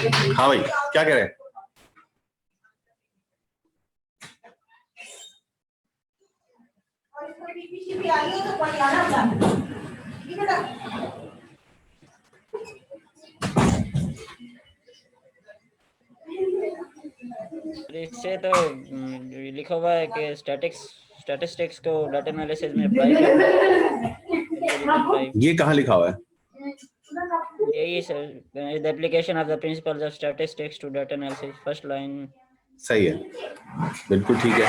हाँ भाई, क्या कह रहे हैं? इससे तो लिखा हुआ है कि स्टैटिस्टिक्स को डाटा एनालिसिस में अप्लाई करना। ये कहाँ लिखा हुआ है? यही sir, the application of the principles of statistics to data analysis, first line. सही है, बिल्कुल ठीक है।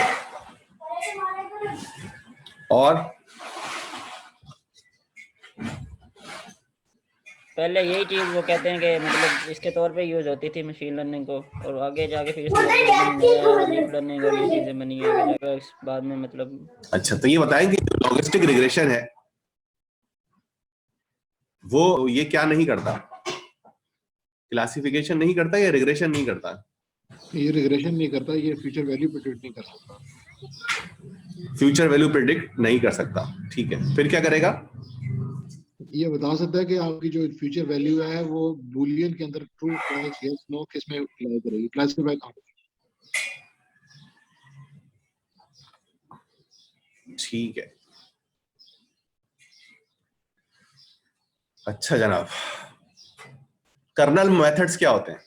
और पहले यही चीज वो कहते हैं कि मतलब इसके तौर पे यूज होती थी मशीन लर्निंग को, और आगे जाके फिर डीप लर्निंग और ये चीजें बनी है आगे जाके बाद में मतलब। अच्छा, तो ये बताएं कि जो लॉजिस्टिक रिग्रेशन है वो ये क्या नहीं करता? क्लासिफिकेशन नहीं करता या रिग्रेशन नहीं करता? ये रिग्रेशन नहीं करता, ये फ्यूचर वैल्यू प्रेडिक्ट नहीं कर सकता। फ्यूचर वैल्यू प्रेडिक्ट नहीं कर सकता, ठीक है। फिर क्या करेगा? ये बता सकता है कि आपकी जो फ्यूचर वैल्यू है वो बूलियन के अंदर ट्रू, फॉल्स, यस, नो किस में अप्लाई करेगी, क्लासिफाई कहाँ? ठीक है, अच्छा जनाब। कर्नल मेथड्स क्या होते हैं?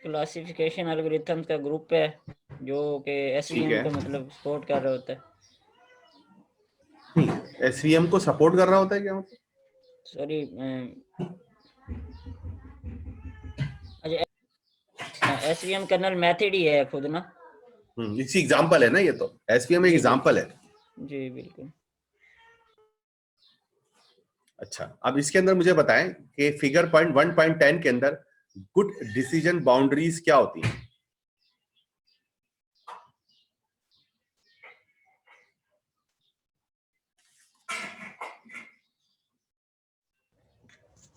क्लासिफिकेशन एल्गोरिथम्स का ग्रुप है जो कि एसवीएम को मतलब सपोर्ट कर रहा होता है। एसवीएम को सपोर्ट कर रहा होता है क्या मतलब? सॉरी, अच्छा, एसवीएम कर्नल मेथड ही है खुद ना। इसी एग्जांपल है ना, ये तो एसवीएम एक एग्जांपल है। जी बिल्कुल। अच्छा, अब इसके अंदर मुझे बताएं कि फिगर पॉइंट 1.10 के अंदर गुड डिसीजन बाउंड्रीज क्या होती हैं?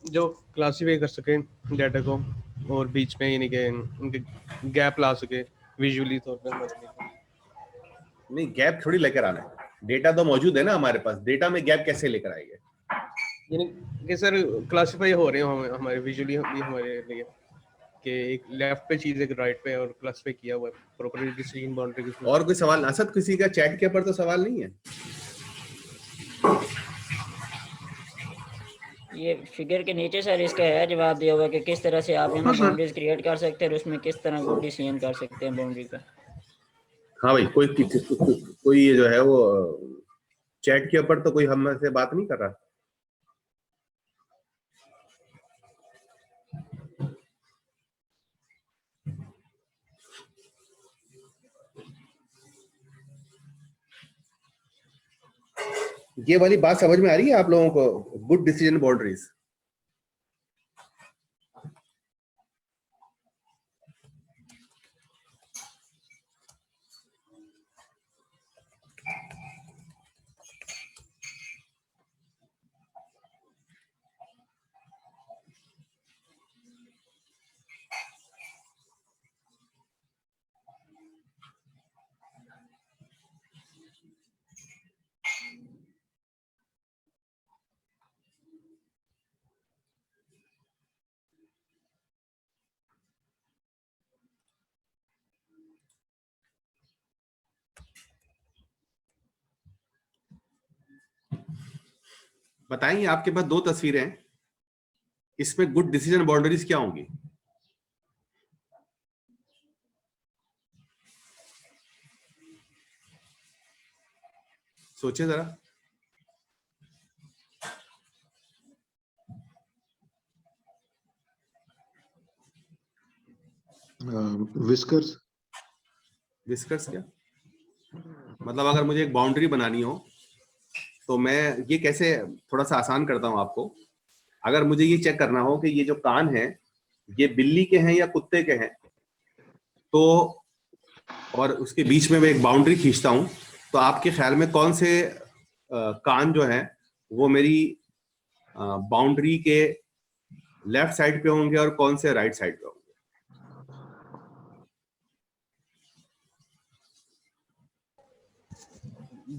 जो क्लासिफाई कर सके डाटा को और बीच में यानी कि उनके गैप ला सके विजुअली तौर पर। नहीं, गैप थोड़ी लेकर आना है, डेटा तो मौजूद है ना हमारे पास, डेटा में गैप कैसे लेकर आएंगे? यानी कि सर क्लासिफाई हो रहे हो हमारे विजुअली भी हमारे लिए कि एक लेफ्ट पे चीज एक राइट पे और क्लासिफाई किया हुआ है प्रॉपर्ली डिसीजन बाउंड्री के। और कोई सवाल? असद, किसी का चैट के ऊपर तो सवाल नहीं है? ये फिगर के नीचे सर इसका है जवाब दिया हुआ कि किस तरह से आप यहाँ बाउंड्रीज क्रिएट कर सकते हैं और उसमें किस तरह गुड डिसीजन कर सकते हैं बाउंड्री का। हाँ भाई, कोई ये जो है वो चैट के ऊपर तो कोई हमसे बात नहीं कर रहा। ये वाली बात समझ में आ रही है आप लोगों को? Good decision boundaries. बताइए, आपके पास दो तस्वीरें हैं, इसमें गुड डिसीजन बाउंड्रीज क्या होंगी? सोचिए जरा। विस्कर्स। विस्कर्स क्या मतलब? अगर मुझे एक बाउंड्री बनानी हो तो मैं ये कैसे, थोड़ा सा आसान करता हूं आपको। अगर मुझे ये चेक करना हो कि ये जो कान है ये बिल्ली के हैं या कुत्ते के हैं, तो और उसके बीच में मैं एक बाउंड्री खींचता हूं, तो आपके ख्याल में कौन से कान जो है वो मेरी बाउंड्री के लेफ्ट साइड पे होंगे और कौन से राइट साइड पे होंगे?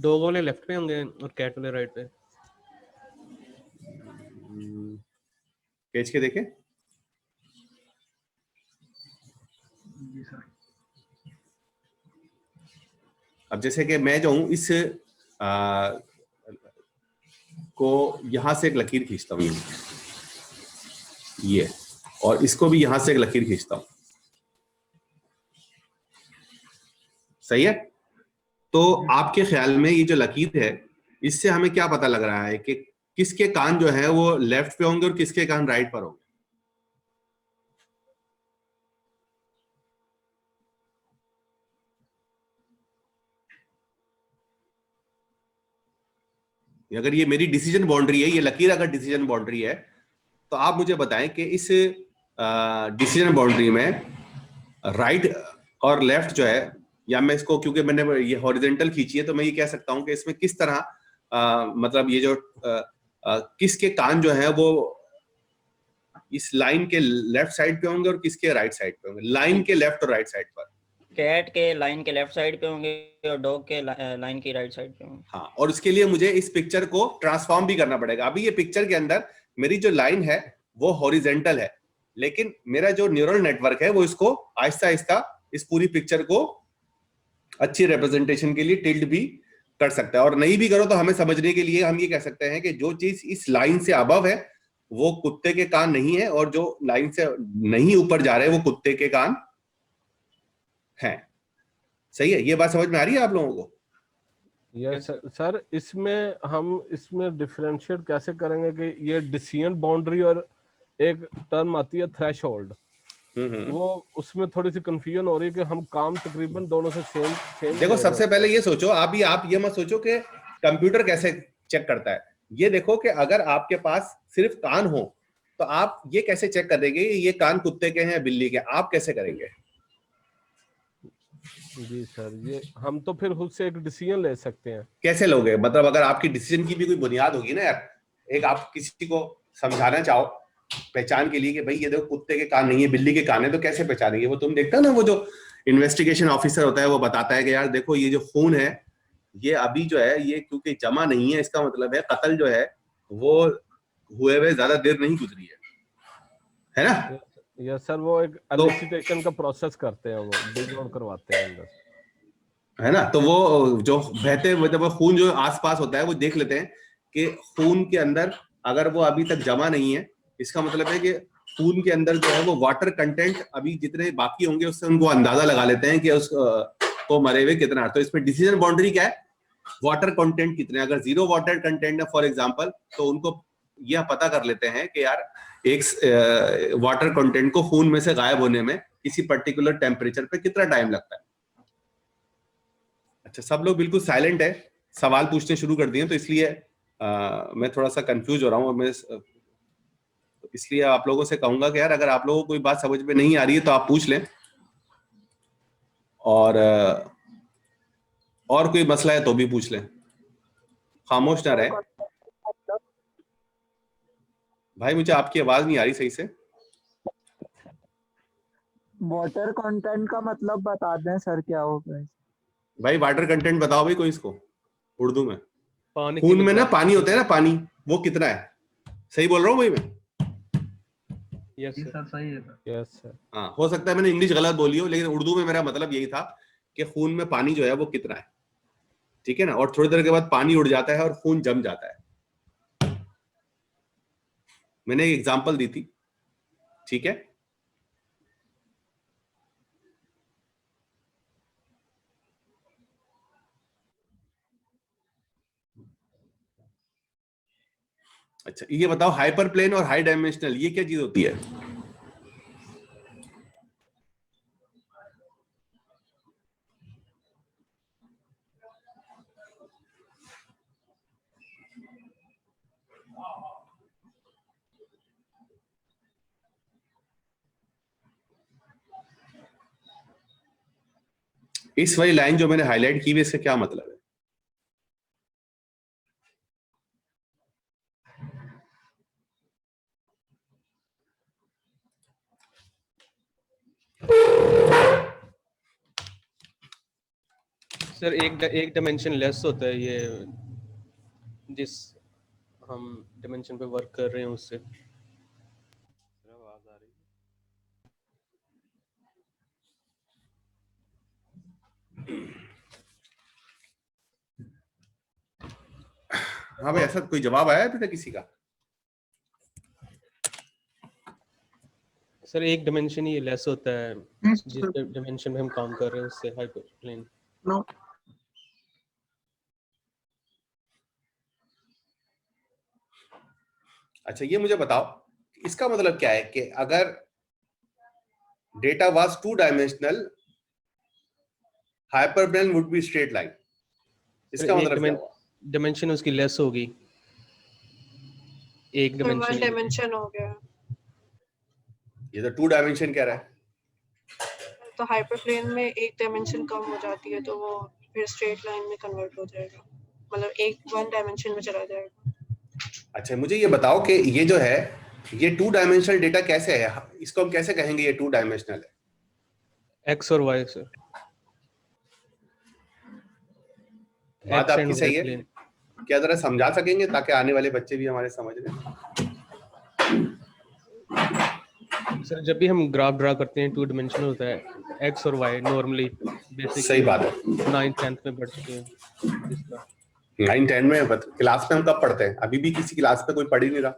डॉग वाले लेफ्ट पे होंगे और कैट वाले राइट पे। पेज के देखें। अब जैसे कि मैं जो हूं इस को यहां से एक लकीर खींचता हूं, ये, और इसको भी यहां से एक लकीर खींचता हूं, सही है? तो आपके ख्याल में ये जो लकीर है इससे हमें क्या पता लग रहा है कि किसके कान जो है वो लेफ्ट पे होंगे और किसके कान राइट पर होंगे? अगर ये मेरी डिसीजन बाउंड्री है, ये लकीर अगर डिसीजन बाउंड्री है, तो आप मुझे बताएं कि इस डिसीजन बाउंड्री में राइट और लेफ्ट जो है, या मैं इसको, क्योंकि मैंने ये हॉरिजॉन्टल खींची है तो मैं ये कह सकता हूं कि इसमें किस तरह मतलब ये जो किसके कान जो है वो इस लाइन के लेफ्ट साइड पे होंगे और किसके राइट साइड पे होंगे, लाइन के लेफ्ट और राइट साइड पर? कैट के लाइन के लेफ्ट साइड पे होंगे और डॉग के लाइन की राइट साइड पे होंगे। हाँ, और उसके लिए मुझे इस पिक्चर को ट्रांसफॉर्म भी करना पड़ेगा। अभी ये पिक्चर के अंदर मेरी जो लाइन है वो हॉरिजॉन्टल है, लेकिन मेरा जो न्यूरल नेटवर्क है वो इसको आहिस्ता आहिस्ता इस पूरी पिक्चर को अच्छी रिप्रेजेंटेशन के लिए टिल्ट भी कर सकता है। और नहीं भी करो तो हमें समझने के लिए हम ये कह सकते हैं कि जो चीज इस लाइन से अबव है वो कुत्ते के कान नहीं है, और जो लाइन से नहीं ऊपर जा रहे हैं वो कुत्ते के कान हैं। सही है? ये बात समझ में आ रही है आप लोगों को? यस सर, इसमें हम इसमें डिफरेंशिएट कैसे करेंगे कि ये डिसीजन बाउंड्री और एक टर्म आती है थ्रेशोल्ड, वो उसमें थोड़ी सी कंफ्यूजन हो रही है कि हम काम तकरीबन दोनों से सेम। देखो, सबसे पहले ये सोचो, आप ये मत सोचो कि कंप्यूटर कैसे चेक करता है। ये देखो कि अगर आपके पास सिर्फ कान हो तो आप ये कैसे चेक करेंगे ये कान कुत्ते के हैं बिल्ली के? आप कैसे करेंगे? जी सर, ये हम तो फिर खुद से एक डिसीजन ले सकते हैं। कैसे लोगे? मतलब अगर आपकी डिसीजन की भी कोई बुनियाद होगी ना यार, एक आप किसी को समझाना चाहो पहचान के लिए कि भाई ये देखो कुत्ते के कान नहीं है बिल्ली के कान है, तो कैसे पहचानेंगे? वो तुम देखता ना, वो जो इन्वेस्टिगेशन ऑफिसर होता है वो बताता है कि यार देखो ये जो खून है ये अभी जो है ये क्योंकि जमा नहीं है, इसका मतलब है कत्ल जो है वो हुए हुए ज्यादा देर नहीं गुजरी है ना? यस सर, वो एक एलिसिटेशन का प्रोसेस करते हैं, वो डिग आउट करवाते हैं अंदर, है ना? तो वो जो बहते मतलब खून जो आसपास होता है वो देख लेते हैं कि खून के अंदर अगर वो अभी तक जमा नहीं है, इसका मतलब है कि खून के अंदर जो है वो वाटर कंटेंट अभी जितने बाकी होंगे उससे उनको अंदाजा लगा लेते हैं कि उस को मरे हुए कितना। तो इसमें डिसीजन बाउंड्री क्या है? वाटर कंटेंट कितने। अगर 0 वाटर कंटेंट है फॉर एग्जांपल, तो उनको यह पता कर लेते हैं कि यार एक वाटर कंटेंट को खून में से गायब होने में किसी पर्टिकुलर टेम्परेचर पे कितना टाइम लगता है। अच्छा, सब लोग बिल्कुल साइलेंट है, सवाल पूछने शुरू कर दिए, तो इसलिए मैं थोड़ा सा कंफ्यूज हो रहा हूँ। और मैं इसलिए आप लोगों से कहूंगा कि यार अगर आप लोगों को कोई बात समझ में नहीं आ रही है तो आप पूछ लें, और कोई मसला है तो भी पूछ लें, खामोश ना रहे। भाई मुझे आपकी आवाज नहीं आ रही सही से। वाटर कंटेंट का मतलब बता दें सर, क्या होगा? भाई वाटर कंटेंट बताओ भाई कोई इसको उर्दू में। पानी खून में ना पानी होता है ना, पानी, वो कितना है? सही बोल रहा हूँ भाई मैं? यस सर, सही है सर। Yes sir. हाँ, हो सकता है मैंने इंग्लिश गलत बोली हो, लेकिन उर्दू में मेरा मतलब यही था कि खून में पानी जो है वो कितना है, ठीक है ना? और थोड़ी देर के बाद पानी उड़ जाता है और खून जम जाता है। मैंने एक एग्जांपल दी थी, ठीक है? अच्छा, ये बताओ हाइपर प्लेन और हाई डायमेंशनल ये क्या चीज होती है? इस वाली लाइन जो मैंने हाईलाइट की हुई इसका क्या मतलब है? सर एक डायमेंशन लेस होता है ये, जिस हम डायमेंशन पे वर्क कर रहे हैं उससे। हाँ भाई, ऐसा कोई जवाब आया अभी तक किसी का? सर एक डायमेंशन ही लेस होता है जिस डायमेंशन में हम काम कर रहे हैं उससे, हाइपरप्लेन। नो अच्छा, ये मुझे बताओ, इसका मतलब क्या है कि अगर data was 2 dimensional, hyperplane would be straight line, इसका मतलब क्या हुआ? डायमेंशन उसकी लेस होगी, एक वन डायमेंशन। डायमेंशन हो गया, ये तो 2 डायमेंशन कह रहा है। तो हाइपरप्लेन में एक डायमेंशन कम हो जाती है तो वो फिर स्ट्रेट लाइन में कन्वर्ट हो जाएगा, मतलब एक 1 डायमेंशन में चला जाएगा। अच्छा, मुझे ये बताओ कि ये जो है, ये 2 डायमेंशनल डेटा कैसे है? इसको हम कैसे कहेंगे ये 2 डायमेंशनल है? एक्स और वाई सर। बात आपकी सही है, क्या जरा समझा सकेंगे ताकि आने वाले बच्चे भी हमारे समझ लें? सर जब भी हम ग्राफ ड्रा करते हैं 2 डायमेंशनल होता है, एक्स और वाई नॉर्मली बेसिक। सही बात है। 9th 10th में पढ़ चुके हैं इसका। 9 10 में क्लास में हम कब पढ़ते हैं? अभी भी किसी क्लास में कोई पढ़ ही नहीं रहा।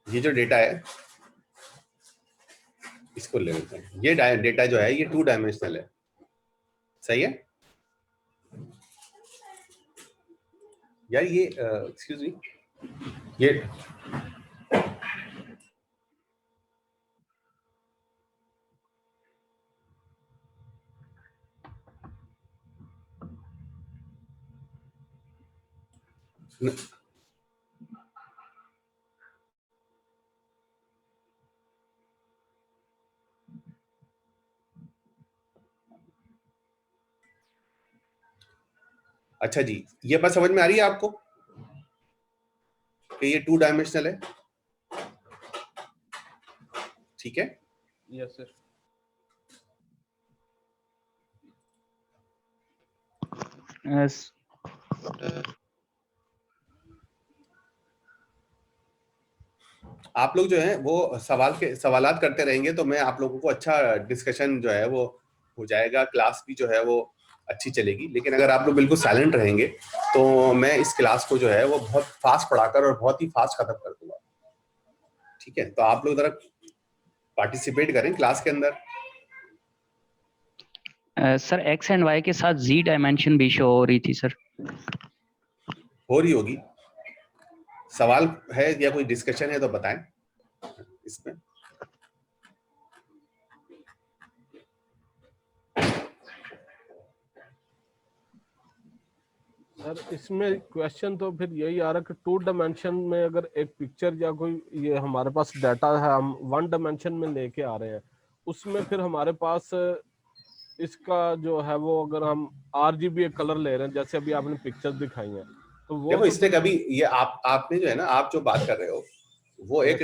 ये जो डेटा है इसको ले लेते हैं। ये डेटा जो है ये 2 डायमेंशनल है, सही है यार? ये एक्सक्यूज मी, ये अच्छा जी, ये बात समझ में आ रही है आपको कि ये 2 डायमेंशनल है? ठीक है, यस सर। यस आप लोग जो है वो सवालात करते रहेंगे तो मैं आप लोगों को अच्छा डिस्कशन जो है वो हो जाएगा, क्लास भी जो है वो अच्छी चलेगी। लेकिन अगर आप लोग बिल्कुल साइलेंट रहेंगे तो मैं इस क्लास को जो है वो बहुत फास्ट पढ़ाकर और बहुत ही फास्ट खत्म कर दूंगा। ठीक है, तो आप लोग जरा पार्टिसिपेट करें क्लास के अंदर। सर एक्स एंड वाई के साथ जी डायमेंशन भी शो हो रही थी सर। हो रही होगी। सवाल है या कोई डिस्कशन है तो बताएं इसमें। सर इसमें क्वेश्चन तो फिर यही आ रहा है कि 2 डायमेंशन में अगर एक पिक्चर या कोई ये हमारे पास डाटा है हम 1 डायमेंशन में लेके आ रहे हैं, उसमें फिर हमारे पास इसका जो है वो अगर हम RGB कलर ले रहे हैं जैसे अभी आपने पिक्चर्स दिखाई हैं तो वो देखो इसने कभी ये आपने जो है ना, आप जो बात कर रहे हो वो एक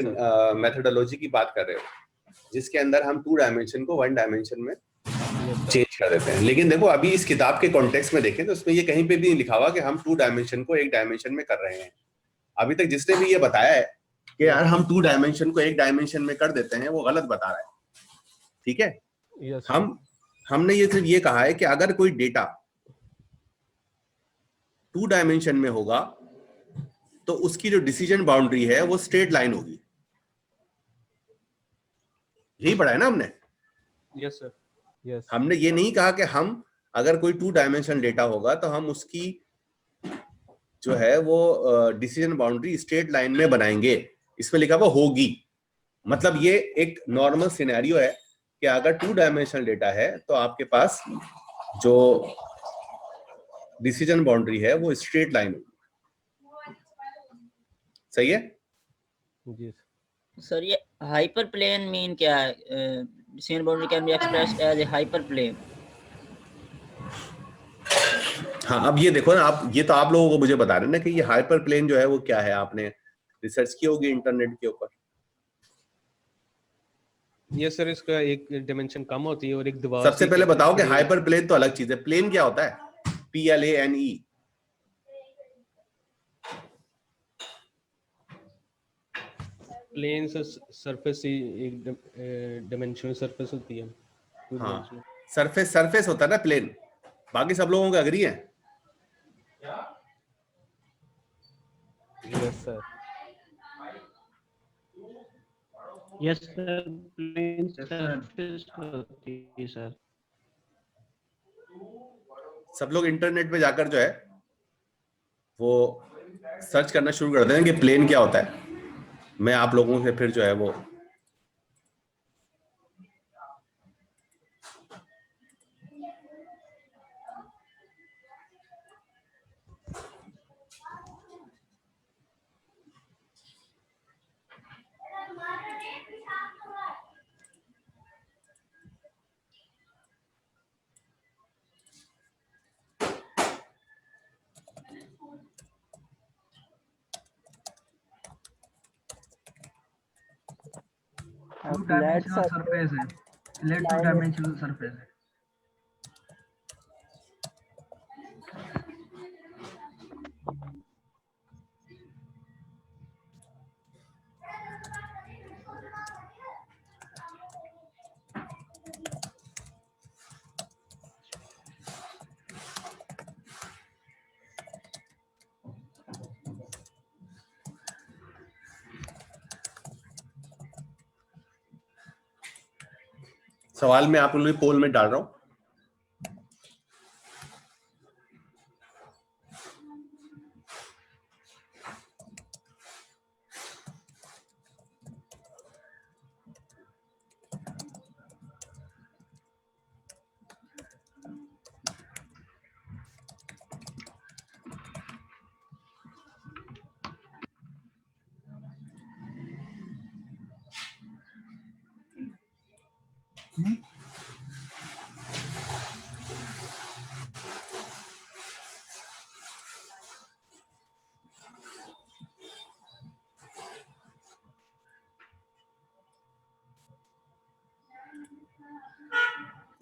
मेथोडोलॉजी की बात कर रहे हो जिसके अंदर हम 2 डायमेंशन को 1 डायमेंशन में चेंज कर देते हैं। लेकिन देखो अभी इस किताब के कॉन्टेक्स्ट में देखें तो उसमें ये कहीं पे भी नहीं लिखा हुआ कि हम 2 डायमेंशन को 1 डायमेंशन में कर रहे हैं। अभी तक जिसने भी ये बताया है कि यार हम 2 डायमेंशन को 1 डायमेंशन में कर देते हैं वो गलत बता रहा है। ठीक है, हमने ये सिर्फ ये कहा है कि अगर कोई डेटा 2 डायमेंशन में होगा तो उसकी जो डिसीजन बाउंड्री है वो स्ट्रेट लाइन होगी। यही पढ़ा है ना हमने? Yes sir. यस। हमने ये नहीं कहा कि हम अगर कोई 2 डायमेंशन डेटा होगा तो हम उसकी जो है वो डिसीजन बाउंड्री स्ट्रेट लाइन में बनाएंगे। इसमें लिखा हुआ होगी, मतलब ये एक नॉर्मल सिनेरियो है कि अगर 2 डायमेंशनल डेटा है तो आपके पास जो डिसीजन बाउंड्री है वो स्ट्रेट लाइन होगी। सही है जी सर। ये Hyperplane mean क्या है? Decision boundary can be expressed as a hyperplane. हाँ, अब ये देखो ना, आप ये तो आप लोगों को मुझे बता रहे हैं ना कि ये हाइपर प्लेन जो है वो क्या है, आपने रिसर्च की होगी इंटरनेट के ऊपर। ये सर इसका एक डायमेंशन कम होती है और एक दीवार सबसे पहले बताओ कि हाइपर प्लेन तो अलग चीज है, प्लेन क्या होता है? PLANE। प्लेन सरफेस ही एक डायमेंशनल सरफेस होती है। हाँ, सरफेस होता है ना प्लेन। बाकी सब लोगों का अग्री है? Yes sir. Yes sir, plain surface होती है सर। सब लोग इंटरनेट पे जाकर जो है वो सर्च करना शुरू कर दें कि प्लेन क्या होता है। मैं आप लोगों से फिर जो है वो टू डायमेंशनल सरफेस है, फ्लैट टू डायमेंशनल सरफेस है। सवाल में आप लोग पोल में डाल रहा हूं।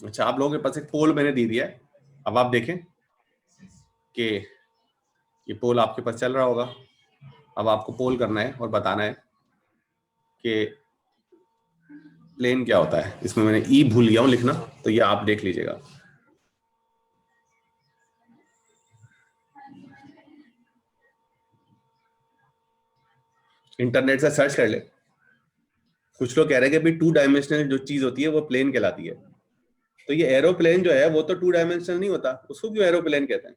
अच्छा, आप लोगों के पास एक पोल मैंने दे दिया है। अब आप देखें कि ये पोल आपके पास चल रहा होगा। अब आपको पोल करना है और बताना है कि प्लेन क्या होता है। इसमें मैंने ई भूल गया हूं लिखना, तो ये आप देख लीजिएगा। इंटरनेट से सर्च कर ले। कुछ लोग कह रहे हैं कि भाई 2 डायमेंशनल जो चीज होती है वो प्लेन कहलाती है। तो ये एरोप्लेन जो है वो तो 2 डायमेंशनल नहीं होता, उसको क्यों एरोप्लेन कहते हैं?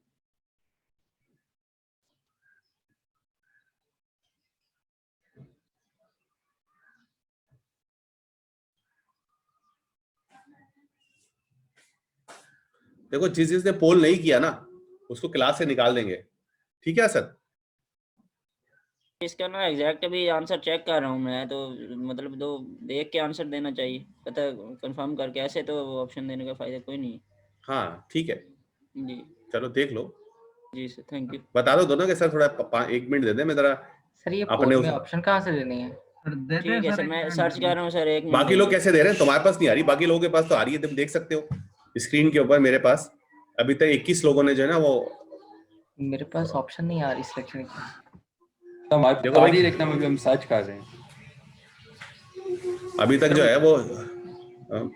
देखो, जिसने पोल नहीं किया ना उसको क्लास से निकाल देंगे, ठीक है सर? इसका ना एग्जैक्ट अभी आंसर चेक कर रहा हूँ मैं, तो मतलब दो देख के आंसर देना चाहिए, पता कंफर्म करके। ऐसे तो ऑप्शन देने का फायदा कोई नहीं। हाँ ठीक है, जी चलो देख लो। जी सर, थैंक यू। बता दो दोनों के सर, थोड़ा 1 मिनट दे दे, मैं जरा सर ये अपने पोल में ऑप्शन कहाँ से देनी है? ठीक है सर, मैं सर्च कर रहा हूँ सर, 1 मिनट। बाकी लोग कैसे दे रहे हैं? तुम्हारे पास नहीं आ रही, बाकी लोगों के पास तो आ रही है, तुम देख सकते हो स्क्रीन के ऊपर। मेरे पास अभी तक 21 लोगों ने जो है ना वो, मेरे पास ऑप्शन नहीं आ रही सिलेक्शन की। देखो भाई, देखना में भी हम सर्च कर रहे हैं अभी तक जो है वो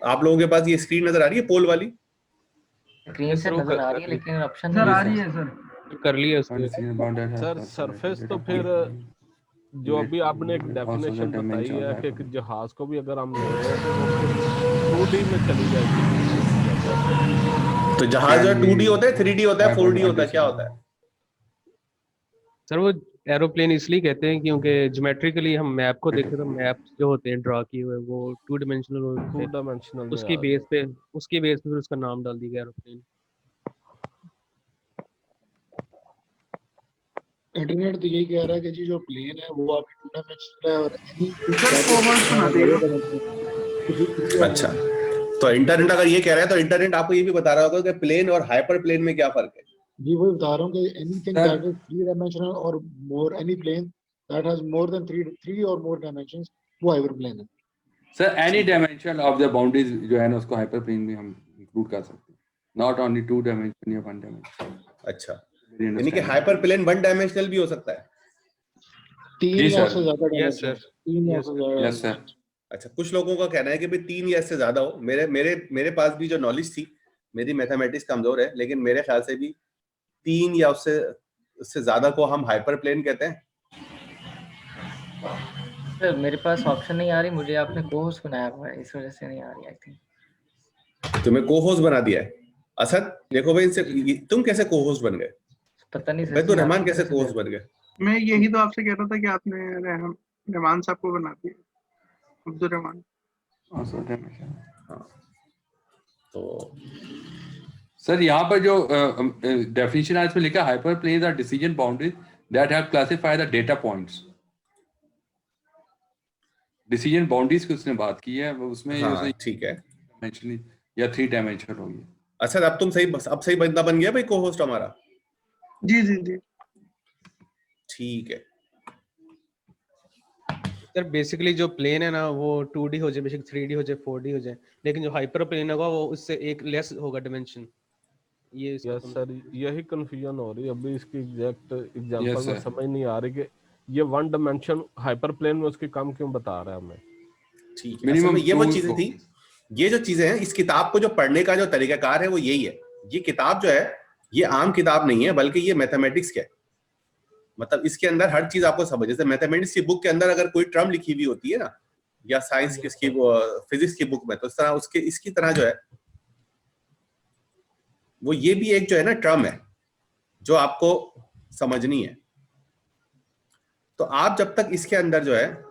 आप लोगों के पास ये स्क्रीन नजर आ रही है पोल वाली? स्क्रीन से नजर आ रही है लेकिन ऑप्शन सर नहीं आ रही है सर। कर लिया सर सरफेस तो फिर जो अभी आपने एक डेफिनेशन बताई है कि एक जहाज को भी अगर हम ले रहे हैं तो वो 2D में चली जाएगी। तो जहाज जो 2D होता है, 3D होता है, 4D होता है, क्या होता है सर? वो एरोप्लेन इसलिए कहते हैं क्योंकि ज्योमेट्रिकली हम मैप को देखें तो मैप जो होते हैं ड्रा किए हुए वो 2 डायमेंशनल होते हैं। 2 डायमेंशनल उसके बेस पे फिर उसका नाम डाल दिया गया एरोप्लेन। इंटरनेट तो यही कह रहा है कि जी जो प्लेन है वो आपकी 2 डायमेंशनल है और सर कोवर्स बना देगा। अच्छा, तो इंटरनेट अगर ये कह रहा है तो इंटरनेट आपको ये भी बता रहा होगा कि प्लेन और हाइपर प्लेन में क्या फर्क है। जी वही बता रहा हूँ कि anything Sir- that is 3 dimensional और more, any plane that has more than 3 और मोर डायमेंशंस वो हाइपर प्लेन है। Sir any dimension of the boundaries जो है ना उसको हाइपर प्लेन में हम इंक्लूड कर सकते हैं, नॉट ओनली 2 डायमेंशन या 1 डायमेंशन। अच्छा, यानी कि हाइपर प्लेन 1 डायमेंशनल भी हो सकता है। 3 जी या सर। उससे ज्यादा यस डायमेंशन, सर 3 या यस उससे ज्यादा यस सर। अच्छा, कुछ लोगों का कहना है कि भाई 3 या इससे ज्यादा हो। मेरे पास भी जो नॉलेज थी, मेरी मैथमेटिक्स कमजोर है, लेकिन मेरे ख्याल से भी 3 या उससे ज्यादा को हम हाइपर प्लेन कहते हैं। सर मेरे पास ऑप्शन नहीं आ रही, मुझे आपने को-होस्ट बनाया हुआ है, इस वजह से नहीं आ रही आई थिंक। तुम्हें को होस्ट बना दिया है। असद देखो भाई, इनसे तुम कैसे को होस्ट बन गए? पता नहीं सर बैतुर जी, रहमान आपकी कैसे तरफ को से होस्ट बन गए? मैं यही तो आपसे कह रहा था कि आपने रहमान साहब को बना दिया, अब्दुल रहमान। हाँ, तो सर यहाँ पर जो डेफिनेशन है इसमें लिखा है hyper planes are decision boundaries that have classified the data points. Decision boundaries की उसने बात की है, वो उसमें हाँ ठीक है, डायमेंशन या 3 डायमेंशन होगी। असद अब तुम सही, अब सही बंदा बन गया भाई को होस्ट हमारा। जी जी जी। ठीक है सर बेसिकली जो प्लेन है ना वो 2D हो जाए, बेसिक 3D हो जाए, 4D हो जाए, लेकिन जो हाइपर प्लेन होगा वो उससे एक लेस होगा डायमेंशन। ये यस सर, यही कंफ्यूजन हो रही है अभी। इसकी एग्जैक्ट एग्जांपल Yes, में sir. समझ नहीं आ रही कि ये 1 डायमेंशन हाइपर प्लेन में उसकी कम क्यों बता रहा है हमें। ठीक है, असल में ये वो चीजें थी, ये जो चीजें हैं, इस किताब को जो पढ़ने का जो तरीकाकार है वो यही है। ये किताब जो है ये आम किताब नहीं है, बल्कि ये मैथमेटिक्स के है। मतलब इसके अंदर हर चीज आपको समझ, जैसे मैथमेटिक्स की बुक के अंदर अगर कोई टर्म लिखी हुई होती है ना, या साइंस की फिजिक्स की बुक में, तो इस तरह उसके इसकी तरह जो है वो ये भी एक जो है ना टर्म है जो आपको समझनी है। तो आप जब तक इसके अंदर जो है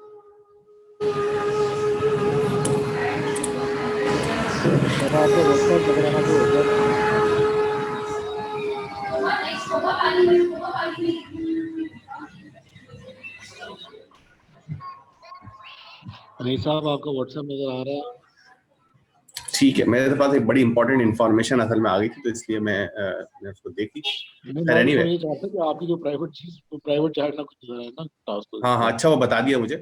नहीं साहब आपका व्हाट्सएप नजर आ रहा है। ठीक है, मेरे पास एक बड़ी इंपॉर्टेंट इन्फॉर्मेशन असल में आ गई थी, तो इसलिए मैं उसको देखी। मैं एनीवे, ये चाहता कि आपकी जो प्राइवेट चीज, प्राइवेट चैट ना कुछ नजर आए ना टास्क। हाँ अच्छा वो बता दिया मुझे।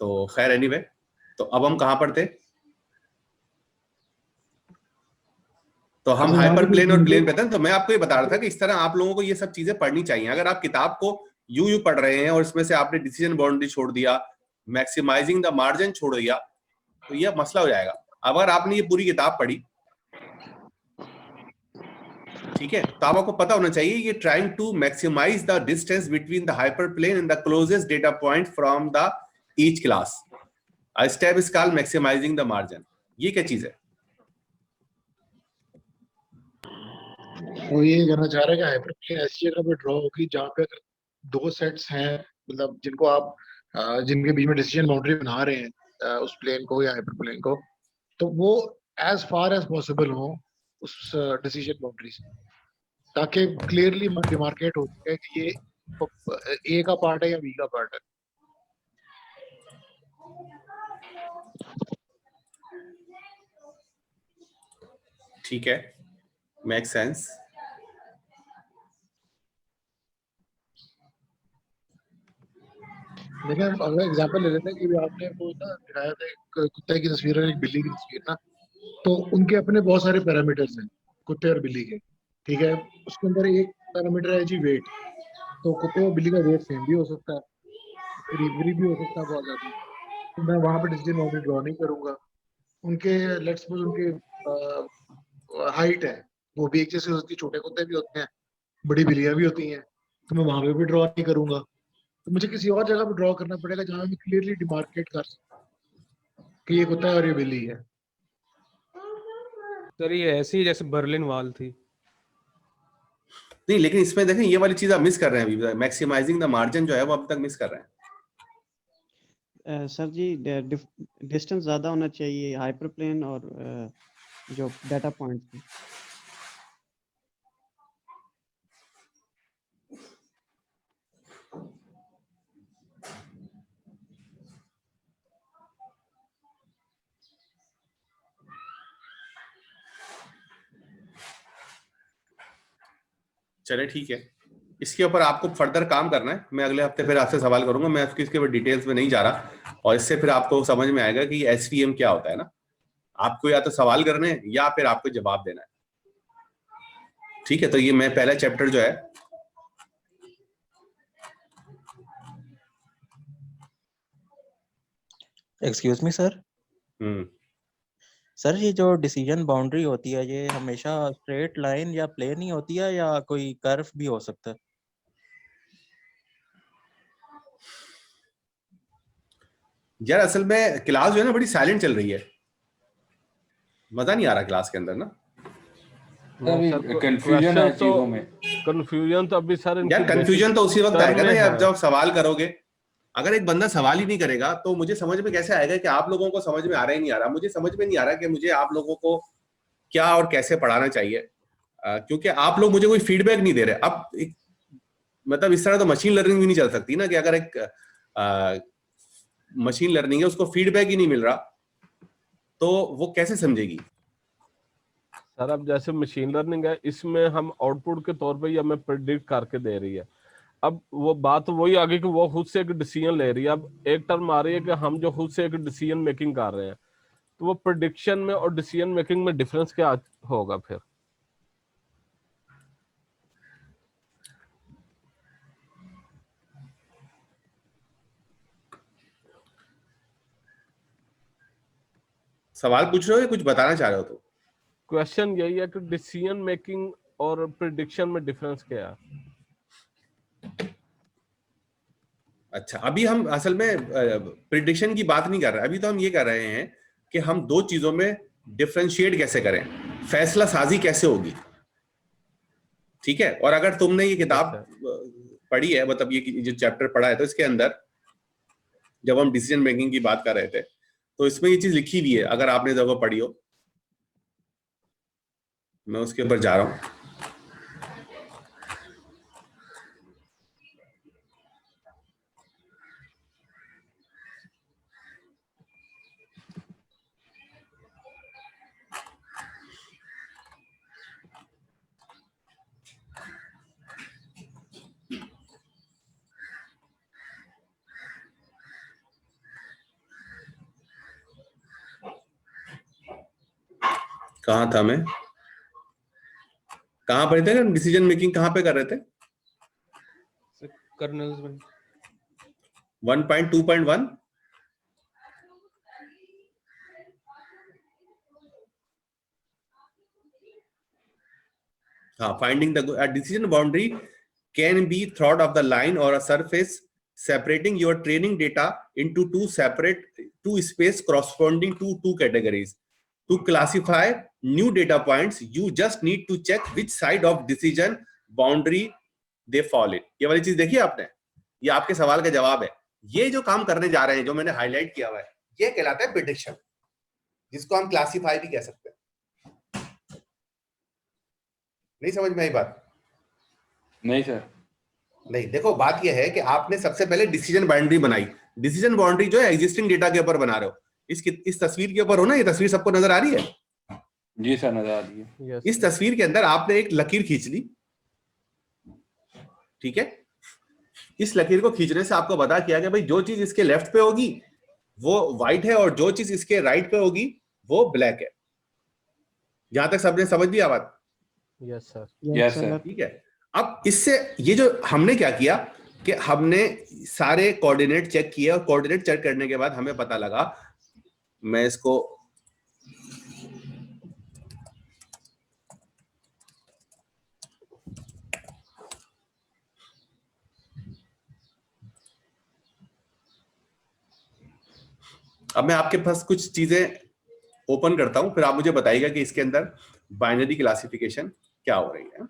तो खैर एनीवे, तो अब हम कहाँ पर थे? तो हम हाइपर प्लेन और प्लेन पे थे। तो मैं आपको ये बता रहा था कि इस तरह आप लोगों को ये सब चीजें पढ़नी चाहिए। अगर आप किताब को यूं पढ़ रहे हैं और इसमें से आपने डिसीजन बाउंड्री छोड़ दिया, मैक्सिमाइजिंग द मार्जिन छोड़ दिया, तो ये मसला हो जाएगा। अगर आपने ये पूरी किताब पढ़ी, ठीक है, तो आपको पता होना चाहिए ये trying to maximise the distance between the hyper plane and the closest data point from the each class. A step is called maximising the margin. ये क्या चीज है? वो ये कहना चाह रहा है कि हाइपर प्लेन ऐसी जगह पे ड्रॉ होगी जहाँ पे अगर 2 सेट्स हैं, मतलब जिनको आप जिनके बीच में डिसीजन बाउंड्री बना रहे हैं उस प्लेन को या हाइपर प्लेन को, तो वो एज फार एज पॉसिबल हो उस डिसीजन बाउंड्री से, ताकि क्लियरली डिमार्केट हो सके कि ये ए का पार्ट है या बी का पार्ट है। ठीक है, मेक सेंस। देखिए अगर एग्जांपल ले लेते हैं कि आपने वो ना दिखाया था एक कुत्ते की तस्वीर और एक बिल्ली की तस्वीर ना, तो उनके अपने बहुत सारे पैरामीटर्स हैं कुत्ते और बिल्ली के। ठीक है, उसके अंदर एक पैरामीटर है जी वेट। तो कुत्ते और बिल्ली का वेट सेम भी हो सकता है, करीब भी हो सकता है बहुत ज्यादा। तो मैं वहां पर डिसीजन बाउंड्री ड्रॉ नहीं करूंगा। उनके लेट्स सपोज उनके हाइट है वो भी एक जैसे होती है, छोटे कुत्ते भी होते हैं, बड़ी बिल्लियां भी होती हैं, तो मैं वहां पे भी ड्रॉ नहीं करूंगा। तो मुझे किसी और जगह पे ड्रॉ करना पड़ेगा जहां मैं क्लियरली डिमार्केट कर सकूं कि ये कुत्ता है और ये बिल्ली है। सर ये ऐसी ही जैसे बर्लिन वॉल थी। नहीं, लेकिन इसमें देखें ये वाली चीज आप मिस कर रहे हैं अभी। मैक्सिमाइजिंग द मार्जिन जो है वो अब तक मिस कर रहे हैं। सर जी डिस्टेंस ज़्यादा होना चाहिए हाइपर प्लेन और जो डाटा पॉइंट है। चले ठीक है, इसके ऊपर आपको फर्दर काम करना है। मैं अगले हफ्ते फिर आपसे सवाल करूंगा, मैं इसके ऊपर डिटेल्स में नहीं जा रहा, और इससे फिर आपको समझ में आएगा कि SVM क्या होता है ना। आपको या तो सवाल करने हैं या फिर आपको जवाब देना है, ठीक है। तो ये मैं पहला चैप्टर जो है, एक्सक्यूज मी सर। सर ये जो डिसीजन बाउंड्री होती है ये हमेशा स्ट्रेट लाइन या प्लेन ही होती है या कोई कर्व भी हो सकता है? यार असल में क्लास जो है ना बड़ी साइलेंट चल रही है, मजा नहीं आ रहा क्लास के अंदर ना। कंफ्यूजन है चीजों में। कंफ्यूजन तो अभी सर यार कंफ्यूजन तो उसी वक्त आएगा ना यार जब सवाल करोगे। अगर एक बंदा सवाल ही नहीं करेगा तो मुझे समझ में कैसे आएगा कि आप लोगों को समझ में आ रहा है नहीं आ रहा। मुझे समझ में नहीं आ रहा कि मुझे आप लोगों को क्या और कैसे पढ़ाना चाहिए, क्योंकि आप लोग मुझे कोई फीडबैक नहीं दे रहे। अब मतलब इस तरह तो मशीन लर्निंग भी नहीं चल सकती ना कि अगर एक मशीन लर्निंग है उसको फीडबैक ही नहीं मिल रहा तो वो कैसे समझेगी। सर अब जैसे मशीन लर्निंग है इसमें हम आउटपुट के तौर पे ही हमें प्रेडिक्ट करके दे रही है। अब वो बात वही आ गई कि वो खुद से एक डिसीजन ले रही है। अब एक टर्म आ रही है कि हम जो खुद से एक डिसीजन मेकिंग कर रहे हैं, तो वो प्रेडिक्शन में और डिसीजन मेकिंग में डिफरेंस क्या होगा फिर? सवाल पूछ रहे हो या कुछ बताना चाह रहे हो? तो क्वेश्चन यही है कि डिसीजन मेकिंग और प्रेडिक्शन में डिफरेंस क्या है? अच्छा, अभी हम असल में प्रिडिक्शन की बात नहीं कर रहे, अभी तो हम ये कर रहे हैं कि हम दो चीजों में डिफरेंशिएट कैसे करें, फैसला साजी कैसे होगी, ठीक है। और अगर तुमने ये किताब पढ़ी है, मतलब ये जो चैप्टर पढ़ा है, तो इसके अंदर जब हम डिसीजन मेकिंग की बात कर रहे थे तो इसमें ये चीज लिखी हुई है, अगर आपने जब वो पढ़ी हो। मैं उसके ऊपर जा रहा हूं। कहाँ था मैं, कहाँ पढ़े थे? डिसीजन मेकिंग कहाँ पे कर रहे थे? कर्नल्स 1.2.1 हाँ, finding the decision boundary can be thought of the line or a surface separating your training data into two space corresponding to two categories. To classify new data points, you just need to check which side of decision boundary they fall in. ये वाली चीज देखी आपने? ये आपके सवाल का जवाब है। ये जो काम करने जा रहे हैं, जो मैंने हाईलाइट किया हुआ है, ये कहलाता है प्रेडिक्शन, जिसको हम क्लासीफाई भी कह सकते हैं। नहीं समझ में आई बात? नहीं सर। नहीं, देखो बात यह है कि आपने सबसे पहले डिसीजन बाउंड्री बनाई। डिसीजन बाउंड्री जो है एग्जिस्टिंग डेटा के ऊपर बना रहे हो। इस तस्वीर के ऊपर हो ना, ये तस्वीर सबको नजर आ रही है? जी सर, नजर आ रही है। इस तस्वीर के अंदर आपने एक लकीर खींच ली, ठीक है। इस लकीर को खींचने से आपको पता किया कि भाई जो चीज इसके लेफ्ट पे होगी वो व्हाइट है और जो चीज इसके राइट पे होगी वो ब्लैक है। यहां तक सबने समझ लिया बात? Yes sir. Yes sir. ठीक है। अब इससे ये जो हमने क्या किया कि हमने सारे कोऑर्डिनेट चेक किए, और कोऑर्डिनेट चेक करने के बाद हमें पता लगा, मैं इसको अब मैं आपके पास कुछ चीजें ओपन करता हूं, फिर आप मुझे बताइएगा कि इसके अंदर बाइनरी क्लासिफिकेशन क्या हो रही है।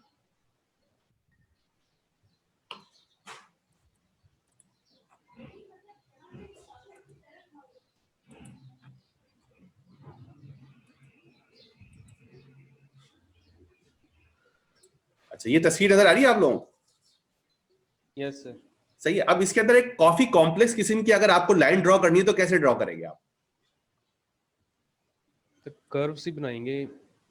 अच्छा, ये तस्वीर नजर आ रही है आप लोगों को? Yes sir. सही है। अब इसके अंदर एक काफी कॉम्प्लेक्स किस्म की अगर आपको लाइन ड्रॉ करनी है तो कैसे ड्रॉ करेंगे आप? तो कर्व्स ही बनाएंगे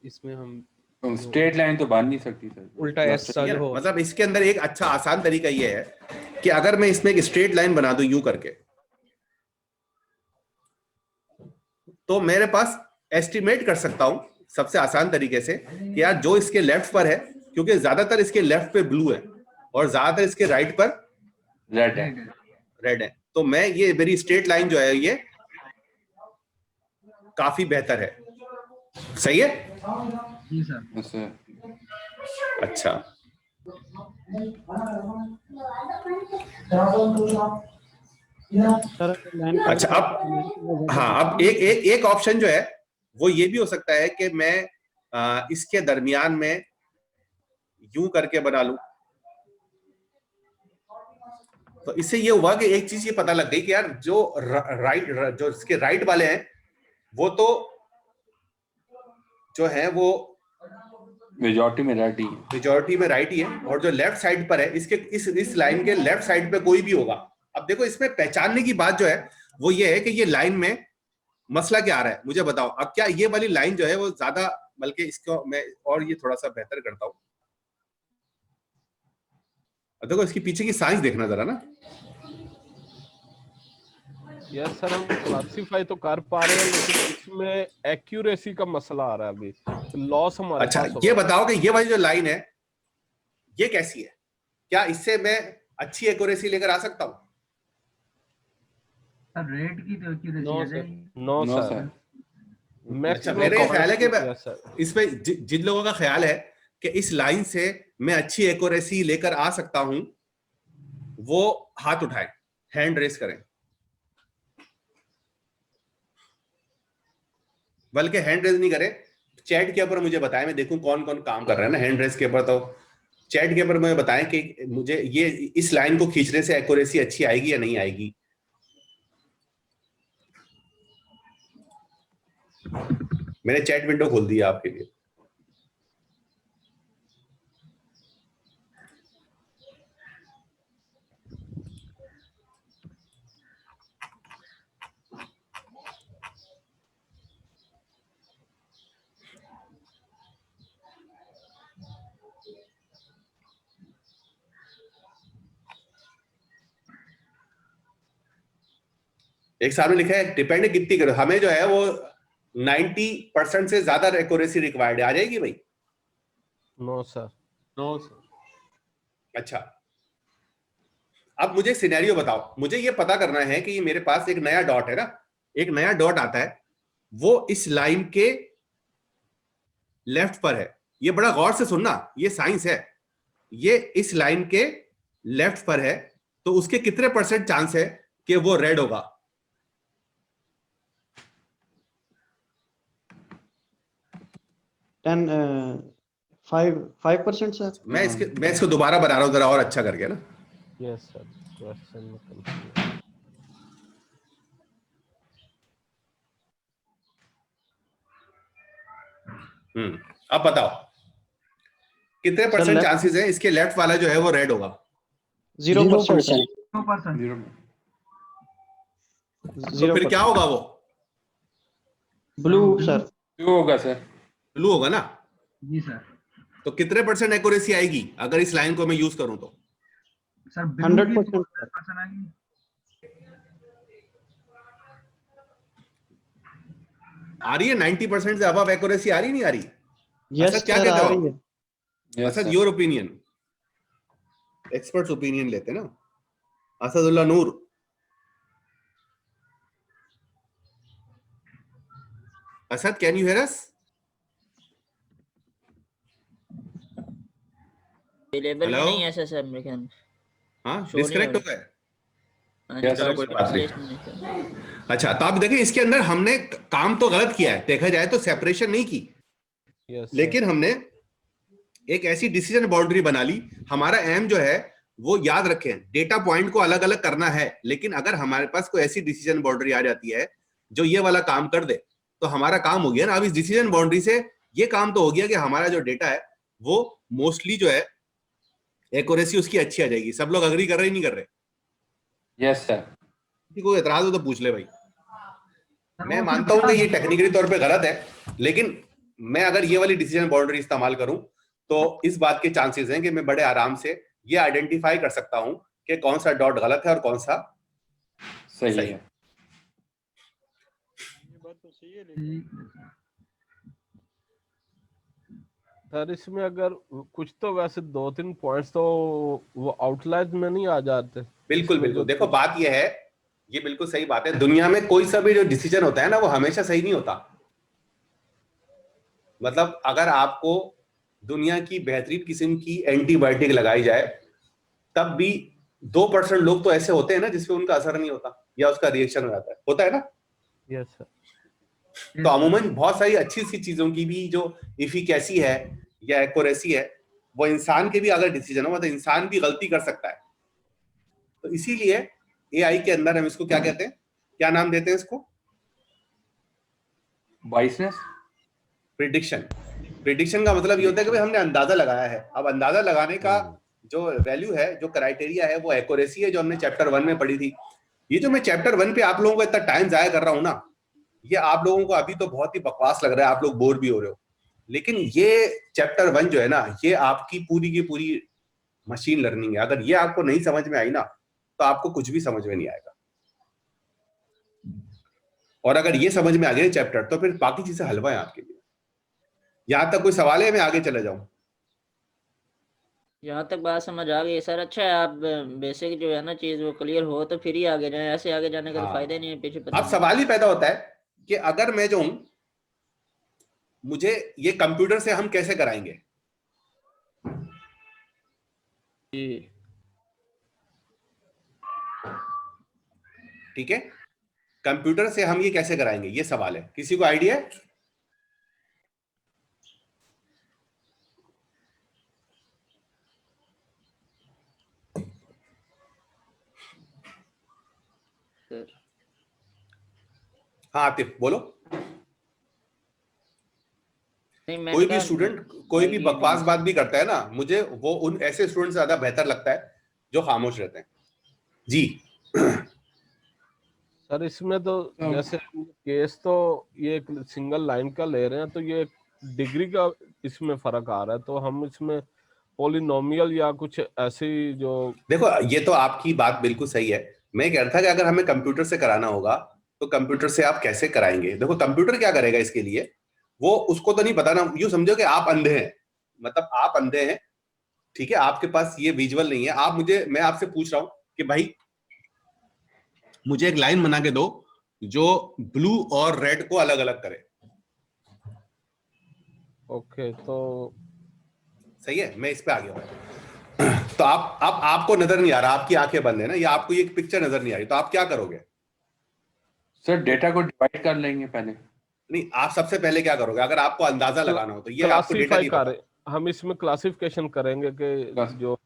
इसमें हम, स्ट्रेट लाइन तो बन नहीं सकती सर, उल्टा एस सा जो हो। मतलब इसके अंदर एक अच्छा आसान तरीका ये है कि अगर मैं इसमें एक स्ट्रेट लाइन बना दूं यूं करके, तो मेरे पास एस्टिमेट कर सकता हूं सबसे आसान तरीके से कि यार जो इसके लेफ्ट पर है, क्योंकि ज्यादातर इसके लेफ्ट पे ब्लू है और ज्यादातर इसके राइट पर रेड है, तो मैं ये मेरी स्ट्रेट लाइन जो है ये काफी बेहतर है। सही है? जी सर। अच्छा, अच्छा अब हाँ, अब एक ऑप्शन जो है वो ये भी हो सकता है कि मैं इसके दरमियान में यूं करके बना लूं। तो इससे ये हुआ कि एक चीज ये पता लग गई कि यार जो जो इसके राइट वाले हैं वो तो जो है वो मेजॉरिटी में राइट ही है, और जो लेफ्ट साइड पर है इसके इस लाइन के लेफ्ट साइड पे कोई भी होगा। अब देखो इसमें पहचानने की बात जो है वो ये है कि ये लाइन में मसला क्या आ रहा है मुझे बताओ। अब क्या ये वाली लाइन जो है वो ज्यादा, बल्कि इसको मैं और ये थोड़ा सा बेहतर करता हूं। अब देखो इसकी पीछे की साइंस देखना जरा ना। यस सर, हम क्लासिफाई तो कर पा रहे हैं लेकिन इसमें एक्यूरेसी का मसला आ रहा है अभी, लॉस हमारे अच्छा पास ये बताओ कि ये वाली जो लाइन है ये कैसी है? क्या इससे मैं अच्छी एक्यूरेसी लेकर आ सकता हूं? रेड की तो एक्यूरेसी आ जाएगी। No sir. अच्छा, मेरे ख्याल है कि इसमें जिन लोगों का ख्याल है कि इस लाइन से मैं अच्छी एक्यूरेसी लेकर आ सकता हूं वो हाथ उठाएं, हैंड रेस करें। बल्कि हैंड रेस नहीं करें, चैट के ऊपर मुझे बताएं, मैं देखूं कौन कौन काम कर रहा है ना। हैंड रेस के ऊपर तो चैट के ऊपर मुझे बताएं कि मुझे ये इस लाइन को खींचने से एक्यूरेसी अच्छी आएगी या नहीं आएगी। मैंने चैट विंडो खोल दिया आपके लिए। एक सामने लिखा है डिपेंड कितनी करो, हमें जो है वो 90% से ज्यादा एक्यूरेसी रिक्वायर्ड है। आ जाएगी भाई? No sir. No sir. अच्छा, अब मुझे सिनेरियो बताओ। मुझे ये पता करना है कि ये मेरे पास एक नया डॉट है ना, एक नया डॉट आता है, वो इस लाइन के लेफ्ट पर है। ये बड़ा गौर से सुनना, ये साइंस है। ये इस लाइन के लेफ्ट पर है, तो उसके कितने % चांस है कि वो रेड होगा? 5% सर। मैं इसको दोबारा बना रहा हूं जरा और अच्छा करके ना। यस सर, क्वेश्चन में कंफ्यूजन। अब बताओ कितने % चांसेस है इसके लेफ्ट वाला जो है वो रेड होगा? 0%। तो फिर क्या होगा? वो ब्लू सर। ब्लू होगा सर। ब्लू होगा ना? जी सर। तो कितने % एक्यूरेसी आएगी अगर इस लाइन को मैं यूज करूं तो? सर 100%। आ रही है 90% से अबव एक्यूरेसी आ रही नहीं आ रही? यस क्या सर, कहते आ हो? रही है। Asad your opinion, experts opinion लेते ना। Asadullah Noor, Asad can you hear us? Available नहीं है सर मेरे ख्याल में। हाँ, डिस्कनेक्ट हो गया। चलो कोई बात नहीं। अच्छा, तो आप देखें इसके अंदर हमने काम तो गलत किया है, देखा जाए तो सेपरेशन नहीं की। लेकिन हमने एक ऐसी डिसीजन बाउंड्री बना ली। हमारा एम जो है वो याद रखें, डेटा पॉइंट को अलग अलग करना है, लेकिन अगर हमारे पास कोई ऐसी डिसीजन बाउंड्री आ जाती है जो ये वाला काम कर दे तो हमारा काम हो गया ना। अब इस डिसीजन बाउंड्री से ये काम तो हो गया कि हमारा जो डेटा है वो मोस्टली जो है एक्यूरेसी उसकी अच्छी आ जाएगी। सब लोग अग्री कर रहे नहीं कर रहे? Yes sir. किसी को एतराज हो तो पूछ ले भाई। मैं मानता हूं कि ये टेक्निकली तौर पे गलत है, लेकिन मैं अगर ये वाली डिसीजन बाउंड्री इस्तेमाल करूं तो इस बात के चांसेस हैं कि मैं बड़े आराम से ये आइडेंटिफाई कर सकता हूं कि कौन सा डॉट गलत है और कौन सा सही है। सर इसमें अगर कुछ तो वैसे 2-3 पॉइंट्स तो वो आउटलाइज में नहीं आ जाते। बिल्कुल बिल्कुल, देखो बात ये है, ये बिल्कुल सही बात है, दुनिया में कोई सा भी जो डिसीजन होता है ना वो हमेशा सही नहीं होता। मतलब अगर आपको दुनिया की बेहतरीन किस्म की एंटीबायोटिक लगाई जाए तब भी 2% लोग तो ऐसे होते हैं ना जिसपे उनका असर नहीं होता या उसका रिएक्शन हो जाता है, होता है ना? Yes sir. तो अमूमन बहुत सारी अच्छी सी चीजों की भी जो इफिकेसी है या एक्यूरेसी है वो इंसान के भी अगर डिसीजन हो तो इंसान भी गलती कर सकता है। तो इसीलिए एआई के अंदर हम इसको क्या कहते हैं, क्या नाम देते हैं इसको? बाइसनेस। प्रिडिक्शन। प्रिडिक्शन का मतलब ये होता है कि भाई हमने अंदाजा लगाया है। अब अंदाजा लगाने का जो वैल्यू है, जो क्राइटेरिया है, वो एक्यूरेसी है जो हमने चैप्टर 1 में पढ़ी थी। ये जो मैं चैप्टर 1 पे आप लोगों को इतना टाइम जाया कर रहा हूं ना, ये आप लोगों को अभी तो बहुत ही बकवास लग रहा है, आप लोग बोर भी हो रहे हो, लेकिन ये चैप्टर 1 जो है ना, ये आपकी पूरी की पूरी मशीन लर्निंग है। अगर ये आपको नहीं समझ में आई ना तो आपको कुछ भी समझ में नहीं आएगा, और अगर ये समझ में आ गया चैप्टर तो फिर बाकी चीजें हलवा है आपके लिए। यहां तक कोई सवाल है? मैं आगे चले जाऊं? यहाँ तक बात समझ आ गई सर। अच्छा है, आप बेसिक जो है ना चीज वो क्लियर हो तो फिर ही आगे जाए, ऐसे आगे जाने का तो फायदा ही नहीं है, पीछे पता अब सवाल ही पैदा होता है कि अगर मैं जो हूं, मुझे ये कंप्यूटर से हम कैसे कराएंगे? ठीक है, कंप्यूटर से हम ये कैसे कराएंगे, ये सवाल है। किसी को आइडिया है? हाँ आतिफ बोलो। कोई भी स्टूडेंट कोई भी बकवास बात भी करता है ना, मुझे वो उन ऐसे स्टूडेंट से ज्यादा बेहतर लगता है जो खामोश रहते हैं। जी सर इसमें तो जैसे केस तो ये एक सिंगल लाइन का ले रहे हैं तो ये डिग्री का इसमें फर्क आ रहा है, तो हम इसमें पॉलिनोमियल या कुछ ऐसी जो, देखो ये तो आपकी बात बिल्कुल सही है। मैं कह रहा था कि अगर हमें कंप्यूटर से कराना होगा तो कंप्यूटर से आप कैसे कराएंगे? देखो कंप्यूटर क्या करेगा इसके लिए, वो उसको तो नहीं पता ना। यूं समझो कि आप अंधे हैं, मतलब आप अंधे हैं, ठीक है, आपके पास ये विजुअल नहीं है। मैं आपसे पूछ रहा हूं कि भाई मुझे एक लाइन बना के दो जो ब्लू और रेड को अलग अलग करे। ओके तो सही है, मैं इस पे आ गया। तो आपको नजर नहीं आ रहा, आपकी आंखें बंद है ना, या आपको ये पिक्चर नजर नहीं आ रही, तो आप क्या करोगे? सर डेटा को डिवाइड कर लेंगे पहले। नहीं, आप सबसे पहले क्या करोगे अगर आपको अंदाजा लगाना हो? तो ये आपको डेटा नहीं पता। हम इसमें क्लासिफिकेशन करेंगे कि जो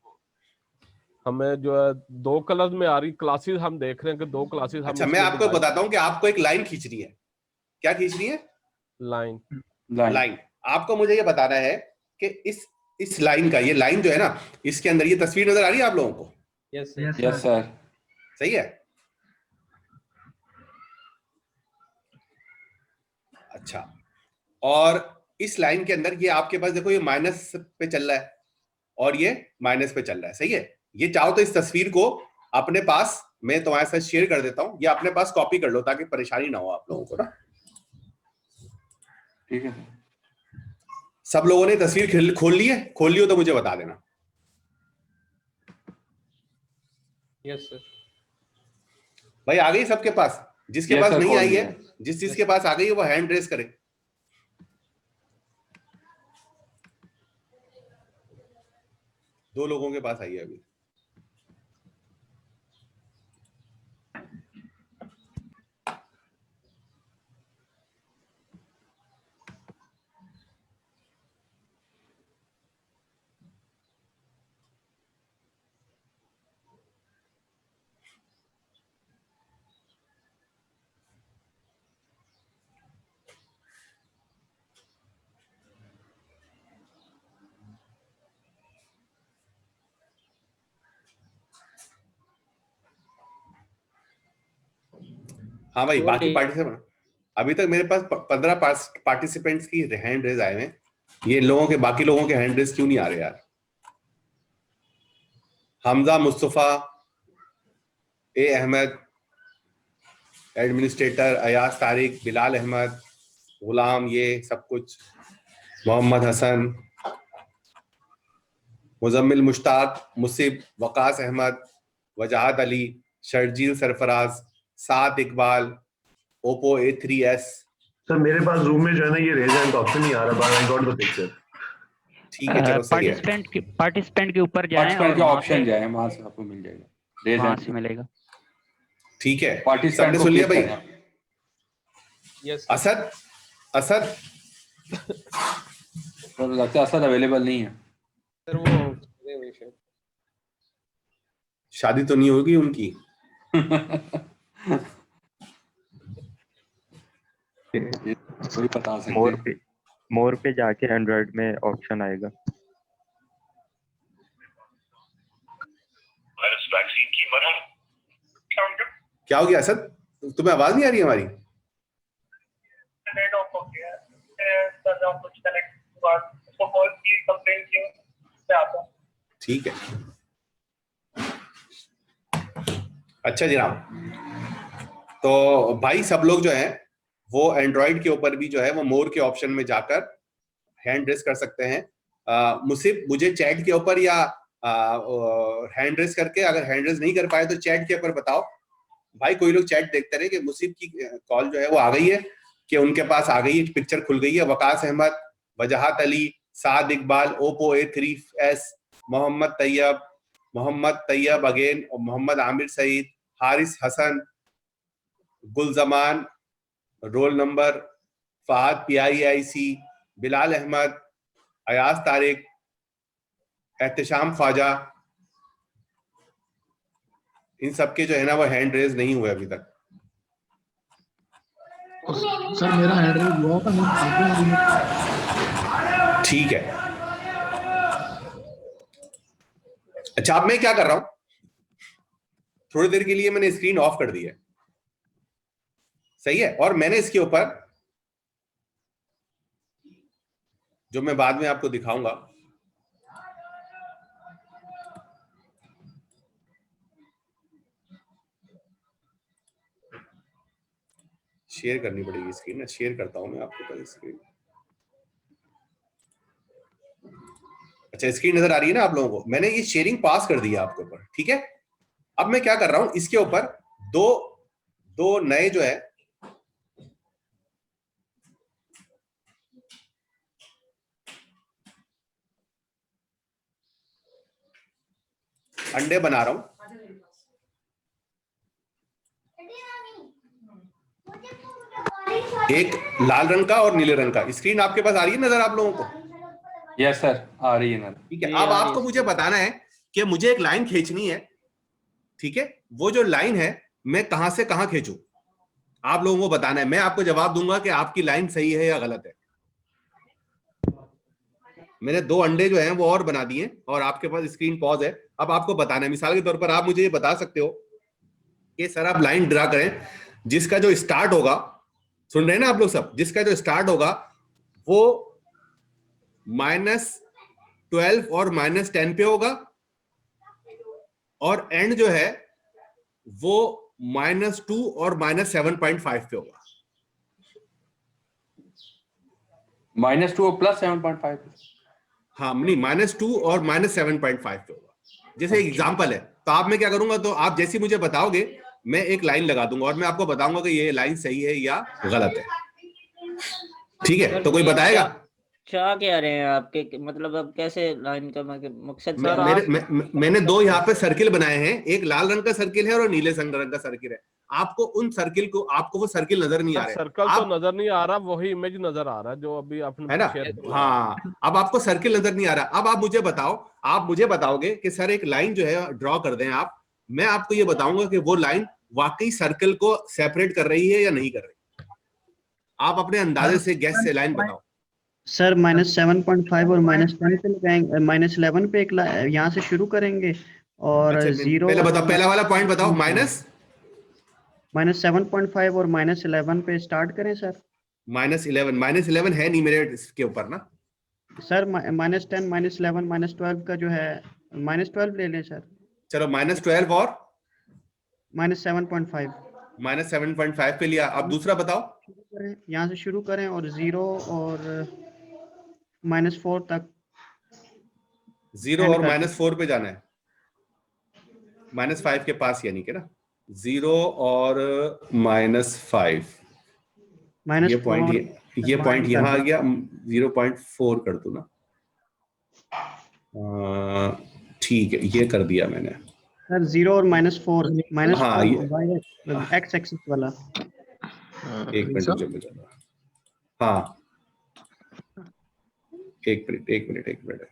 हमें जो है 2 कलर में आ रही क्लासेस हम देख रहे हैं कि 2 क्लासेस। अच्छा मैं आपको बताता हूं कि आपको एक लाइन खींचनी है। क्या खींचनी है? लाइन। आपको मुझे ये बताना है कि इस लाइन का, ये लाइन जो है ना, इसके अंदर ये तस्वीर नजर आ रही है आप लोगों को? Yes sir. सही है। अच्छा, और इस लाइन के अंदर ये आपके पास देखो, ये माइनस पे चल रहा है और ये माइनस पे चल रहा है। सही है। ये चाहो तो इस तस्वीर को अपने पास, मैं तुम्हारे साथ शेयर कर देता हूं, ये अपने पास कॉपी कर लो ताकि परेशानी ना हो आप लोगों को ना। ठीक है। सब लोगों ने तस्वीर खोल ली है? खोल ली हो तो मुझे बता देना। Yes sir. भाई आ गई सबके पास? जिसके पास नहीं आई है, जिस के पास आ गई है वो हैंड रेस करे। दो लोगों के पास आई है अभी। हाँ भाई बाकी पार्टी से अभी तक मेरे पास 15 पार्टिसिपेंट्स की हैंड रेज आए हैं, ये लोगों के बाकी लोगों के हैंड रेज क्यों नहीं आ रहे यार? हमजा मुस्तफा, ए अहमद, एडमिनिस्ट्रेटर अयाज तारिक, बिलाल अहमद, गुलाम, ये सब कुछ, मोहम्मद हसन, मुजम्मिल मुश्ताक, मुसीब, वकास अहमद, वजाहत अली, शर्जील सरफराज, साद इकबाल, ओप्पो A3s। सर मेरे पास रूम में जो है ना ये रेज हैंड का ऑप्शन नहीं आ रहा, but I got the picture. ठीक है, चलो सही है। पार्टिसिपेंट के ऊपर जाएं पार्टिसिपेंट और के वहाँ ऑप्शन से- जाए, वहां से आपको मिल जाएगा, रेज वहाँ हैंड से मिलेगा। ठीक है, पार्टिसिपेंट सबने को सुन लिया click भाई? करना। यस असद, असद सर लगता है असद अवेलेबल नहीं है सर, वो शादी तो नहीं होगी उनकी? ये कोई बता सकते हैं। मोर पे जाके एंड्रॉइड में ऑप्शन आएगा। क्या हो गया असद, तुम्हें आवाज नहीं आ रही हमारी? ठीक है, अच्छा जनाब, तो भाई सब लोग जो है वो एंड्रॉइड के ऊपर भी जो है वो मोर के ऑप्शन में जाकर हैंड रेस कर सकते हैं। मुसीब, मुझे चैट के ऊपर या हैंड रेस करके, अगर हैंड रेस नहीं कर पाए तो चैट के ऊपर बताओ भाई। कोई लोग चैट देखते रहे कि मुसीब की कॉल जो है वो आ गई है, कि उनके पास आ गई है, पिक्चर खुल गई है। Waqas Ahmed, Wajahat Ali, Saad Iqbal, Oppo A3s, Mohammad Tayyab again, और Mohammad Amir Saeed, Haris Hasan, Gulzaman, roll number, Fahad PIIC, Bilal Ahmed, Ayaz Tariq, Ehtesham Khwaja, इन सबके जो है ना वो हैंड रेज नहीं हुए अभी तक। सर मेरा हैंड रेज हुआ था। ठीक है, अच्छा अब मैं क्या कर रहा हूं, थोड़ी देर के लिए मैंने स्क्रीन ऑफ कर दी है, सही है, और मैंने इसके ऊपर, जो मैं बाद में आपको दिखाऊंगा, शेयर करनी पड़ेगी स्क्रीन ना, शेयर करता हूं मैं आपके पास स्क्रीन। अच्छा स्क्रीन नजर आ रही है ना आप लोगों को? मैंने ये शेयरिंग पास कर दी है आपके ऊपर, ठीक है। अब मैं क्या कर रहा हूं, इसके ऊपर दो नए जो है अंडे बना रहा हूं, एक लाल रंग का और नीले रंग का। स्क्रीन आपके पास आ रही है नजर आप लोगों को? यस सर, आ रही है ना। ठीक है, अब आपको मुझे बताना है कि मुझे एक लाइन खींचनी है, ठीक है। वो जो लाइन है मैं कहां से कहां खींचूं, आप लोगों को बताना है। मैं आपको जवाब दूंगा कि आपकी लाइन सही है या गलत है। मैंने 2 अंडे जो हैं वो और बना दिए और आपके पास स्क्रीन पॉज है। अब आपको बताना है, मिसाल के तौर पर आप मुझे ये बता सकते हो कि सर आप लाइन ड्रा करें जिसका जो स्टार्ट होगा, सुन रहे हैं ना आप लोग सब, जिसका जो स्टार्ट होगा वो -12 और -10 पे होगा और एंड जो है वो -2 और -7.5 पे होगा। -2 और +7.5। हाँ नहीं, -2 और -7.5 पे होगा। जैसे एग्जाम्पल है, तो आप मैं क्या करूंगा, तो आप जैसे मुझे बताओगे मैं एक लाइन लगा दूंगा और मैं आपको बताऊंगा कि ये लाइन सही है या गलत है, ठीक है। तो कोई बताएगा? चाह क्या रहे हैं आपके, मतलब अब कैसे लाइन का मकसद? मैंने 2 यहाँ पे सर्किल बनाए हैं, एक लाल रंग का सर्किल है और नीले रंग का सर्किल है। आपको उन सर्किल को, आपको वो सर्किल नजर नहीं आ रहे, सर्कल तो नजर नहीं आ रहा, वही इमेज नजर आ रहा है जो अभी आपने है ना। हाँ, अब आपको सर्किल नजर नहीं आ रहा। अब आप मुझे बताओ, आप मुझे बताओगे कि सर एक लाइन जो है ड्रॉ कर दें आप, मैं आपको ये बताऊंगा कि वो लाइन वाकई सर्कल को सेपरेट कर रही है या नहीं कर रही। आप अपने अंदाजे से गैस से लाइन बताओ। सर -7.5 और -10 पे लगाएंगे, -11 पे एक यहाँ से शुरू करेंगे और अच्छा, 0। पहले बताओ, पहला वाला पॉइंट बताओ। -7.5 और -11 पे स्टार्ट करें सर? -11 है नहीं मेरे इसके ऊपर ना सर। -10, -11, -12 का जो है -12 ले लें सर। चलो -12 और -7.5। -7.5 पे लिया। अब दूसरा बताओ। यहाँ से शुरू करें और 0 और -4 तक। 0 और -4 पे जाना है, -5 के पास यानी कि ना 0 और -5 ये पॉइंट यहाँ आ गया। 0.4 कर दूं ना, ठीक है ये कर दिया मैंने सर। 0 और -4 हाँ x एक्सिस वाला। एक मिनट हाँ एक मिनट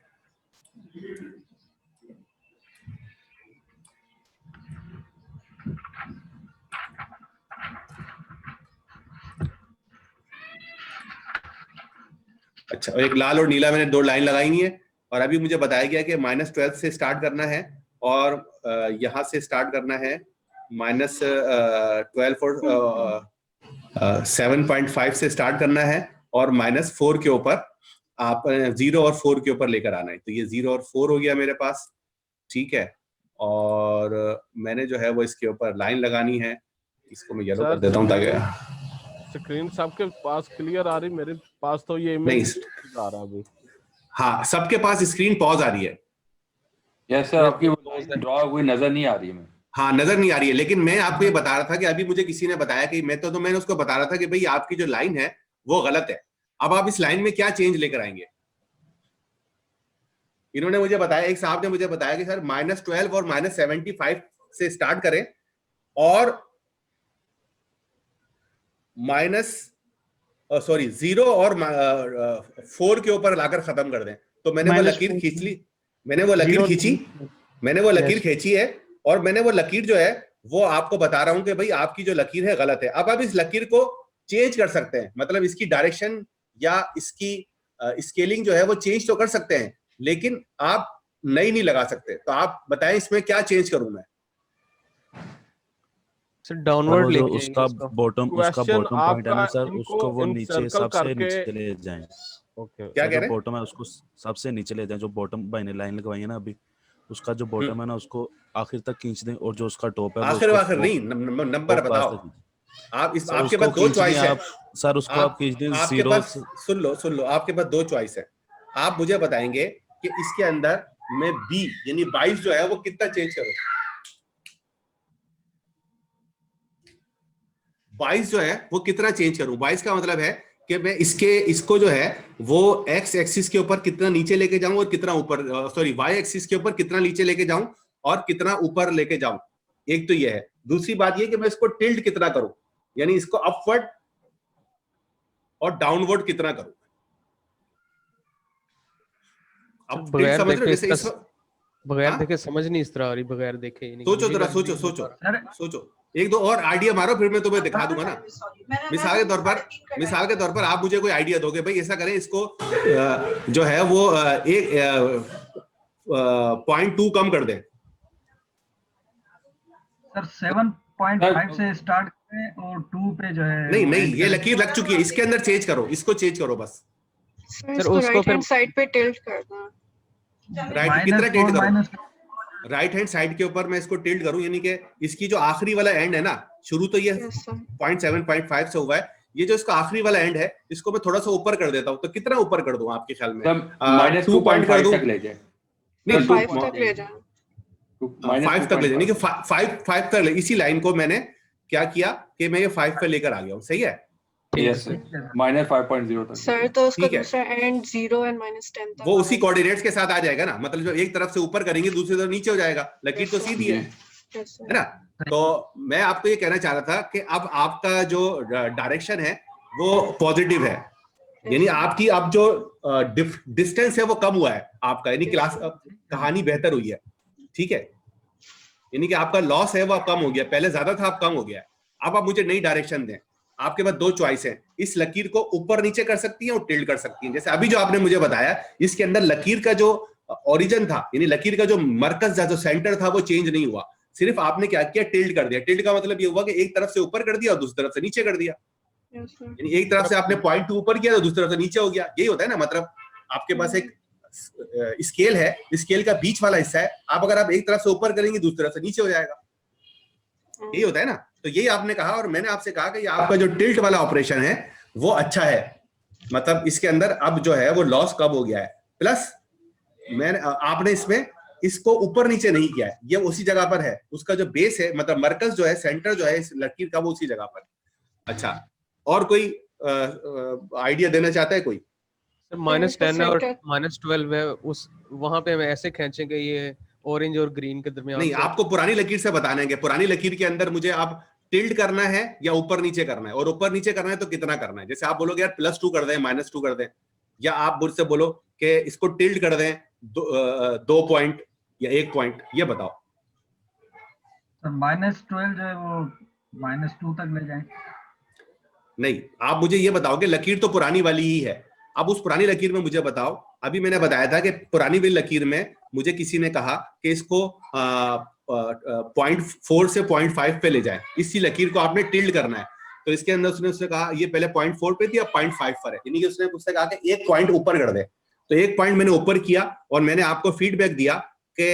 अच्छा, एक लाल और नीला मैंने 2 लाइन लगाई है और अभी मुझे बताया गया कि -12 से स्टार्ट करना है और यहाँ से स्टार्ट करना है -12 और 7.5 से स्टार्ट करना है और -4 के ऊपर आप 0 और 4 के ऊपर लेकर आना है। तो ये 0 और 4 हो गया मेरे पास, ठीक है। और मैंने जो है वो इसके ऊपर लाइन लगानी है, इसको मैं येलो कर देता हूँ ताकि स्क्रीन सबके पास क्लियर आ रही, मेरे पास तो ये इमेज आ रहा अभी। हाँ सबके पास स्क्रीन पॉज आ रही है। यस सर, आपकी ड्रॉ हुई नजर नहीं आ रही है। हाँ नजर नहीं आ रही है, लेकिन मैं आपको ये बता रहा था कि अभी मुझे किसी ने बताया कि मैंने उसको बता रहा था कि भाई आपकी जो लाइन है वो गलत है। अब आप इस लाइन में क्या चेंज लेकर आएंगे? इन्होंने मुझे बताया, एक साहब ने मुझे बताया कि सर -12 और -75 से स्टार्ट करें और 0 और 4 के ऊपर लाकर खत्म कर दें। तो मैंने वो लकीर खींच ली, मैंने वो लकीर खींची है और मैंने वो लकीर जो है वो आपको बता रहा हूं कि भाई आपकी जो लकीर है गलत है। अब आप इस लकीर को चेंज कर सकते हैं, मतलब इसकी डायरेक्शन या इसकी स्केलिंग जो है वो चेंज तो कर सकते हैं, लेकिन आप नई नहीं लगा सकते। तो आप बताएं इसमें क्या चेंज करूं मैं? सर डाउनवर्ड लेके उसका बॉटम पॉइंट है ना सर, उसको वो नीचे सबसे नीचे ले जाएं। ओके क्या कह रहे हैं? बॉटम है उसको सबसे नीचे ले जाएं। जो बॉटम भाई ने लाइन लगवाई है ना अभी, उसका जो बॉटम है ना उसको आखिर तक खींच दें और जो उसका टॉप है आखिर नहीं, नंबर बताओ आप। इस आपके पास 2 चॉइस है सर, उसको आप खींच दें। 0 सुन लो आपके पास 2 चॉइस है। आप मुझे बताएंगे कि इसके अंदर मैं बी यानी 22 जो है वो कितना चेंज करूं? 22 जो है वो कितना चेंज करूं? 22 का मतलब है कि मैं इसको जो है वो एक्स एक्सिस के ऊपर कितना नीचे लेके जाऊं और कितना ऊपर, सॉरी वाई एक्सिस के ऊपर कितना नीचे लेके जाऊं और कितना ऊपर लेके जाऊं। एक तो ये है। दूसरी बात ये कि मैं इसको टिल्ट कितना करूं, यानी इसको अपवर्ड और डाउनवर्ड कितना करूं। अब बगैर देखे समझ नहीं इस तरह आ रही, बगैर देखे। सोचो जरा, सोचो 1-2 और आइडिया मारो, फिर मैं तुम्हें दिखा दूंगा ना। मिसाल के तौर पर आप मुझे कोई आइडिया दोगे, भाई ऐसा करें, इसको जो है वो 0.2 कम कर दें। सर 7.5 से स्टार्ट करें और 2 पे जो है नहीं ये लकीर लग चुकी है, इसके अंदर चेंज करो, इसको चेंज करो बस। सर उसको राइट हैंड साइड पे टिल्ट करना। राइट कितना टिल्ट करो? राइट हैंड साइड के ऊपर मैं इसको टिल्ट करूं, यानी कि इसकी जो आखिरी वाला एंड है ना, शुरू तो ये 0.7.5 से हुआ है, ये जो इसका आखिरी वाला एंड है इसको मैं थोड़ा सा ऊपर कर देता हूं। तो कितना ऊपर कर दूं आपके ख्याल में? -2.5 तक ले जाए। नहीं 5 तक ले जाए। 5 तक ले जाए, नहीं 5 तक ले। इसी लाइन को मैंने क्या किया कि मैं ये 5 पे लेकर आ गया हूं। सही है? यस -5.0 तक। सर तो उसका दूसरा एंड 0 और -10 तक वो उसी कोऑर्डिनेट्स के साथ आ जाएगा ना, मतलब जो एक तरफ से ऊपर करेंगे दूसरी तरफ नीचे हो जाएगा। लकीर तो सीधी है ना। तो मैं आपको ये कहना चाह रहा था कि अब आपका जो डायरेक्शन है वो पॉजिटिव है, यानी आपकी अब जो डिस्टेंस है वो कम हुआ है आपका, यानी क्लास कहानी बेहतर हुई है। ठीक है, यानी कि आपका लॉस है वो अब कम हो गया, पहले ज्यादा था अब कम हो गया। अब आप मुझे नई डायरेक्शन दें। आपके पास 2 चॉइस है, इस लकीर को ऊपर नीचे कर सकती हैं और टिल्ट कर सकती हैं। जैसे अभी जो आपने मुझे बताया, इसके अंदर लकीर का जो ओरिजिन था, यानी लकीर का जो मरकज था, जो सेंटर था, वो चेंज नहीं हुआ। सिर्फ आपने क्या किया, टिल्ट कर दिया। टिल्ट का मतलब ये हुआ कि एक तरफ से ऊपर कर दिया और दूसरी तरफ से नीचे कर दिया। यानी एक तरफ से आपने पॉइंट 2 ऊपर किया तो दूसरी तरफ से नीचे हो गया। यही होता है ना, मतलब आपके पास एक स्केल है, स्केल का बीच वाला हिस्सा है, आप अगर आप एक तरफ से ऊपर करेंगे दूसरी तरफ से नीचे हो जाएगा। यही होता है ना। तो यही आपने कहा और मैंने आपसे कहा कि आपका जो टिल्ट वाला ऑपरेशन है वो अच्छा है, मतलब इसके अंदर अब जो है वो लॉस कब हो गया है। प्लस मैंने आपने इसमें इसको ऊपर नीचे नहीं किया है, ये उसी जगह पर है, उसका जो बेस है मतलब मरकज जो है, सेंटर जो है इस लकीर का वो उसी जगह पर। अच्छा, और कोई आइडिया देना चाहता है कोई? -10 और -12 है, उस वहां पे हम ऐसे खींचेंगे ये ऑरेंज और ग्रीन के दरमियान। नहीं, आपको पुरानी लकीर से बताना है कि पुरानी लकीर के अंदर मुझे आप टिल्ट करना है या ऊपर नीचे करना है, और ऊपर नीचे करना है तो कितना करना है। जैसे आप बोलोगे यार +2 कर दें, -2 कर दें, या आप मुझसे बोलो कि इसको टिल्ट कर दें 2 पॉइंट या 1 पॉइंट, ये बताओ। तो -12 जो है वो -2 तक ले जाए। नहीं, आप मुझे ये बताओ कि लकीर तो पुरानी वाली ही है, अब उस पुरानी लकीर में मुझे बताओ। अभी मैंने बताया था कि पुरानी वाली लकीर में मुझे किसी ने कहा कि इसको 0.4 से 0.5 पे ले जाए, इसी लकीर को आपने टिल्ट करना है। तो इसके अंदर उसने कहा ये पहले 0.4 पे थी, अब 0.5 पर है, यानी कि उसने मुझसे कहा कि 1 पॉइंट ऊपर कर दे। तो 1 पॉइंट मैंने ऊपर किया और मैंने आपको फीडबैक दिया कि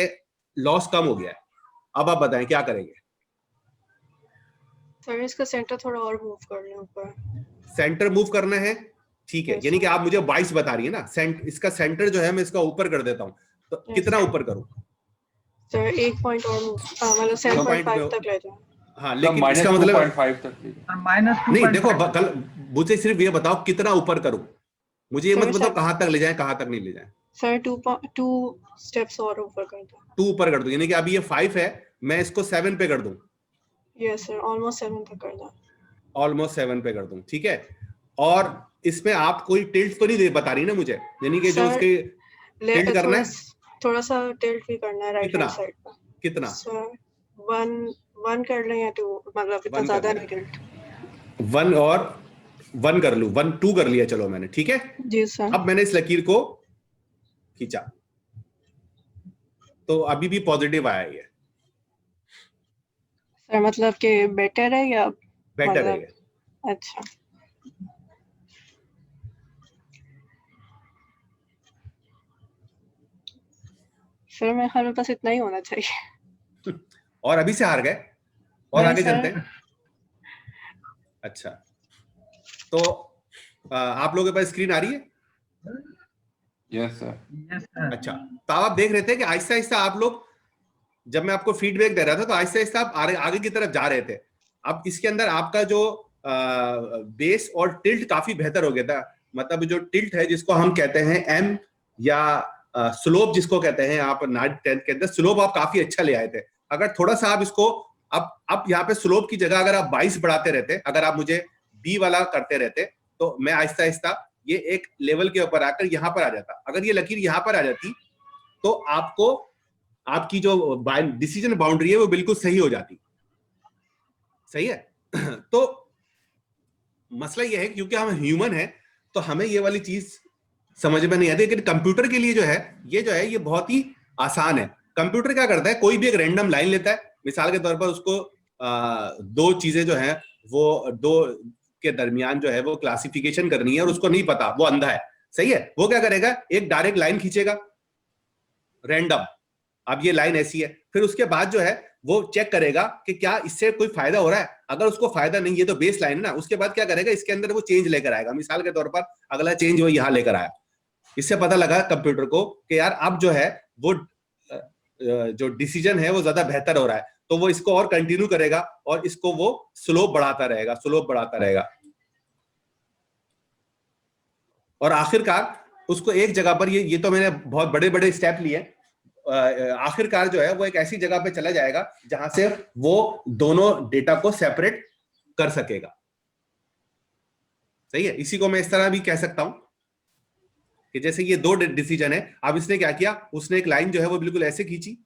लॉस कम हो गया है। अब आप बताएं क्या करेंगे? सर इसका सेंटर थोड़ा और मूव कर लें ऊपर। सेंटर मूव करना है, ठीक है, यानी कि आप मुझे 22 बता रही है ना, इसका सेंटर जो है मैं इसका ऊपर कर देता हूं, तो कितना ऊपर करूं? सर 1 पॉइंट और मतलब 7.5 तक ले जाएं। हाँ, लेकिन इसका मतलब -2.5 तक नहीं, देखो कल मुझे सिर्फ ये बताओ कितना ऊपर करूं, मुझे ये मत बताओ कहां तक ले जाएं कहां तक नहीं ले जाएं। सर 2 स्टेप्स और ऊपर कर दो। 2 ऊपर कर दूं, यानी कि अभी ये 5 है, मैं इसको 7 पे कर दूं। यस सर, ऑलमोस्ट 7 तक कर दो। ऑलमोस्ट 7 पे कर दूं, ठीक है। और इसमें आप कोई टिल्ट तो नहीं बता रही ना मुझे, यानी कि जो उसके टिल्ट करना है, थोड़ा सा टिल्ट भी करना है राइट हैंड साइड पर। कितना? सर 1 कर लें या 2, मतलब इतना ज्यादा नहीं टिल्ट। 1 और 1 कर लूं, 1 2 कर लिया, चलो मैंने, ठीक है जी सर। अब मैंने इस लकीर को खींचा तो अभी भी पॉजिटिव आया है सर, मतलब कि बेटर है या बेटर है? अच्छा, सर मेरे ख्याल में बस इतना ही होना चाहिए। और अभी से हार गए और आगे चलते हैं। अच्छा, तो आप लोगों के पास स्क्रीन आ रही है? Yes sir. अच्छा, तो आप देख रहे थे कि आहिस्ता आहिस्ता आप लोग, जब मैं आपको फीडबैक दे रहा था तो आहिस्ता आहिस्ता आप आगे की तरफ जा रहे थे। अब इसके अंदर आपका जो बेस और टिल्ट काफी बेहतर हो गया था, मतलब जो टिल्ट है जिसको हम कहते हैं एम या स्लोप जिसको कहते हैं, आप 9th 10th के अंदर स्लोप आप काफी अच्छा ले आए थे। अगर थोड़ा सा आप इसको अब यहाँ पे स्लोप की जगह अगर आप 22 बढ़ाते रहते, अगर आप मुझे बी वाला करते रहते, तो मैं आहिस्ता आहिस्ता ये एक लेवल के ऊपर आकर यहाँ पर आ जाता। अगर ये लकीर यहाँ पर आ जाती तो आपको आपकी जो डिसीजन बाउंड्री है वो बिल्कुल सही हो जाती। सही है? तो मसला ये है क्योंकि हम ह्यूमन है तो हमें ये वाली चीज समझ में नहीं आती, लेकिन कंप्यूटर के लिए जो है ये बहुत ही आसान है। कंप्यूटर क्या करता है, कोई भी एक रैंडम लाइन लेता है, मिसाल के तौर पर उसको 2 चीजें जो है वो 2 के दरमियान जो है वो क्लासिफिकेशन करनी है और उसको नहीं पता, वो अंधा है। सही है? वो क्या करेगा, एक डायरेक्ट लाइन खींचेगा रैंडम, अब ये लाइन ऐसी है, फिर उसके बाद जो है वो चेक करेगा कि क्या इससे कोई फायदा हो रहा है। अगर उसको फायदा नहीं है तो बेस लाइन है ना, उसके बाद क्या करेगा, इसके अंदर वो चेंज लेकर आएगा। मिसाल के तौर पर अगला चेंज वो यहां लेकर आया, इससे पता लगा कंप्यूटर को कि यार अब जो है वो जो डिसीजन है वो ज्यादा बेहतर हो रहा है, तो वो इसको और कंटिन्यू करेगा और इसको वो स्लोप बढ़ाता रहेगा और आखिरकार उसको एक जगह पर, ये तो मैंने बहुत बड़े बड़े स्टेप लिए, आखिरकार जो है वो एक ऐसी जगह पे चला जाएगा जहां से वो दोनों डेटा को सेपरेट कर सकेगा। सही है? इसी को मैं इस तरह भी कह सकता हूं कि जैसे ये 2 डिसीजन है, अब इसने क्या किया, उसने एक लाइन जो है वो बिल्कुल ऐसे खींची,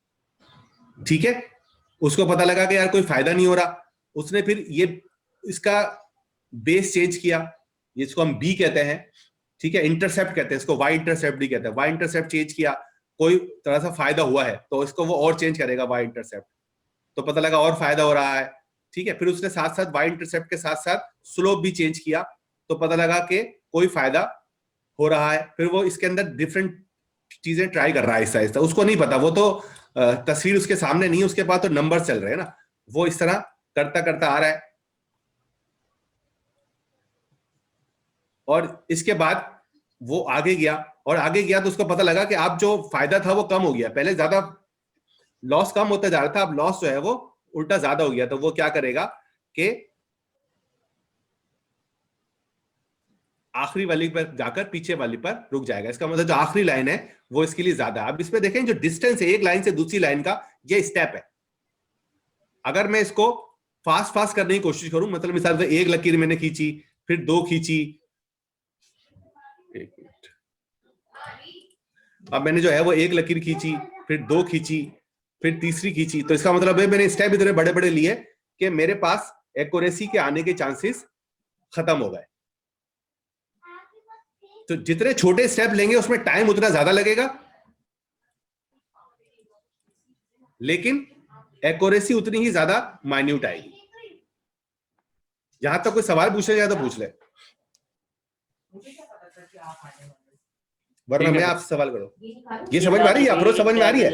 ठीक है, उसको पता लगा कि यार कोई फायदा नहीं हो रहा, उसने फिर ये इसका बेस चेंज किया, जिसको हम बी कहते हैं, ठीक है, इंटरसेप्ट कहते हैं इसको, वाई इंटरसेप्ट भी कहते हैं, वाई इंटरसेप्ट चेंज किया, कोई तरह सा फायदा हुआ है तो इसको वो और चेंज करेगा वाई इंटरसेप्ट। तो पता लगा और फायदा हो रहा है, ठीक है। फिर उसने साथ साथ वाई इंटरसेप्ट के साथ साथ स्लोप भी चेंज किया, तो पता लगा कि कोई फायदा हो रहा है। फिर वो इसके अंदर डिफरेंट चीजें ट्राई कर रहा है आहिस्ता आहिस्ता, उसको नहीं पता, वो तो तस्वीर उसके सामने नहीं है, उसके पास तो नंबर चल रहे हैं ना, वो इस तरह करता करता आ रहा है। और इसके बाद वो आगे गया, और आगे गया तो उसको पता लगा कि अब जो फायदा था वो कम हो गया, पहले ज्यादा लॉस कम होता जा रहा था, अब लॉस जो है वो उल्टा ज्यादा हो गया। तो वो क्या करेगा कि आखिरी वाली पर जाकर पीछे वाली पर रुक जाएगा। इसका मतलब जो आखिरी लाइन है वो इसके लिए ज्यादा है। अब इसमें देखें जो डिस्टेंस है एक लाइन से दूसरी लाइन का, ये स्टेप है। अगर मैं इसको फास्ट फास्ट करने की कोशिश करूं, मतलब मिसाल से एक लकीर मैंने खींची, फिर दो खींची, एक मिनट, अब मैंने जो है वो एक लकीर खींची, फिर दो खींची, फिर तीसरी खींची, तो इसका मतलब है मैंने स्टेप इतने बड़े बड़े लिए कि मेरे पास एक्यूरेसी के आने के चांसेस खत्म हो गए। तो जितने छोटे स्टेप लेंगे उसमें टाइम उतना ज्यादा लगेगा, लेकिन एक्यूरेसी उतनी ही ज्यादा माइन्यूट आएगी। यहां तक कोई सवाल पूछने जाए तो पूछ ले, वरना मैं आपसे सवाल करो। ये समझ में आ रही है? आपको समझ में आ रही है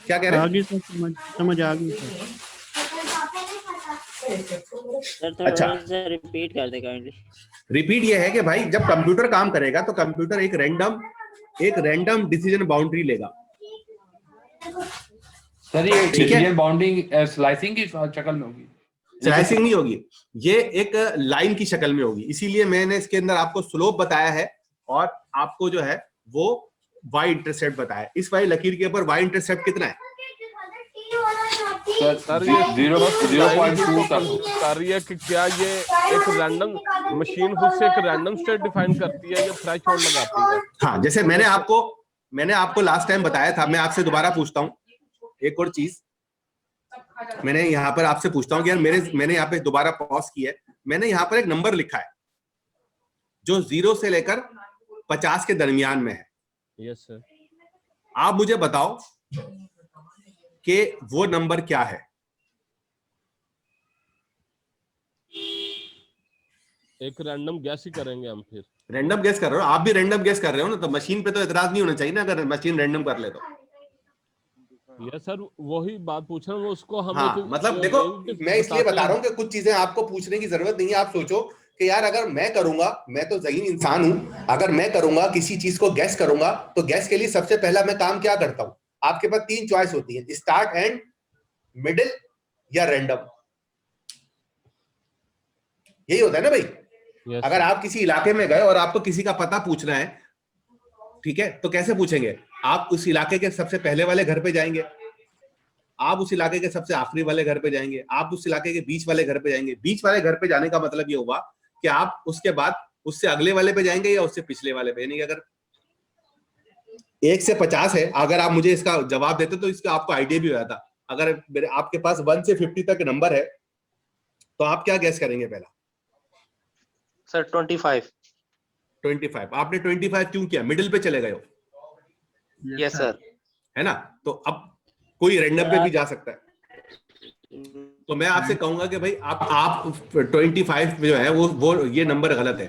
क्या कह रहे हैं? आगे समझ आ गई सर। अच्छा, रिपीट कर दे काइंडली। रिपीट ये है कि भाई जब कंप्यूटर काम करेगा तो कंप्यूटर एक रैंडम डिसीजन बाउंड्री लेगा। सर ये डिसीजन बाउंडिंग स्लाइसिंग की शक्ल में होगी? स्लाइसिंग नहीं होगी, ये एक लाइन की शक्ल में होगी। इसीलिए मैंने इसके अंदर आपको स्लोप बताया है और आपको जो है वो वाई इंटरसेप्ट बताया। इस वाली लकीर के ऊपर वाई इंटरसेप्ट कितना है? सर ये 0.2 कर रही है कि क्या ये एक रैंडम मशीन खुद से एक रैंडम स्टेट डिफाइन करती है या थ्रेशोल्ड लगाती है? हाँ, जैसे मैंने आपको लास्ट टाइम बताया था, मैं आपसे दोबारा पूछता हूँ एक और चीज। मैंने यहाँ पर आपसे पूछता हूँ कि यार मैंने यहाँ पे दोबारा पॉज किया है, मैंने यहाँ पर एक नंबर लिखा है जो 0 से लेकर 50 के दरमियान में है। Yes sir. आप मुझे बताओ कि वो नंबर क्या है? एक रैंडम गैस ही करेंगे हम। फिर रैंडम गैस कर रहे हो आप भी, रैंडम गैस कर रहे हो ना, तो मशीन पे तो एतराज नहीं होना चाहिए ना अगर मशीन रैंडम कर ले तो। यस सर, वही बात पूछ रहा हूँ उसको हम। हाँ, मतलब देखो मैं इसलिए बता रहा हूँ कि कुछ चीजें आपको पूछने की जरूरत नहीं है। आप सोचो कि यार अगर मैं करूंगा, मैं तो ज़हीन इंसान हूं, अगर मैं करूंगा किसी चीज को गैस करूंगा तो गैस के लिए सबसे पहला मैं काम क्या करता हूं? आपके पास 3 चॉइस होती है, स्टार्ट, एंड, मिडिल या रैंडम। यही होता है ना भाई। अगर आप किसी इलाके में गए और आपको किसी का पता पूछना है, ठीक है, तो कैसे पूछेंगे? आप उस इलाके के सबसे पहले वाले घर पे जाएंगे, आप उस इलाके के सबसे आखिरी वाले घर पे जाएंगे, आप उस इलाके के बीच वाले घर पे जाएंगे। बीच वाले घर पे जाने का मतलब ये हुआ कि आप उसके बाद उससे अगले वाले पे जाएंगे या उससे पिछले वाले पे। यानी अगर 1 से 50 है, अगर आप मुझे इसका जवाब देते तो इसका आपको आइडिया भी हो जाता। अगर आपके पास 1 से 50 तक नंबर है तो आप क्या गैस करेंगे पहला? सर 25। आपने 25 क्यों किया? मिडिल पे चले गए हो। Yes sir. है ना? तो अब कोई रैंडम पे भी जा सकता है। तो मैं आपसे कहूंगा कि भाई आप 25 जो है वो ये नंबर गलत है।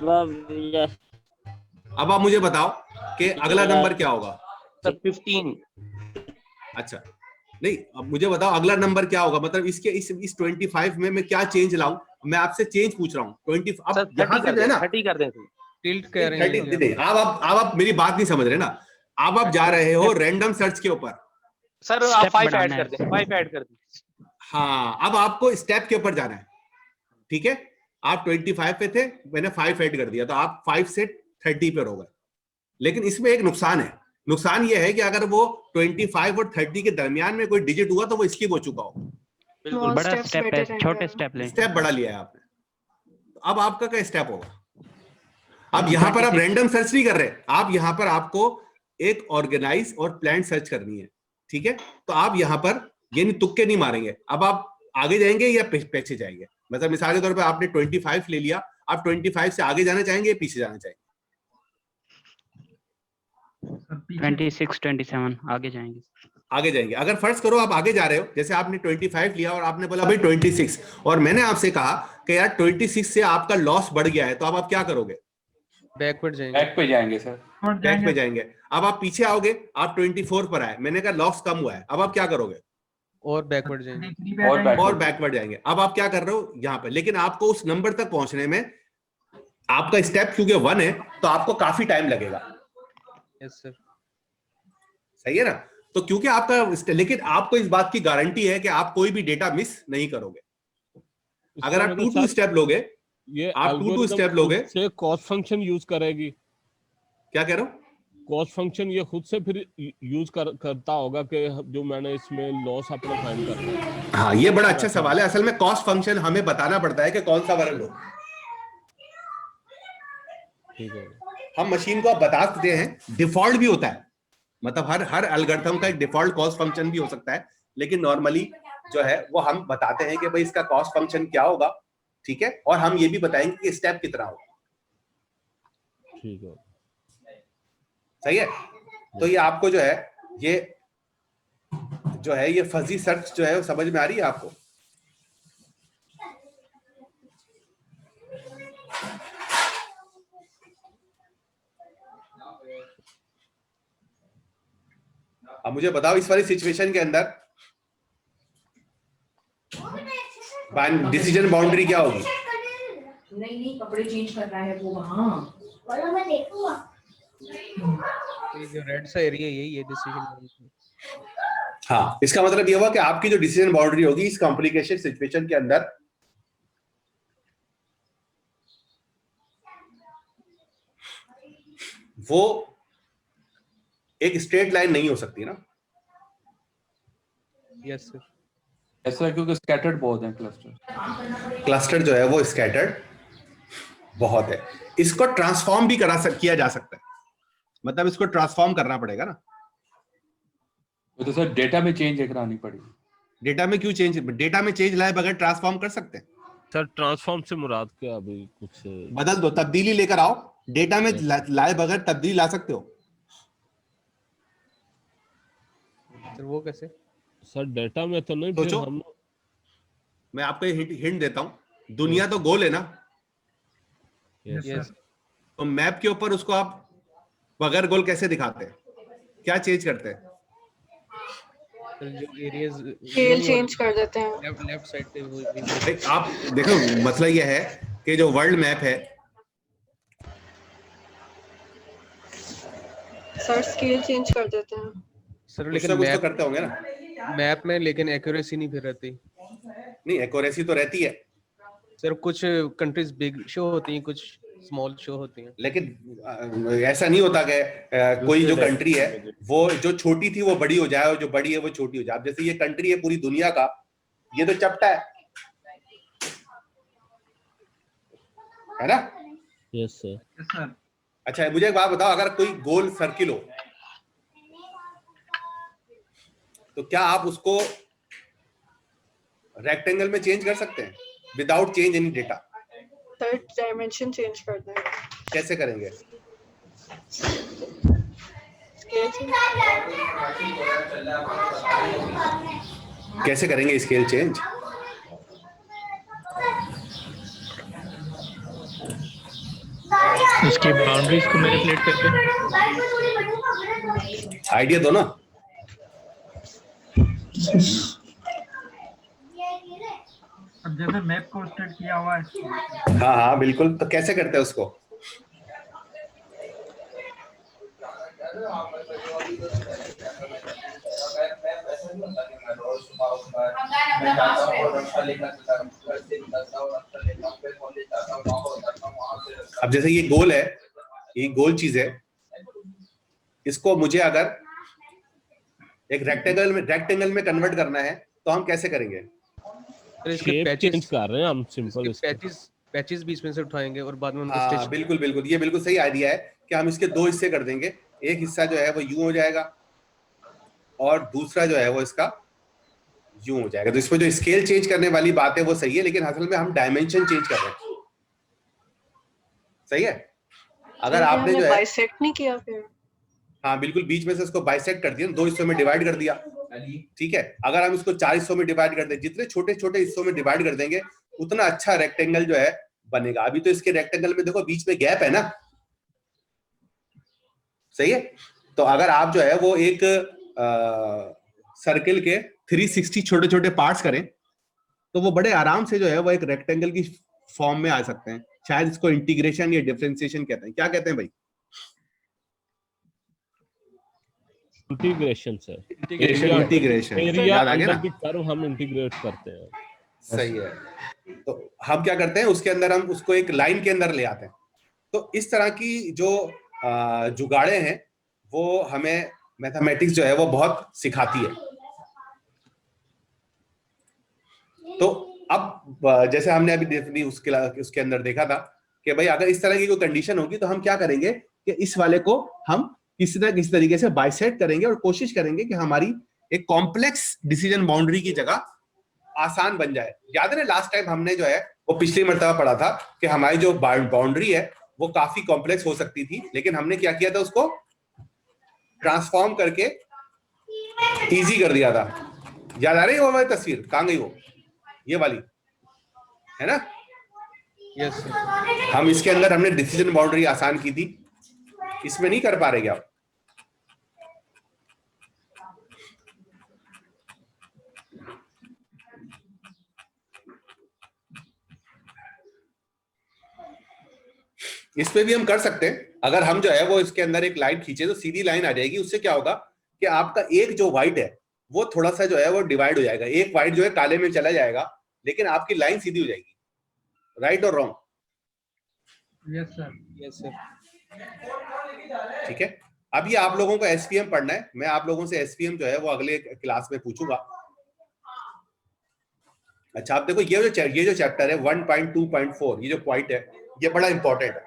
अब आप मुझे बताओ कि अगला नंबर क्या होगा? सर 15। अच्छा, नहीं, अब मुझे बताओ अगला नंबर क्या होगा? मतलब इसके इस 25 में मैं क्या चेंज लाऊं? मैं आपसे चेंज पूछ रहा हूँ। 20 अब यहाँ से जो है ना, 30 कर दें। टिल्ट कह रहे हैं। आप मेरी बात नहीं समझ रहे ना। अब आप जा रहे हो रैंडम सर्च के ऊपर। सर आप 5 ऐड कर दें, 5 ऐड कर दें। हाँ, अब आपको स्टेप के ऊपर जाना है, ठीक है। आप 25 पे थे, मैंने 5 ऐड कर दिया, तो आप 5 से 30 पे हो गए। लेकिन इसमें एक नुकसान है। नुकसान ये है कि अगर वो 25 और 30 के दरमियान में कोई डिजिट हुआ तो वो स्किप हो चुका हो। बिल्कुल बड़ा स्टेप है, छोटे स्टेप लें। स्टेप बड़ा लिया है आपने। अब आपका क्या स्टेप होगा? अब यहां पर आप रैंडम सर्च नहीं कर रहे, आप यहां पर आपको एक ऑर्गेनाइज और प्लान सर्च करनी है, ठीक है। तो आप यहां पर ये नहीं, तुक्के नहीं मारेंगे। अब आप आगे जाएंगे या पीछे जाएंगे? मतलब मिसाल के तौर पे आपने 25 ले लिया, आप 25 से आगे जाना चाहेंगे या पीछे जाना चाहेंगे? 26, 27 आगे जाएंगे। आगे जाएंगे। अगर फर्ज करो आप आगे जा रहे हो, जैसे आपने 25 लिया और आपने बोला भाई 26, और मैंने आपसे कहा कि यार 26 से आपका लॉस बढ़ गया है, तो अब आप क्या करोगे? बैकवर्ड जाएंगे। बैक पे जाएंगे सर। बैक पे जाएंगे। अब आप पीछे आओगे, आप 24 पर आए, मैंने कहा लॉस कम हुआ है, अब आप क्या करोगे? और बैकवर्ड जाएंगे। और बैकवर्ड जाएंगे। अब आप क्या कर रहे हो यहाँ पे, लेकिन आपको उस नंबर तक पहुंचने में आपका स्टेप क्योंकि 1 है तो आपको काफी टाइम लगेगा। Yes sir. सही है ना? तो क्योंकि आपका, लेकिन आपको इस बात की गारंटी है कि आप कोई भी डेटा मिस नहीं करोगे। अगर आप 2 स्टेप लोगे, ये आप 2 स्टेप लोगे, से कॉस्ट फंक्शन यूज करेगी। क्या कह रहे हो? कॉस्ट फंक्शन ये खुद से फिर यूज करता होगा कि जो मैंने इसमें लॉस अपना फाइंड करना है। हाँ, ये बड़ा अच्छा सवाल है। असल में कॉस्ट फंक्शन हमें बताना पड़ता है कि कौन सा वर्ग लो। ठीक है, हम मशीन को आप बता सकते हैं, डिफॉल्ट भी होता है, मतलब हर एल्गोरिथम का एक डिफॉल्ट कॉस्ट फंक्शन भी हो सकता है, लेकिन नॉर्मली जो है वो हम बताते हैं कि भाई इसका कॉस्ट फंक्शन क्या होगा, ठीक है, और हम ये भी बताएंगे कि स्टेप कितना होगा। ठीक है, सही है। तो ये आपको जो है ये फजी सर्च जो है वो समझ में आ रही है आपको? अब मुझे बताओ इस वाली सिचुएशन के अंदर डिसीजन बाउंड्री क्या होगी? नहीं कपड़े चेंज करना है वो वहां वाला मैं देखूंगा। ये जो रेड सा एरिया यही है डिसीजन। हाँ, इसका मतलब ये हुआ कि आपकी जो डिसीजन बाउंड्री होगी इस कॉम्प्लिकेशन सिचुएशन के अंदर वो एक स्ट्रेट लाइन नहीं हो सकती ना। Yes sir. ऐसा क्योंकि स्कैटर्ड बहुत है क्लस्टर जो है वो स्कैटर्ड बहुत है। इसको ट्रांसफॉर्म भी किया जा सकता है, मतलब इसको ट्रांसफॉर्म करना पड़ेगा ना। तो सर डेटा में चेंज करानी पड़ेगी। डेटा में क्यों चेंज? डेटा में चेंज लाए बगैर ट्रांसफॉर्म कर सकते हैं सर। ट्रांसफॉर्म से मुराद क्या? अभी कुछ बदल दो, तब्दीली लेकर आओ। डेटा में लाए बगैर तब्दीली ला सकते हो सर। वो कैसे? सर डेटा में तो नहीं। सोचो, मैं आपको हिंट देता हूं। दुनिया तो गोल है ना। यस। तो मैप के ऊपर उसको आप बगैर गोल कैसे दिखाते हैं? क्या चेंज करते हैं? जो एरियाज स्केल चेंज कर देते हैं लेफ्ट साइड पे वो। आप देखो, मसला ये है कि जो वर्ल्ड मैप है सर, स्केल चेंज कर देते हैं सर। लेकिन कुछ तो करते होंगे ना मैप में, लेकिन एक्यूरेसी नहीं फिर रहती। नहीं, एक्यूरेसी तो रहती है सर। कुछ कंट्रीज बिग शो होती हैं, कुछ स्मॉल शो होती हैं, लेकिन ऐसा नहीं होता कि कोई जो कंट्री है वो जो छोटी थी वो बड़ी हो जाए और जो बड़ी है वो छोटी हो जाए। जैसे ये कंट्री है पूरी दुनिया का, ये तो चपटा है ना? Yes sir. अच्छा, मुझे एक बात बताओ, अगर कोई गोल सर्किल हो तो क्या आप उसको रेक्टेंगल में चेंज कर सकते हैं without change any data? Sir, dimension change करना है। कैसे करेंगे? कैसे करेंगे स्केल चेंज? इसकी बाउंड्रीज को मैनिपुलेट करके आइडिया दो ना। अब जैसे मैप को स्टार्ट किया हुआ है। हाँ हाँ बिल्कुल, तो कैसे करते हैं उसको? अब जैसे ये गोल है, ये गोल चीज है, इसको मुझे अगर एक रेक्टेंगल में कन्वर्ट करना है तो हम कैसे करेंगे? इसके पैचेस कर रहे हैं हम, सिंपल पैचेस बीच में से उठाएंगे और बाद में उनको हाँ, स्टिच। बिल्कुल बिल्कुल, ये बिल्कुल सही आइडिया है कि हम इसके 2 हिस्से कर देंगे। एक हिस्सा जो है वो यूं हो जाएगा और दूसरा जो है वो इसका यूं हो जाएगा। तो इसमें जो स्केल चेंज करने वाली बात है वो सही है, लेकिन असल में हम डायमेंशन चेंज कर रहे हैं। सही है? अगर आपने जो है बाइसेक्ट नहीं किया फिर? हाँ बिल्कुल, बीच में से इसको बाइसेक्ट कर दिया, 2 हिस्सों में डिवाइड कर दिया, ठीक है, अगर हम इसको 4 हिस्सों में डिवाइड कर दें, जितने छोटे छोटे हिस्सों में डिवाइड कर देंगे उतना अच्छा रेक्टेंगल जो है बनेगा। अभी तो इसके रेक्टेंगल में देखो बीच में गैप है ना, सही है। तो अगर आप जो है वो एक सर्किल के 360 छोटे छोटे पार्ट्स करें तो वो बड़े आराम से जो है वो एक रेक्टेंगल की फॉर्म में आ सकते हैं। शायद इसको इंटीग्रेशन या डिफरेंशिएशन कहते हैं। क्या कहते हैं भाई? इंटीग्रेशन सर, इंटीग्रेशन याद आ गया ना, कर्व हम इंटीग्रेट करते हैं। सही है। तो हम क्या करते हैं, उसके अंदर हम उसको एक लाइन के अंदर ले आते हैं। तो इस तरह की जो जुगाड़े हैं वो हमें मैथमेटिक्स जो है वो बहुत सिखाती है। तो अब जैसे हमने अभी उसके अंदर देखा था कि भाई अगर इस तरह की कोई कंडीशन होगी तो हम क्या करेंगे कि इस वाले को हम किसी न किसी तरीके से बाइसेक्ट करेंगे और कोशिश करेंगे कि हमारी एक कॉम्प्लेक्स डिसीजन बाउंड्री की जगह आसान बन जाए। याद है ना लास्ट टाइम हमने जो है वो पिछली मर्तबा पढ़ा था कि हमारी जो बाउंड्री है वो काफी कॉम्प्लेक्स हो सकती थी, लेकिन हमने क्या किया था, उसको ट्रांसफॉर्म करके इजी कर दिया था। याद आ रही है वो हमारी तस्वीर? कहां गई वो? ये वाली है ना? यस हम इसके अंदर हमने डिसीजन बाउंड्री आसान की थी, इसमें नहीं कर पा रहे क्या आप? इस पे भी हम कर सकते हैं। अगर हम जो है वो इसके अंदर एक लाइन खींचे तो सीधी लाइन आ जाएगी। उससे क्या होगा कि आपका एक जो व्हाइट है वो थोड़ा सा जो है वो डिवाइड हो जाएगा, एक व्हाइट जो है काले में चला जाएगा, लेकिन आपकी लाइन सीधी हो जाएगी। राइट और wrong? Yes sir, yes sir. ठीक है, अब ये आप लोगों को एसपीएम पढ़ना है। मैं आप लोगों से एसपीएम जो है वो अगले क्लास में पूछूंगा। अच्छा, आप देखो ये जो चैप्टर है 1.2.4, ये जो पॉइंट है ये बड़ा इंपॉर्टेंट है।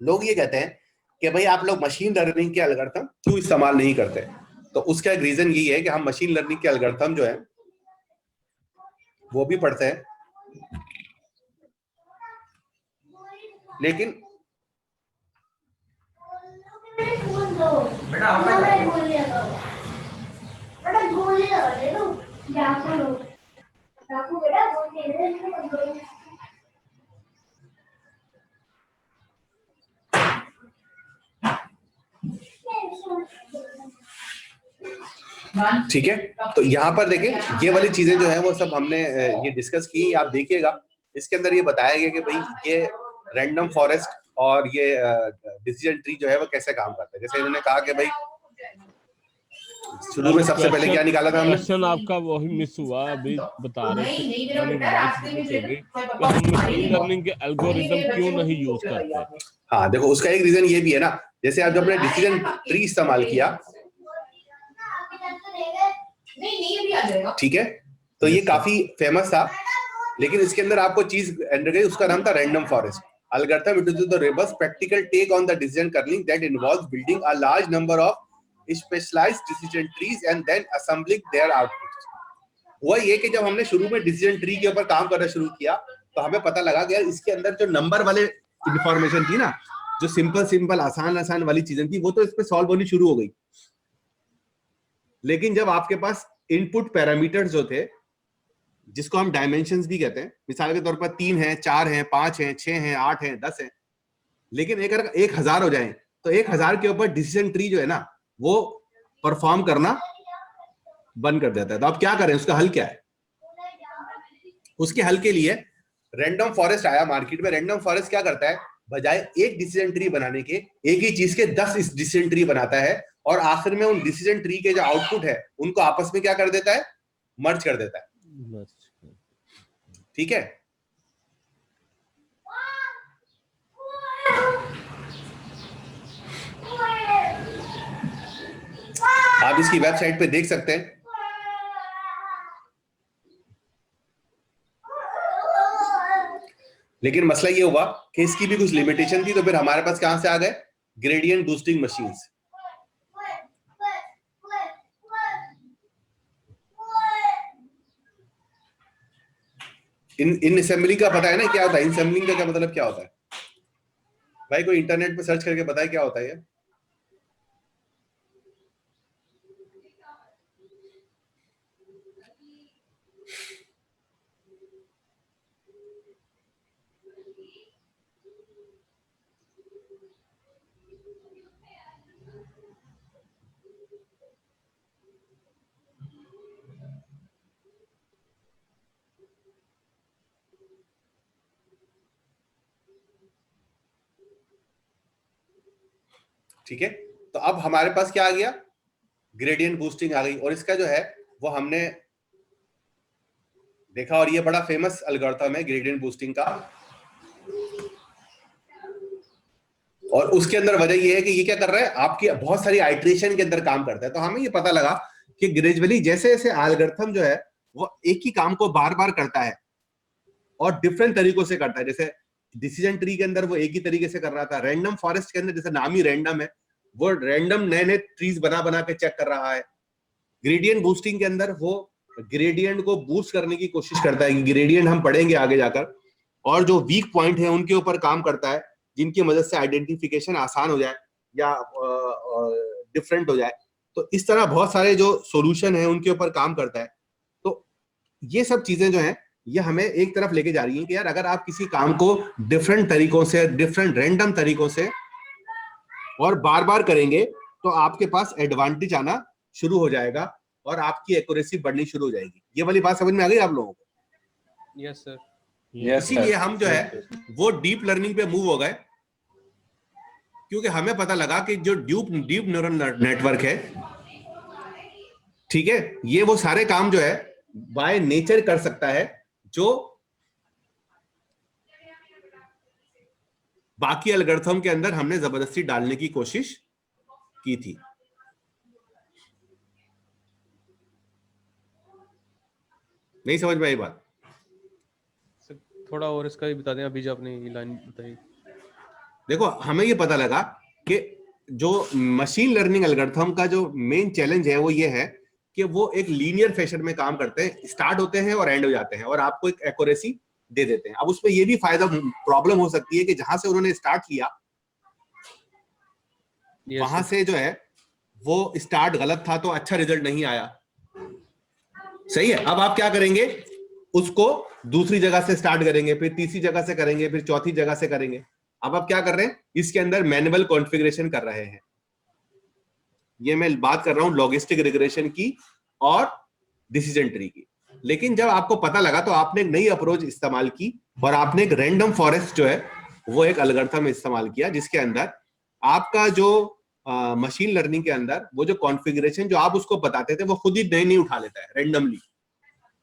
लोग ये कहते हैं कि भाई आप लोग मशीन लर्निंग के एल्गोरिथम क्यों इस्तेमाल नहीं करते? तो उसका एक रीजन यही है कि हम मशीन लर्निंग के एल्गोरिथम जो है वो भी पढ़ते हैं, लेकिन ठीक है। तो यहाँ पर देखें ये वाली चीजें जो है वो सब हमने ये डिस्कस की। आप देखिएगा इसके अंदर ये बताया गया कि भाई ये रैंडम फॉरेस्ट और ये डिसीजन ट्री जो है वो कैसे काम करता है। जैसे इन्होंने कहा कि भाई शुरू में सबसे पहले क्या निकाला था हमने? क्वेश्चन आपका वही मिस हुआ, अभी बता रहे थे हम मशीन लर्निंग के एल्गोरिथम क्यों नहीं यूज करते। हाँ देखो, उसका एक रीजन ये भी है ना, जैसे आप जब अपने डिसीजन ट्री इस्तेमाल किया, ठीक है, तो ये काफी फेमस था, लेकिन इसके अंदर आपको चीज एंटर गई, उसका नाम था random forest algorithm. It is the robust practical take on the decision kernel that involves building a large number of specialized decision trees and then assembling their outputs. हुआ ये कि जब हमने शुरू में डिसीजन ट्री के ऊपर काम करना शुरू किया तो हमें पता लगा कि इसके अंदर जो नंबर वाले इंफॉर्मेशन थी ना, जो सिंपल आसान वाली चीजें थी, वो तो इस पे सॉल्व होनी शुरू हो गई। लेकिन जब आपके पास इनपुट पैरामीटर्स जो थे, जिसको हम डायमेंशंस भी कहते हैं, मिसाल के तौर पर 3 हैं, 4 हैं, 5 हैं, 6 हैं, 8 हैं, 10 हैं, लेकिन अगर 1000 हो जाए तो 1000 के ऊपर डिसीजन ट्री जो है ना वो परफॉर्म करना बंद कर देता है। तो आप क्या करें, उसका हल क्या है? उसके हल के लिए रैंडम फॉरेस्ट आया मार्केट में। रैंडम फॉरेस्ट क्या करता है, बजाय एक डिसीजन ट्री बनाने के एक ही चीज के 10 डिसीजन ट्री बनाता है और आखिर में उन डिसीजन ट्री के जो आउटपुट है उनको आपस में क्या कर देता है, मर्ज कर देता है। ठीक है, आप इसकी वेबसाइट पे देख सकते हैं। लेकिन मसला ये हुआ कि इसकी भी कुछ लिमिटेशन थी, तो फिर हमारे पास कहां से आ गए, ग्रेडियंट बूस्टिंग मशीन्स। इन असेंबलिंग का पता है ना क्या होता है? इन असेंबलिंग का क्या मतलब क्या होता है भाई? कोई इंटरनेट पे सर्च करके बताए क्या होता है ये? ठीक है, तो अब हमारे पास क्या आ गया, ग्रेडियंट बूस्टिंग आ गई, और इसका जो है वो हमने देखा, और ये बड़ा फेमस एल्गोरिथम है ग्रेडियंट बूस्टिंग का। और उसके अंदर वजह ये है कि ये क्या कर रहा है, आपकी बहुत सारी आइट्रेशन के अंदर काम करता है। तो हमें ये पता लगा कि ग्रेजुअली जैसे जैसे एल्गोरिथम जो है वो एक ही काम को बार बार करता है और डिफरेंट तरीकों से करता है। जैसे डिसीजन ट्री के अंदर वो एक ही तरीके से कर रहा था, रैंडम फॉरेस्ट के अंदर जैसे नाम ही रैंडम है, वो रैंडम नए नए ट्रीज बना बना के चेक कर रहा है। ग्रेडियंट बूस्टिंग के अंदर वो ग्रेडियंट को बूस्ट करने की कोशिश करता है कि ग्रेडियंट हम पढ़ेंगे आगे जाकर, और जो वीक पॉइंट है उनके ऊपर काम करता है, जिनकी मदद से आइडेंटिफिकेशन आसान हो जाए या डिफरेंट हो जाए। तो इस तरह बहुत सारे जो सॉल्यूशन है उनके ऊपर काम करता है। तो ये सब चीजें जो हैं ये हमें एक तरफ लेके जा रही हैं कि यार अगर आप किसी काम को डिफरेंट तरीकों से, डिफरेंट रैंडम तरीकों से और बार बार करेंगे तो आपके पास एडवांटेज आना शुरू हो जाएगा और आपकी एक्यूरेसी बढ़नी शुरू हो जाएगी। ये वाली बात समझ में आ गई आप लोगों को? Yes sir. इसीलिए हम जो है वो डीप लर्निंग पे मूव हो गए, क्योंकि हमें पता लगा कि जो डीप न्यूरल नेटवर्क है, ठीक है, ये वो सारे काम जो है बाय नेचर कर सकता है जो बाकी एल्गोरिथम के अंदर हमने जबरदस्ती डालने की कोशिश की थी। नहीं समझ में आई बात? थोड़ा और इसका भी बता दें, अभी जो आपने ये लाइन बताई। देखो, हमें ये पता लगा कि जो मशीन लर्निंग एल्गोरिथम का जो मेन चैलेंज है वो ये है कि वो एक लीनियर फैशन में काम करते हैं, स्टार्ट होते हैं और एंड हो जाते हैं और आपको एक एक्यूरेसी दे देते हैं। अब उसमें ये भी प्रॉब्लम हो सकती है कि जहां से उन्होंने स्टार्ट किया वहां से जो है वो स्टार्ट गलत था तो अच्छा रिजल्ट नहीं आया। सही है, अब आप क्या करेंगे, उसको दूसरी जगह से स्टार्ट करेंगे, फिर तीसरी जगह से करेंगे, फिर चौथी जगह से करेंगे। अब आप क्या कर रहे हैं, इसके अंदर मैनुअल कॉन्फ़िगरेशन कर रहे हैं। ये मैं बात कर रहा हूं लॉजिस्टिक रिग्रेशन की और डिसीजन ट्री की। लेकिन जब आपको पता लगा तो आपने एक नई अप्रोच इस्तेमाल की और आपने एक रैंडम फॉरेस्ट जो है वो एक एल्गोरिथम इस्तेमाल किया, जिसके अंदर आपका जो मशीन लर्निंग के अंदर वो जो कॉन्फ़िगरेशन जो आप उसको बताते थे वो खुद ही नहीं उठा लेता है रैंडमली,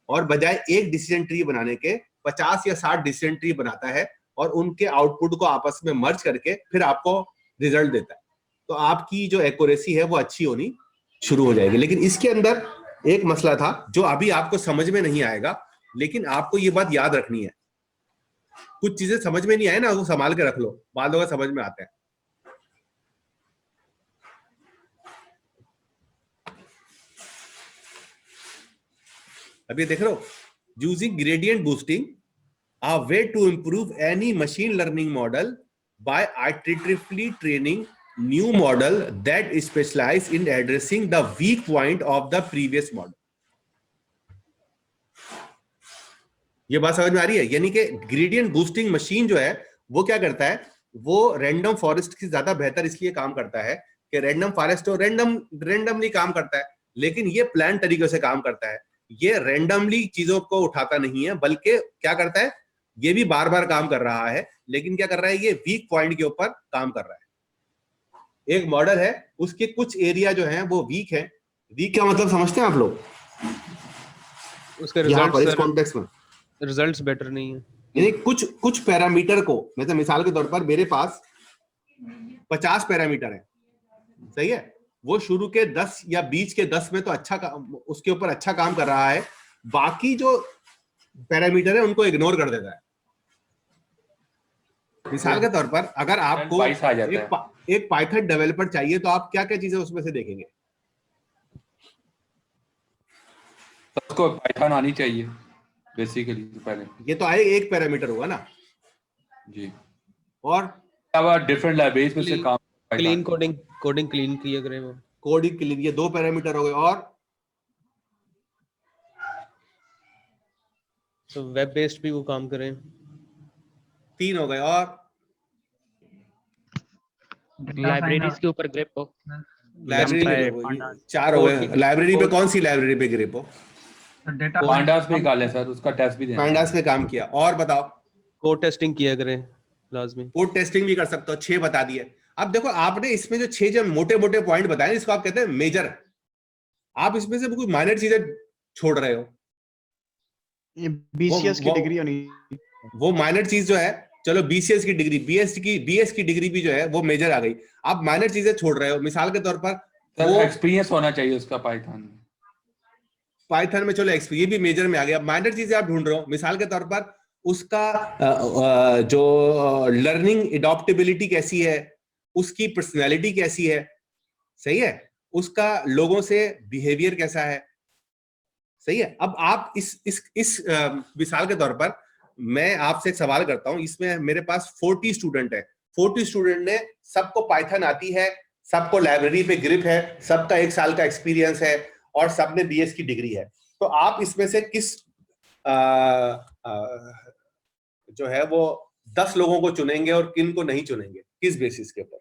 और बजाय एक डिसीजन ट्री बनाने के 50 या 60 डिसीजन ट्री बनाता है और उनके आउटपुट को आपस में मर्ज करके फिर आपको रिजल्ट देता है। तो आपकी जो एक्यूरेसी है वो अच्छी होनी शुरू हो जाएगी। लेकिन इसके अंदर एक मसला था जो अभी आपको समझ में नहीं आएगा, लेकिन आपको ये बात याद रखनी है। कुछ चीजें समझ में नहीं आए ना, वो संभाल के रख लो, बाद में समझ में आते हैं। अब ये देख रहे हो, using gradient boosting a way to improve any machine learning model by iteratively training new model that specialize in addressing the weak point of the previous model। ये बात समझ में आ रही है? यानी कि ग्रेडियंट बूस्टिंग मशीन जो है वो क्या करता है, वो रैंडम फॉरेस्ट की ज्यादा बेहतर इसलिए काम करता है कि रैंडम फॉरेस्ट तो रैंडमली काम करता है, लेकिन ये प्लान तरीके से काम करता है। ये रैंडमली चीजों को उठाता नहीं है, बल्कि क्या करता है, ये भी बार बार काम कर रहा है, लेकिन क्या कर रहा है, ये वीक पॉइंट के ऊपर काम कर रहा है। एक मॉडल है, उसके कुछ एरिया जो हैं वो वीक है। वीक का मतलब समझते हैं आप लोग? उसके रिजल्ट्स बेटर नहीं है। यानी कुछ पैरामीटर को, मतलब मिसाल के तौर पर मेरे पास 50 पैरामीटर है, सही है, वो शुरू के 10 या बीच के 10 में तो उसके ऊपर अच्छा काम कर रहा है, बाकी जो पैरामीटर है उनको इग्नोर कर देता है। मिसाल के तौर पर अगर आपको एक पाइथन डेवलपर चाहिए तो आप क्या क्या चीजें उसमें से देखेंगे? सबको पाइथन आनी चाहिए बेसिकली। तो पहले ये तो आए एक पैरामीटर होगा ना जी, और अब डिफरेंट लाइब्रेरीज में से काम, क्लीन कोडिंग क्लीन किया करें, वो कोडिंग क्लीन, ये 2 पैरामीटर हो गए। और तो वेब बेस्ड भी वो काम करें। 3 हो गए, और लाइब्रेरीज के ऊपर ग्रिप हो, लाइब्रेरी में 4 हो गए। लाइब्रेरी पे कौन सी लाइब्रेरी पे ग्रिप हो? पांडास पे निकाले सर, उसका टेस्ट भी देना। पांडास पे काम किया। और बताओ, कोड टेस्टिंग किया करें लाजमी। कोड टेस्टिंग भी कर सकते हो। 6 बता दिए। अब देखो आपने इसमें जो 6 जो मोटे मोटे पॉइंट बताए, इसको आप कहते हैं मेजर। आप इसमें से कोई माइनर चीजें छोड़ रहे हो। बीसीएस की डिग्री होनी, वो माइनर चीज जो है, चलो बीसीएस की डिग्री, बीएस की डिग्री भी जो है वो मेजर आ गई। आप माइनर चीजें छोड़ रहे हो। मिसाल के तौर पर वो एक्सपीरियंस होना चाहिए उसका पाइथन में, चलो ये भी मेजर में आ गया। माइनर चीजें आप ढूंढ रहे हो। मिसाल के तौर पर उसका जो लर्निंग एडॉप्टेबिलिटी कैसी है, उसकी पर्सनैलिटी कैसी है, सही है, उसका लोगों से बिहेवियर कैसा है, सही है। अब आप इस मिसाल के तौर पर मैं आपसे एक सवाल करता हूं। इसमें मेरे पास 40 स्टूडेंट है। 40 स्टूडेंट ने सबको पाइथन आती है, सबको लाइब्रेरी पे ग्रिप है, सबका 1 साल का एक्सपीरियंस है, और सबने बीएस की डिग्री है। तो आप इसमें से किस जो है वो 10 लोगों को चुनेंगे और किन को नहीं चुनेंगे? किस बेसिस के ऊपर?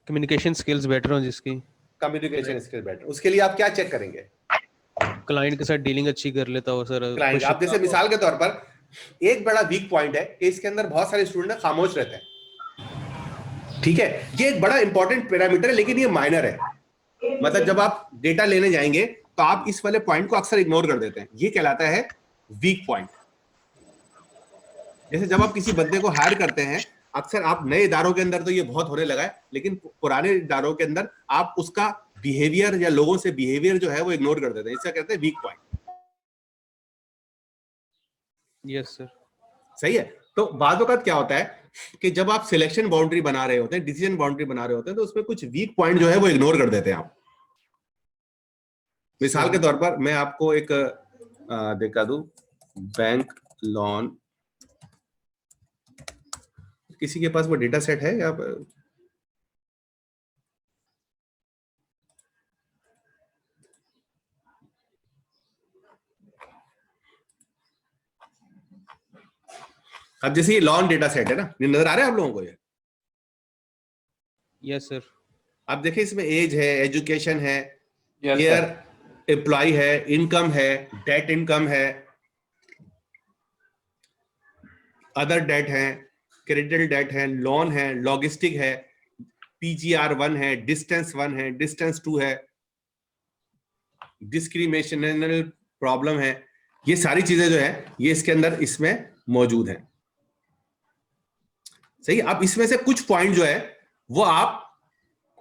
कम्युनिकेशन स्किल्स बेटर हो जिसकी। कम्युनिकेशन स्किल बेटर, उसके लिए आप क्या चेक करेंगे? क्लाइंट के साथ डीलिंग अच्छी कर लेता हो सर। क्लाइंट, आप जैसे मिसाल के तौर पर एक बड़ा वीक पॉइंट है कि इसके अंदर बहुत सारे स्टूडेंट खामोश रहते हैं। ठीक है, ये एक बड़ा इंपॉर्टेंट पैरामीटर है, लेकिन ये माइनर है। मतलब जब आप डेटा लेने जाएंगे तो आप इस वाले पॉइंट को अक्सर इग्नोर कर देते हैं। ये कहलाता है वीक पॉइंट। जैसे जब आप किसी बंदे को हायर करते हैं, अक्सर आप नए इदारों के अंदर तो ये बहुत होने लगा है, लेकिन पुराने इदारों के अंदर आप उसका बिहेवियर या लोगों से बिहेवियर जो है वो इग्नोर कर देते हैं। इसका कहते हैं वीक पॉइंट। यस सर, सही है। तो बाद वक्त क्या होता है कि जब आप सिलेक्शन बाउंड्री बना रहे होते हैं, डिसीजन बाउंड्री बना रहे होते हैं, तो उसमें कुछ वीक पॉइंट जो है वो इग्नोर कर देते हैं आप। मिसाल के तौर पर मैं आपको एक दिखा दूं, बैंक लोन, किसी के पास वो डेटा सेट है या अब जैसे ये लॉन डेटा सेट है ना, ये नजर आ रहा है आप लोगों को? ये यस सर। आप देखिए इसमें एज है, एजुकेशन है, ईयर एम्प्लॉय है, इनकम है, डेट इनकम है, अदर डेट है, क्रेडिट डेट है, लोन है, लॉजिस्टिक है, पीजीआर 1 है, डिस्टेंस 1 है, डिस्टेंस 2 है, डिस्क्रिमिनेशनल प्रॉब्लम है। ये सारी चीजें जो है ये इसके अंदर इसमें मौजूद है। सही। अब इसमें से कुछ पॉइंट जो है वो आप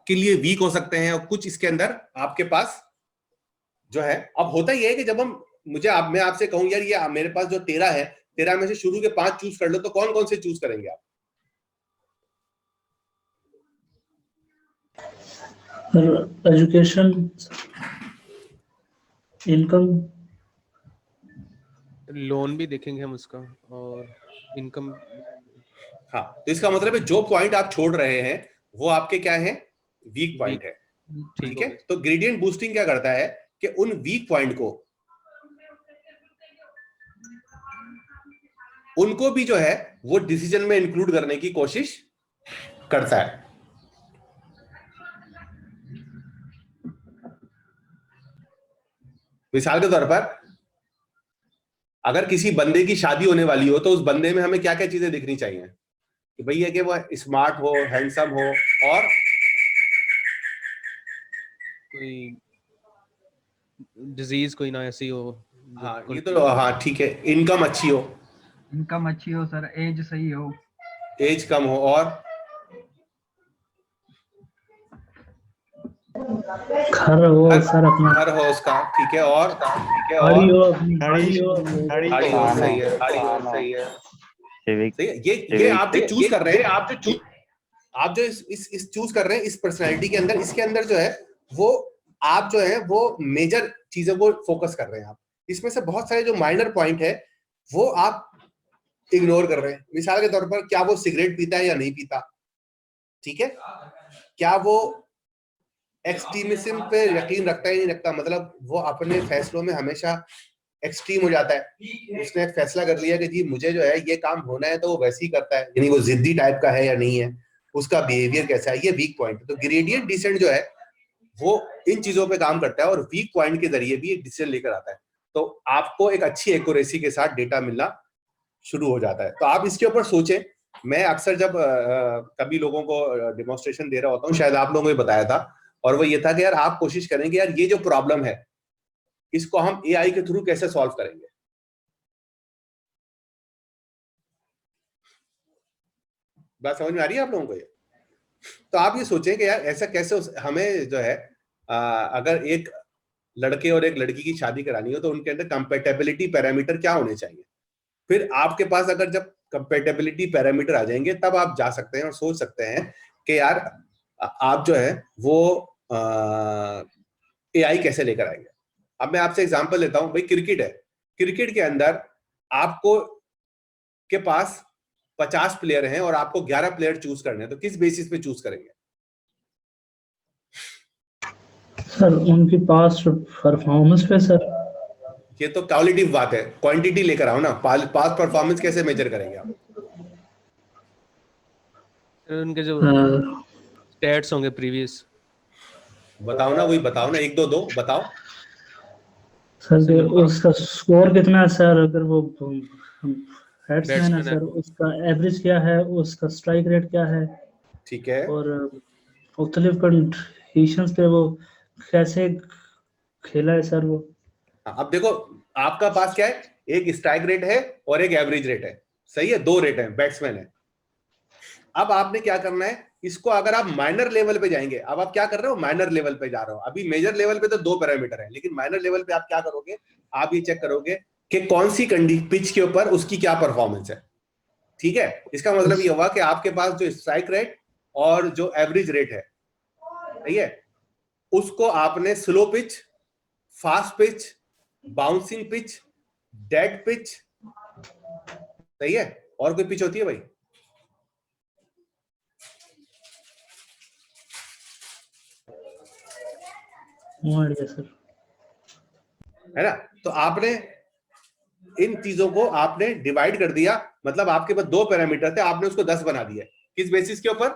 के लिए वीक हो सकते हैं और कुछ इसके अंदर आपके पास जो है। अब होता ही है कि जब मैं आपसे कहूं यार ये मेरे पास जो 13 है, 13 में से शुरू के 5 चूज कर लो, तो कौन कौन से चूज करेंगे आप? एजुकेशन, इनकम, लोन भी देखेंगे हम उसका, और इनकम। हाँ, तो इसका मतलब है जो पॉइंट आप छोड़ रहे हैं वो आपके क्या है? वीक पॉइंट है। ठीक है। तो ग्रेडियंट बूस्टिंग क्या करता है कि उन वीक पॉइंट को, उनको भी जो है वो डिसीजन में इंक्लूड करने की कोशिश करता है। मिसाल के तौर पर अगर किसी बंदे की शादी होने वाली हो तो उस बंदे में हमें क्या क्या चीजें दिखनी चाहिए कि भैया कि वो स्मार्ट हो, हैंडसम हो, और कोई डिजीज कोई ना ऐसी हो। हाँ, ये तो हाँ ठीक है। इनकम अच्छी हो, इनकम अच्छी हो सर, एज सही हो, एज कम हो, और घर हो सर अपना, घर हो उसका, ठीक है, और गाड़ी हो अपनी, गाड़ी हो, सही है, सही है। ये आप जो चूज कर रहे हैं, आप जो इस चूज कर रहे हैं इस पर्सनैलिटी के अंदर, इसके अंदर जो है वो आप जो है वो मेजर चीजों को फोकस कर रहे हैं। आप इसमें से बहुत सारे जो माइनर पॉइंट है वो आप इग्नोर कर रहे हैं। मिसाल के तौर पर क्या वो सिगरेट पीता है या नहीं पीता, ठीक है, क्या वो एक्सट्रीमिज्म पे यकीन रखता है नहीं रखता, मतलब वो अपने फैसलों में हमेशा एक्सट्रीम हो जाता है, उसने फैसला कर लिया कि जी मुझे जो है ये काम होना है, तो वो वैसे ही करता है, यानी वो जिद्दी टाइप का है या नहीं है, उसका बिहेवियर कैसा है, ये वीक पॉइंट है। तो ग्रेडियंट डिसेंट जो है वो इन चीजों पे काम करता है और वीक पॉइंट के जरिए भी एक डिसीजन लेकर आता है। तो आपको एक अच्छी एक्यूरेसी के साथ डेटा मिलना शुरू हो जाता है। तो आप इसके ऊपर सोचें। मैं अक्सर जब कभी लोगों को डेमोन्स्ट्रेशन दे रहा होता हूँ, शायद आप लोगों को भी बताया था, और वो ये था कि यार आप कोशिश करें कि यार ये जो प्रॉब्लम है इसको हम एआई के थ्रू कैसे सॉल्व करेंगे। बात समझ में आ रही है आप लोगों को ये? तो आप ये सोचें कि यार ऐसा कैसे हमें जो है अगर एक लड़के और एक लड़की की शादी करानी हो तो उनके अंदर कंपैटिबिलिटी पैरामीटर क्या होने चाहिए। फिर आपके पास अगर जब कंपैटिबिलिटी पैरामीटर आ जाएंगे तब आप जा सकते हैं और सोच सकते हैं कि यार आप जो है वो एआई कैसे लेकर आएंगे। अब मैं आपसे एग्जांपल लेता हूं, भाई क्रिकेट है, क्रिकेट के अंदर आपको के पास 50 प्लेयर हैं और आपको 11 प्लेयर चूज करने हैं, तो किस बेसिस पे चूज करेंगे? सर उनकी पास परफॉर्मेंस पे सर। ये तो क्वालिटेटिव बात है, क्वांटिटी लेकर आओ ना। पास परफॉर्मेंस कैसे मेजर करेंगे आप? उनके जो स्टैट्स होंगे प्रीवियस, बताओ ना, वही बताओ ना, एक दो बताओ सर। उसका स्कोर कितना है सर, अगर वो बैट्समैन है सर, उसका एवरेज क्या है, उसका स्ट्राइक रेट क्या है, ठीक है, और मुख्तलिफ कंडीशंस पे वो कैसे खेला है सर वो। अब देखो आपका पास क्या है, एक स्ट्राइक रेट है और एक एवरेज रेट है, सही है, 2 रेट है, बैट्समैन है। अब आपने क्या करना है, इसको अगर आप माइनर लेवल पे जाएंगे, अब आप क्या कर रहे हो, माइनर लेवल पे जा रहे हो। अभी मेजर लेवल पे तो 2 पैरामीटर है, लेकिन माइनर लेवल पे आप क्या करोगे, आप ये चेक करोगे कि कौन सी पिच के ऊपर उसकी क्या परफॉर्मेंस है। ठीक है, इसका मतलब ये हुआ कि आपके पास जो स्ट्राइक रेट और जो एवरेज रेट है, सही है, उसको आपने slow pitch, fast pitch, bouncing pitch, dead pitch, सही है, और कोई पिच होती है भाई? सर है ना। तो आपने इन चीजों को आपने डिवाइड कर दिया, मतलब आपके पास 2 पैरामीटर थे, आपने उसको 10 बना दिया। किस बेसिस के ऊपर?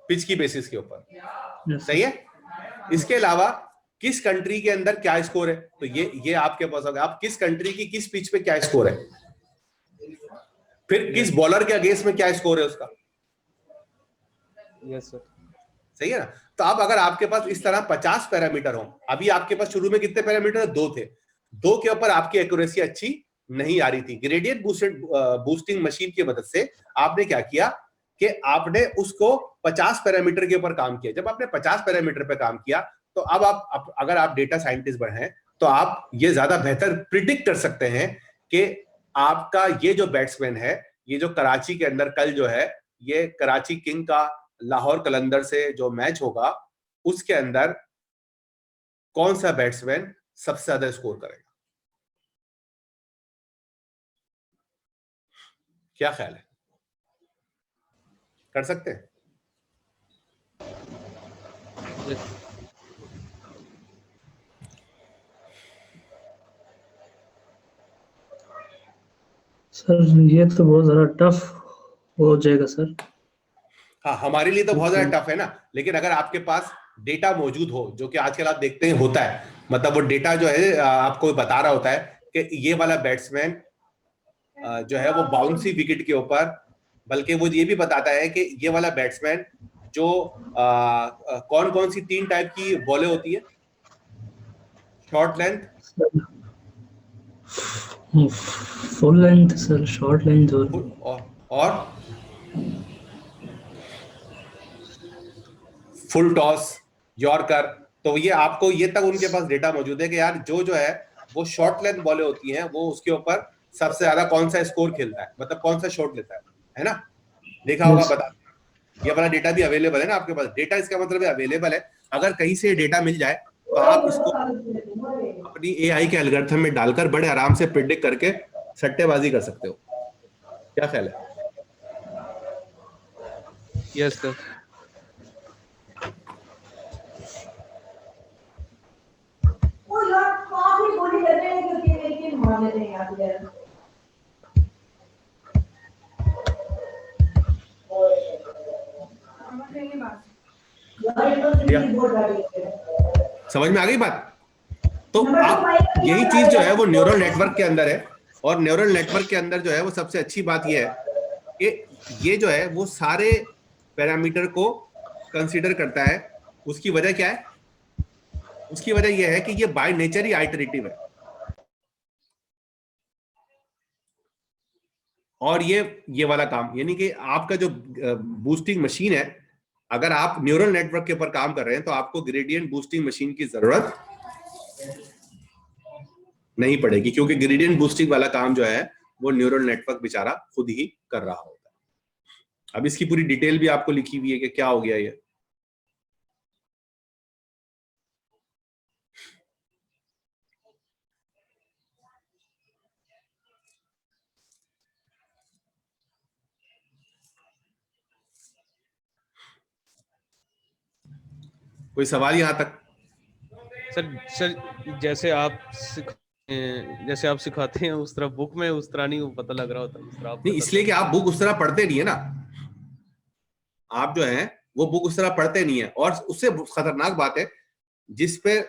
पिच की बेसिस के ऊपर, सही है। इसके अलावा किस कंट्री के अंदर क्या स्कोर है, तो ये आपके पास होगा, आप किस कंट्री की किस पिच पे क्या स्कोर है, फिर किस बॉलर के अगेंस्ट में क्या स्कोर है उसका। यस सर, सही है ना। तो अब अगर आपके पास इस तरह 50 पैरामीटर हो, अभी आपके पास शुरू में कितने पैरामीटर? 2 थे, 2 के ऊपर आपकी एक्यूरेसी अच्छी नहीं आ रही थी। ग्रेडियंट बूस्टिंग मशीन की मदद से आपने क्या किया कि आपने उसको 50 पैरामीटर के ऊपर काम किया। जब आपने 50 पैरामीटर पे काम किया तो अब आप अगर आप डेटा साइंटिस्ट बने तो आप ये ज्यादा बेहतर प्रिडिक्ट कर सकते हैं कि आपका ये जो बैट्समैन है, ये जो कराची के अंदर कल जो है, ये कराची किंग का लाहौर कलंदर से जो मैच होगा, उसके अंदर कौन सा बैट्समैन सबसे ज्यादा स्कोर करेगा। क्या ख्याल है, कर सकते हैं? सर ये तो बहुत ज्यादा टफ हो जाएगा सर। हाँ, हमारे लिए तो बहुत ज्यादा टफ है ना, लेकिन अगर आपके पास डेटा मौजूद हो, जो कि आजकल आप देखते हैं होता है, मतलब वो डेटा जो है आपको बता रहा होता है कि ये वाला बैट्समैन जो है वो बाउंसी विकेट के ऊपर, बल्कि वो ये भी बताता है कि ये वाला बैट्समैन जो कौन कौन सी 3 टाइप की बॉलें होती है, short length, full length sir, short length और फुल टॉस, यॉर्कर। तो ये आपको ये तक उनके पास डेटा मौजूद है कि यार जो है वो शॉर्ट लेंथ बॉलें होती हैं, वो उसके ऊपर सबसे ज्यादा कौन सा स्कोर खेलता है, मतलब कौन सा शॉट लेता है ना। देखा होगा, बता, ये वाला डेटा भी अवेलेबल है ना आपके पास। डेटा इसका मतलब है अवेलेबल है, अगर कहीं से डेटा मिल जाए तो आप इसको अपनी एआई के एल्गोरिथम में डालकर बड़े आराम से प्रिडिक्ट करके सट्टेबाजी कर सकते हो। क्या ख्याल है? Yes sir. समझ में आ गई बात? तो आप यही चीज जो है वो न्यूरल नेटवर्क के अंदर है, और न्यूरल नेटवर्क के अंदर जो है वो सबसे अच्छी बात ये है कि ये जो है वो सारे पैरामीटर को कंसीडर करता है। उसकी वजह क्या है? उसकी वजह यह है कि ये बाय नेचर ही आइटरेटिव है, और ये वाला काम, यानी कि आपका जो बूस्टिंग मशीन है, अगर आप न्यूरल नेटवर्क के ऊपर काम कर रहे हैं तो आपको ग्रेडियंट बूस्टिंग मशीन की जरूरत नहीं पड़ेगी, क्योंकि ग्रेडियंट बूस्टिंग वाला काम जो है वो न्यूरल नेटवर्क बेचारा खुद ही कर रहा होता है। अब इसकी पूरी डिटेल भी आपको लिखी हुई है कि क्या हो गया ये। कोई सवाल यहां तक? सर जैसे आप सिखाते हैं उस तरह बुक में उस तरह नहीं पता लग रहा होता, उस तरह नहीं, इसलिए कि आप बुक उस तरह पढ़ते नहीं है ना, आप जो है वो बुक उस तरह पढ़ते नहीं है। और उससे खतरनाक बात है जिस पे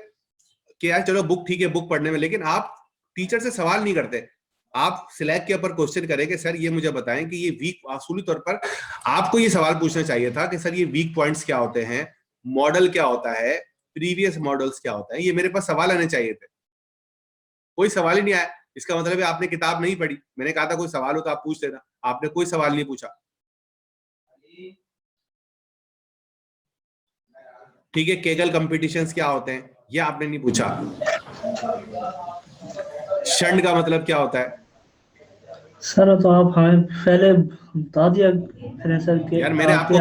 कि यार चलो बुक ठीक है बुक पढ़ने में, लेकिन आप टीचर से सवाल नहीं करते। आप सिलेक्ट के ऊपर क्वेश्चन करेंगे, सर ये मुझे बताएं कि ये वीक, असूली तौर पर आपको ये सवाल पूछना चाहिए था कि सर ये वीक पॉइंट्स क्या होते हैं, मॉडल क्या होता है, प्रीवियस मॉडल्स क्या होता है। ये मेरे पास सवाल आने चाहिए थे, कोई सवाल ही नहीं आया। इसका मतलब है आपने किताब नहीं पढ़ी। मैंने कहा था कोई सवाल हो तो आप पूछ लेना, आपने कोई सवाल नहीं पूछा। ठीक है, केगल कॉम्पिटिशन्स क्या होते हैं ये आपने नहीं पूछा। शंड का मतलब क्या होता है? सर तो आप हमें पहले बता दिया फिर सर कि यार मैंने आपको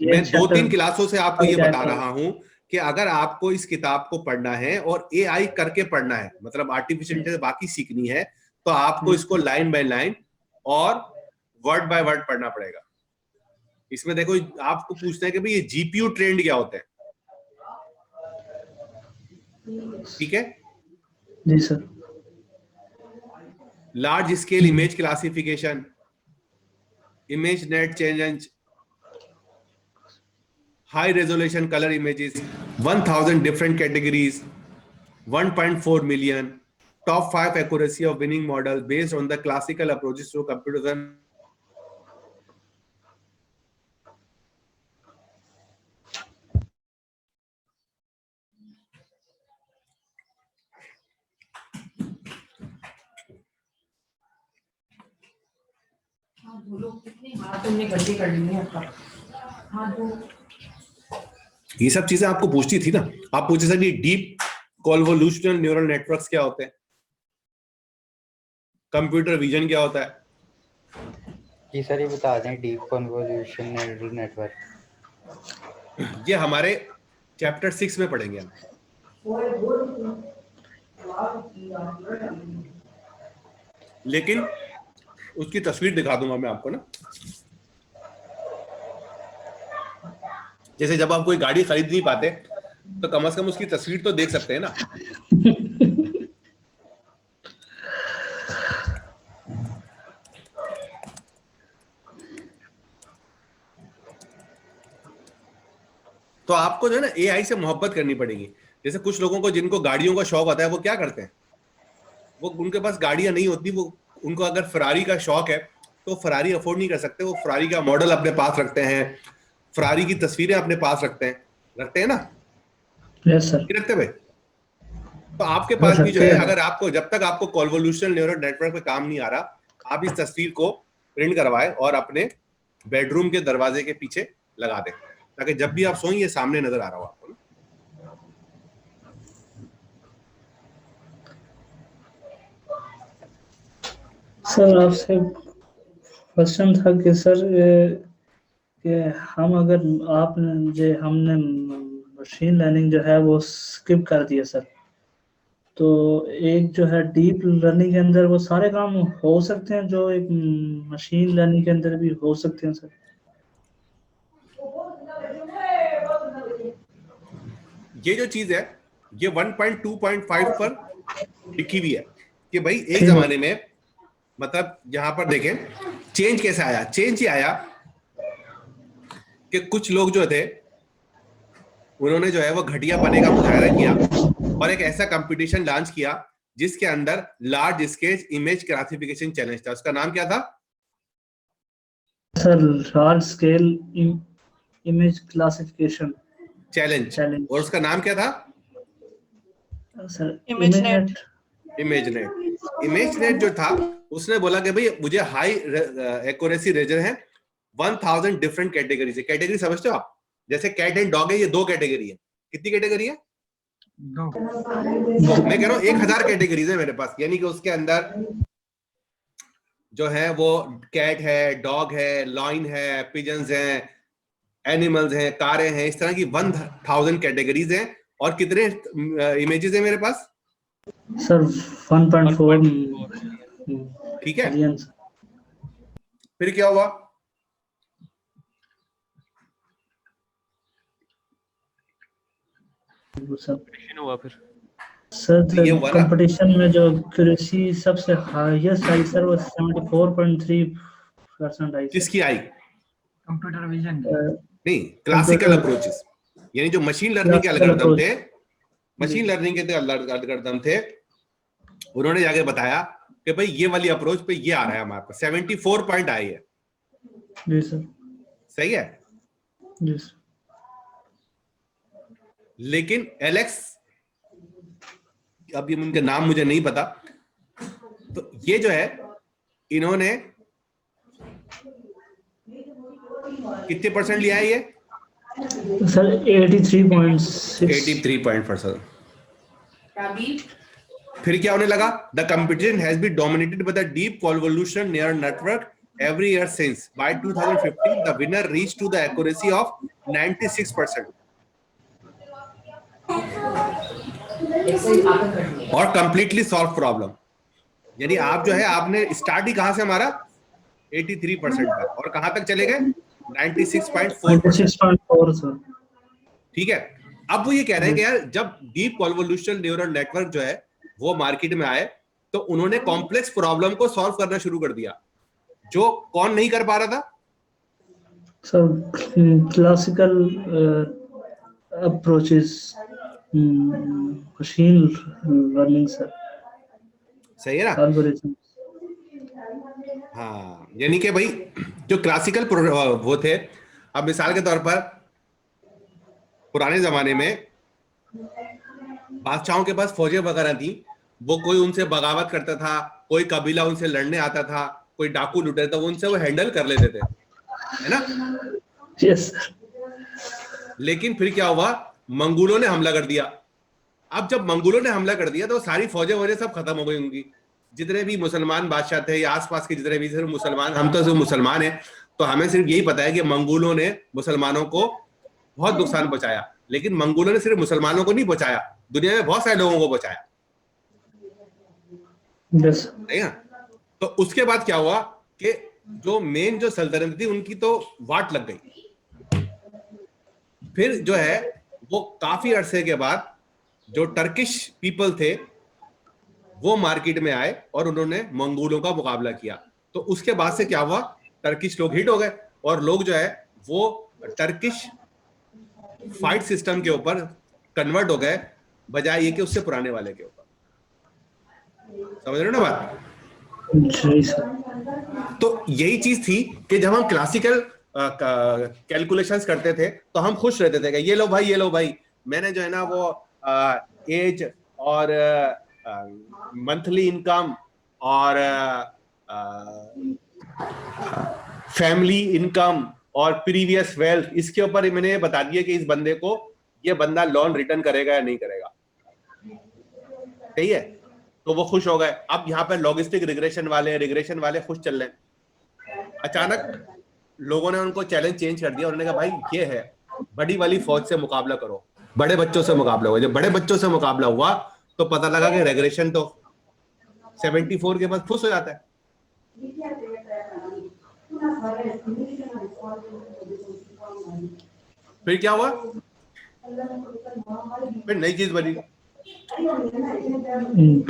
मैं 2-3 क्लासों से आपको ये बता रहा हूं कि अगर आपको इस किताब को पढ़ना है और एआई करके पढ़ना है, मतलब आर्टिफिशियल इंटेलिजेंस बाकी सीखनी है, तो आपको इसको लाइन बाय लाइन और वर्ड बाय वर्ड पढ़ना पड़ेगा। इसमें देखो आपको पूछना है कि भाई ये जीपीयू ट्रेंड क्या होता है। ठीक है जी sir. Large scale image classification, image net change, high resolution color images, 1000 different categories, 1.4 million, top 5 accuracy of winning model based on the classical approaches to computer vision. ये सब चीजें आपको पूछती थी ना। आप पूछे सर ये डीप कॉन्वोल्यूशनल न्यूरल नेटवर्क्स क्या होते हैं, कंप्यूटर विजन क्या होता है? जी सर ये बता दें डीप कॉन्वोल्यूशन न्यूरल नेटवर्क। ये हमारे चैप्टर 6 में पढ़ेंगे हम। लेकिन उसकी तस्वीर दिखा दूंगा मैं आपको ना। जैसे जब आप कोई गाड़ी खरीद नहीं पाते तो कम से कम उसकी तस्वीर तो देख सकते हैं ना। तो आपको जो है ना एआई से मोहब्बत करनी पड़ेगी। जैसे कुछ लोगों को जिनको गाड़ियों का शौक होता है वो क्या करते हैं, वो उनके पास गाड़ियां नहीं होती, वो उनको अगर फरारी का शौक है तो फरारी अफोर्ड नहीं कर सकते, वो फरारी का मॉडल अपने पास रखते हैं, फरारी की तस्वीरें अपने पास रखते हैं ना। Yes sir. रखते भाई। तो आपके पास भी जो है, अगर आपको जब तक आपको कॉन्वोल्यूशनल न्यूरल नेटवर्क पे काम नहीं आ रहा, आप इस तस्वीर को प्रिंट करवाए और अपने बेडरूम के दरवाजे के पीछे लगा दें, ताकि जब भी आप सोएं ये सामने नजर आ रहा हो आपको ना। सर आपसे क्वेश्चन था कि सर कि हम अगर आपने जो हमने मशीन लर्निंग जो है वो स्किप कर दिया सर, तो एक जो है डीप लर्निंग के अंदर वो सारे काम हो सकते हैं जो एक मशीन लर्निंग के अंदर भी हो सकते हैं सर? ये जो चीज है ये 1.2.5 पर लिखी हुई है, कि भाई एक जमाने में मतलब यहां पर देखें चेंज कैसे आया। चेंज ये आया कि कुछ लोग जो थे उन्होंने जो है वो घटिया पने का मुजाहरा किया और एक ऐसा कंपटीशन लॉन्च किया जिसके अंदर large scale image classification challenge था। उसका नाम क्या था sir? Large scale image classification challenge. और उसका नाम क्या था सर? इमेजनेट। इमेजनेट जो था उसने बोला कि भाई मुझे हाई एक्यूरेसी रेजर है 1000 डिफरेंट कैटेगरी से। कैटेगरी समझते हो आप? जैसे कैट एंड डॉग है, ये 2 कैटेगरी है। कितनी कैटेगरी है? 2। मैं कह रहा हूँ 1000 कैटेगरीज है मेरे पास, यानी कि उसके अंदर जो है वो कैट है, डॉग है, लॉइन है, पिजन्स हैं, एनिमल्स हैं, कारें हैं, इस तरह की 1000 कैटेगरीज हैं। और कितने इमेजेस हैं मेरे पास सर? 1.4 ठीक है। फिर क्या हुआ? हुआ फिर सर कंपटीशन में जो एक्यूरेसी सबसे हाईएस्ट आई सर वो 74.3% आई। किसकी आई? कंप्यूटर विजन नहीं, क्लासिकल अप्रोचेस, यानी जो मशीन लर्निंग के एल्गोरिथम थे, मशीन लर्निंग के एल्गोरिथम थे, उन्होंने जाके बताया कि भाई ये वाली अप्रोच पे ये आ रहा है हमारे पास 74 पॉइंट आई है। जी सर। सही है जी सर। लेकिन एलेक्स, अभी उनका नाम मुझे नहीं पता, तो ये जो है इन्होंने कितने परसेंट लिया है ये सर? 83.6। 83%। फिर क्या होने लगा? The competition has been dominated by the deep convolution neural network every year since. By 2015 the winner reached to the accuracy of 96% और completely solved problem। यानी आप जो है आपने स्टार्ट ही कहां से हमारा 83% का और कहां तक चले गए 96.4%। ठीक है। अब वो ये कह रहे हैं कि यार जब डीप कॉन्वोल्यूशन न्यूरल नेटवर्क जो है वो मार्केट में आए तो उन्होंने कॉम्प्लेक्स प्रॉब्लम को सॉल्व करना शुरू कर दिया जो कौन नहीं कर पा रहा था sir? Classical approaches, machine learning sir. सही है ना? हाँ, यानी कि भाई जो क्लासिकल वो थे, अब मिसाल के तौर पर पुराने जमाने में बादशाहों के पास फौजें वगैरह थी, वो कोई उनसे बगावत करता था, कोई कबीला उनसे लड़ने आता था, कोई डाकू लुटे तो उनसे वो हैंडल कर लेते थे, है ना? यस। लेकिन फिर क्या हुआ? मंगोलों ने हमला कर दिया। अब जब मंगोलों ने हमला कर दिया तो सारी फौजें वजह सब खत्म हो गई उनकी। जितने भी मुसलमान बादशाह थे या आसपास के जितने भी सिर्फ मुसलमान, हम तो सिर्फ मुसलमान हैं, तो हमें सिर्फ यही पता है कि मंगोलों ने मुसलमानों को बहुत नुकसान पहुंचाया। लेकिन मंगोलों ने सिर्फ मुसलमानों को नहीं पहुंचाया, दुनिया में बहुत सारे लोगों को पहुंचाया। नहीं ना? तो उसके बाद क्या हुआ कि जो मेन जो सल्तनत थी उनकी तो वाट लग गई। फिर जो है वो काफी अरसे के बाद जो टर्किश पीपल थे वो मार्केट में आए और उन्होंने मंगोलों का मुकाबला किया। तो उसके बाद से क्या हुआ? टर्किश लोग हिट हो गए और लोग जो है वो टर्किश फाइट सिस्टम के ऊपर कन्वर्ट हो गए बजाय ये कि उससे पुराने वाले के ऊपर। समझ रहे हो ना बात? तो यही चीज थी कि जब हम क्लासिकल कैलकुलेशंस करते थे तो हम खुश रहते थे कि ये लो भाई मैंने जो है ना वो एज और मंथली इनकम और फैमिली इनकम और प्रीवियस वेल्थ, इसके ऊपर मैंने बता दिया कि इस बंदे को ये बंदा लोन रिटर्न करेगा या नहीं करेगा। सही है? तो वो खुश हो गए। अब यहाँ पे लॉजिस्टिक रिग्रेशन वाले खुश चल रहे हैं। अचानक लोगों ने उनको चैलेंज चेंज कर दिया। उन्होंने कहा भाई ये है बड़ी वाली फौज से मुकाबला करो, बड़े बच्चों से मुकाबला हुआ। जब बड़े बच्चों से मुकाबला हुआ तो पता लगा कि रेग्रेशन तो 74 के बाद खुश हो जाता है। फिर क्या हुआ? फिर नई चीज बनी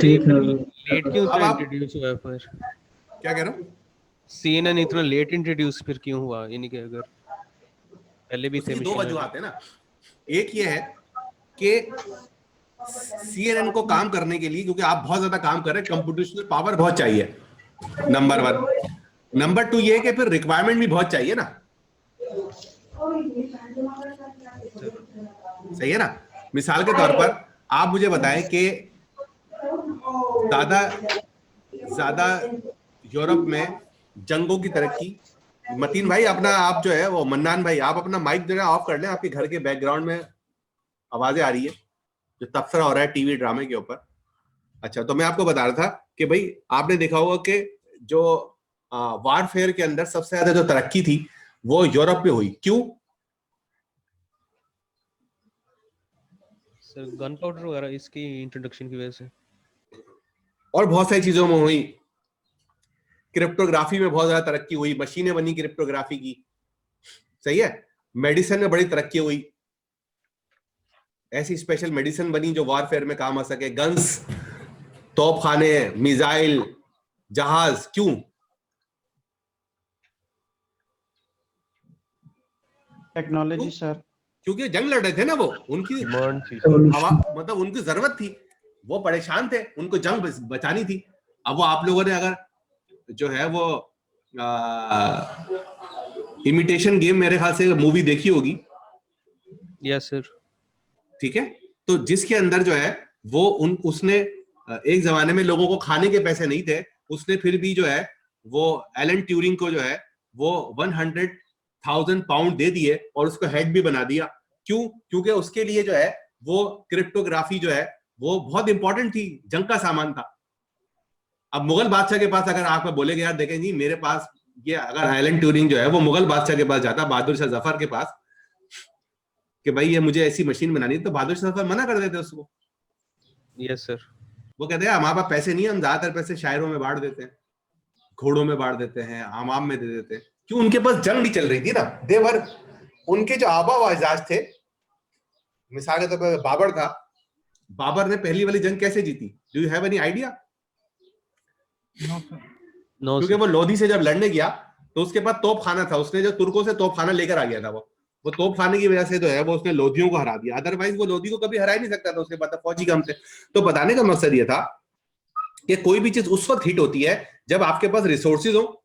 डीप लेट क्यों अब आप इंट्रोड्यूस हुआ फिर? क्या कह रहे हो? CNN इतना लेट इंट्रोड्यूस फिर क्यों हुआ? यानी कि अगर पहले भी थे उसकी दो मशीन वजूहत है ना। एक ये है कि CNN को काम करने के लिए, क्योंकि आप बहुत ज्यादा काम कर रहे हैं, कंप्यूटेशनल पावर बहुत चाहिए, नंबर 1। नंबर 2 ये है कि फिर रिक्वायरमेंट भी बहुत चाहिए ना। सही है ना। मिसाल के तौर पर आप मुझे बताएं कि ज्यादा यूरोप में जंगों की तरक्की। मतीन भाई अपना, आप जो है वो मन्नान भाई, आप अपना माइक जो है ऑफ कर लें, आपके घर के बैकग्राउंड में आवाजें आ रही है, जो तबसरा हो रहा है टीवी ड्रामे के ऊपर। अच्छा, तो मैं आपको बता रहा था कि भाई आपने देखा होगा कि जो वारफेयर के अंदर सबसे ज्यादा जो तरक्की थी वो यूरोप में हुई। क्यों? सर गन पाउडर वगैरह इसकी इंट्रोडक्शन की वजह से, और बहुत सारी चीजों में हुई। क्रिप्टोग्राफी में बहुत ज्यादा तरक्की हुई, मशीनें बनी क्रिप्टोग्राफी की। सही है। मेडिसिन में बड़ी तरक्की हुई, ऐसी स्पेशल मेडिसिन बनी जो वॉरफेयर में काम आ सके। गन्स, तोपखाने, मिसाइल, जहाज। क्यों? टेक्नोलॉजी सर, क्योंकि जंग लड़ रहे थे ना वो, उनकी मतलब उनकी जरूरत थी, वो परेशान थे, उनको जंग बचानी थी। अब वो आप लोगों ने अगर जो है वो इमिटेशन गेम मेरे ख्याल से मूवी देखी होगी। Yes sir. ठीक है। तो जिसके अंदर जो है वो उसने एक जमाने में लोगों को खाने के पैसे नहीं थे, उसने फिर भी जो है वो एलन ट्यूरिंग को जो है वो 100,000 पाउंड दे दिए और उसको हेड भी बना दिया। क्यों? क्योंकि उसके लिए जो है वो क्रिप्टोग्राफी जो है वो बहुत इंपॉर्टेंट थी, जंग का सामान था। अब मुगल बादशाह के पास अगर आप बोलेगे यार देखें जी मेरे पास ये, अगर एलन ट्यूरिंग जो है वो मुगल बादशाह के पास जाता, बहादुर शाह जफर के पास, कि भाई ये मुझे ऐसी मशीन बनानी है, तो बहादुर शाह जफर मना कर देते उसको। Yes sir. वो कहते हैं हमारे पास पैसे नहीं है, हम ज्यादातर पैसे शायरों में बांट देते हैं, घोड़ों में बांट देते हैं, आवाम में दे देते हैं। क्यों? उनके पास जंग नहीं चल रही थी ना। देवर उनके जो आबा व अजदाद थे, मिसाल के तौर पर बाबर था, बाबर ने पहली वाली जंग कैसे जीती? Do you have any idea? क्योंकि वो लोधी से जब लड़ने गया तो उसके पास तोपखाना था, उसने जो तुर्कों से तोपखाना लेकर आ गया था, वो तोपखाने की वजह से जो है वो उसने लोधियों को हरा दिया। अदरवाइज वो लोधी को कभी हरा ही नहीं सकता था, उसके पास फौजी कम थे। तो बताने का मकसद ये था कि कोई भी चीज उस वक्त हिट होती है जब आपके पास रिसोर्सेज हो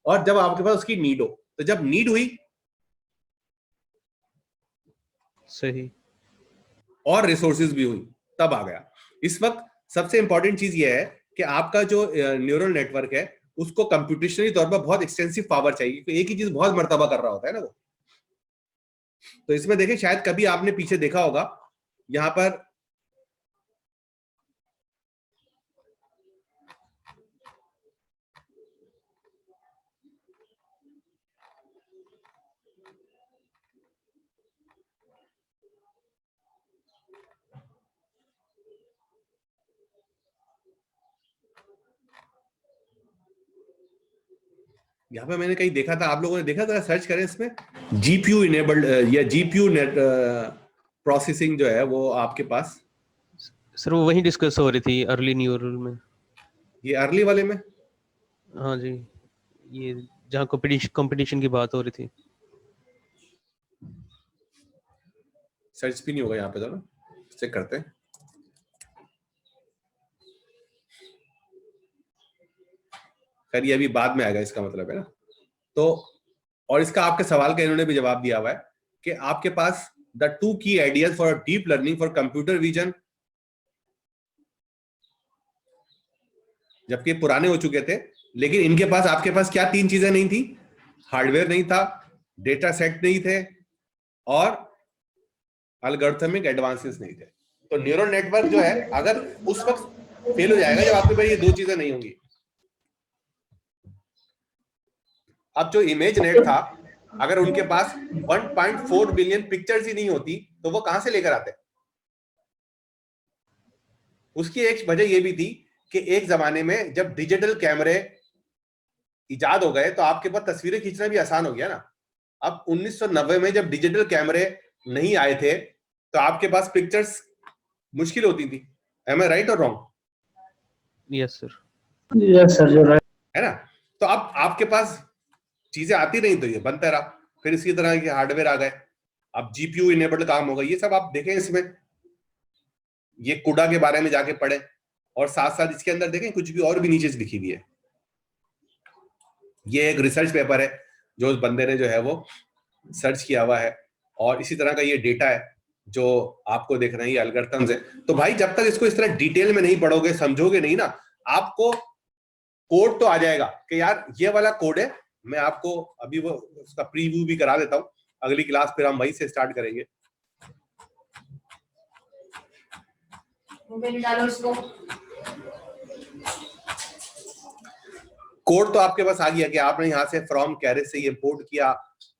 और जब आपके पास उसकी नीड हो। तो जब नीड हुई सही और रिसोर्सेज भी हुई, तब आ गया। इस वक्त सबसे इंपॉर्टेंट चीज ये है कि आपका जो न्यूरल नेटवर्क है उसको कंप्यूटेशनली तौर पर बहुत एक्सटेंसिव पावर चाहिए, तो एक ही चीज बहुत मर्तबा कर रहा होता है ना वो। तो इसमें देखें, शायद कभी आपने पीछे देखा होगा, यहां पर यहाँ पे मैंने कहीं देखा था, आप लोगों ने देखा था, सर्च करें इसमें, जीपीयू इनेबल्ड या जीपीयू नेट प्रोसेसिंग जो है वो आपके पास। सर वो वही डिस्कस हो रही थी अर्ली न्यूरल में। ये अर्ली वाले में? हाँ जी, ये जहाँ कंपटीशन की बात हो रही थी। सर्च भी नहीं होगा यहाँ पे, तो ना चेक करते हैं। खैर ये अभी बाद में आएगा, इसका मतलब है ना। तो और इसका आपके सवाल का इन्होंने भी जवाब दिया हुआ है कि आपके पास द 2 की ideas for deep learning for computer vision, जबकि पुराने हो चुके थे, लेकिन इनके पास, आपके पास क्या 3 चीजें नहीं थी? हार्डवेयर नहीं था, डेटा सेट नहीं थे और एल्गोरिथमिक एडवांसेस नहीं थे। तो न्यूरल नेटवर्क जो है अगर उस वक्त फेल हो जाएगा जब आपके पास ये 2 चीजें नहीं होंगी। अब जो इमेज नेट था, अगर उनके पास 1.4 बिलियन पिक्चर्स ही नहीं होती तो वो कहां से लेकर आते? उसकी एक वजह यह भी थी कि एक जमाने में जब डिजिटल कैमरे इजाद हो गए तो आपके पास तस्वीरें खींचना भी आसान हो गया ना। अब 1990 में जब डिजिटल कैमरे नहीं आए थे तो आपके पास पिक्चर्स मुश्किल होती थी। एम आई राइट और wrong? Yes sir. Yes sir, you right. है ना? तो अब आपके पास चीजें आती नहीं तो ये बनता रहा। फिर इसी तरह के हार्डवेयर आ गए, अब जीपीयू इनेबल्ड काम होगा। ये सब आप देखें इसमें, ये कुडा के बारे में जाके पढ़े, और साथ साथ इसके अंदर देखें कुछ भी और भी नीचे लिखी हुई है। ये एक रिसर्च पेपर है जो उस बंदे ने जो है वो सर्च किया हुआ है, और इसी तरह का ये डेटा है जो आपको देख रहे हैं, ये एल्गोरिथम्स है। तो भाई जब तक इसको इस तरह डिटेल में नहीं पढ़ोगे, समझोगे नहीं ना, आपको कोड तो आ जाएगा कि यार ये वाला कोड है। मैं आपको अभी वो उसका प्रीव्यू भी करा देता हूं, अगली क्लास फिर हम वहीं से स्टार्ट करेंगे। डालो इसको। कोड तो आपके पास आ गया कि आपने यहाँ से फ्रॉम कैरेज से ये इंपोर्ट किया,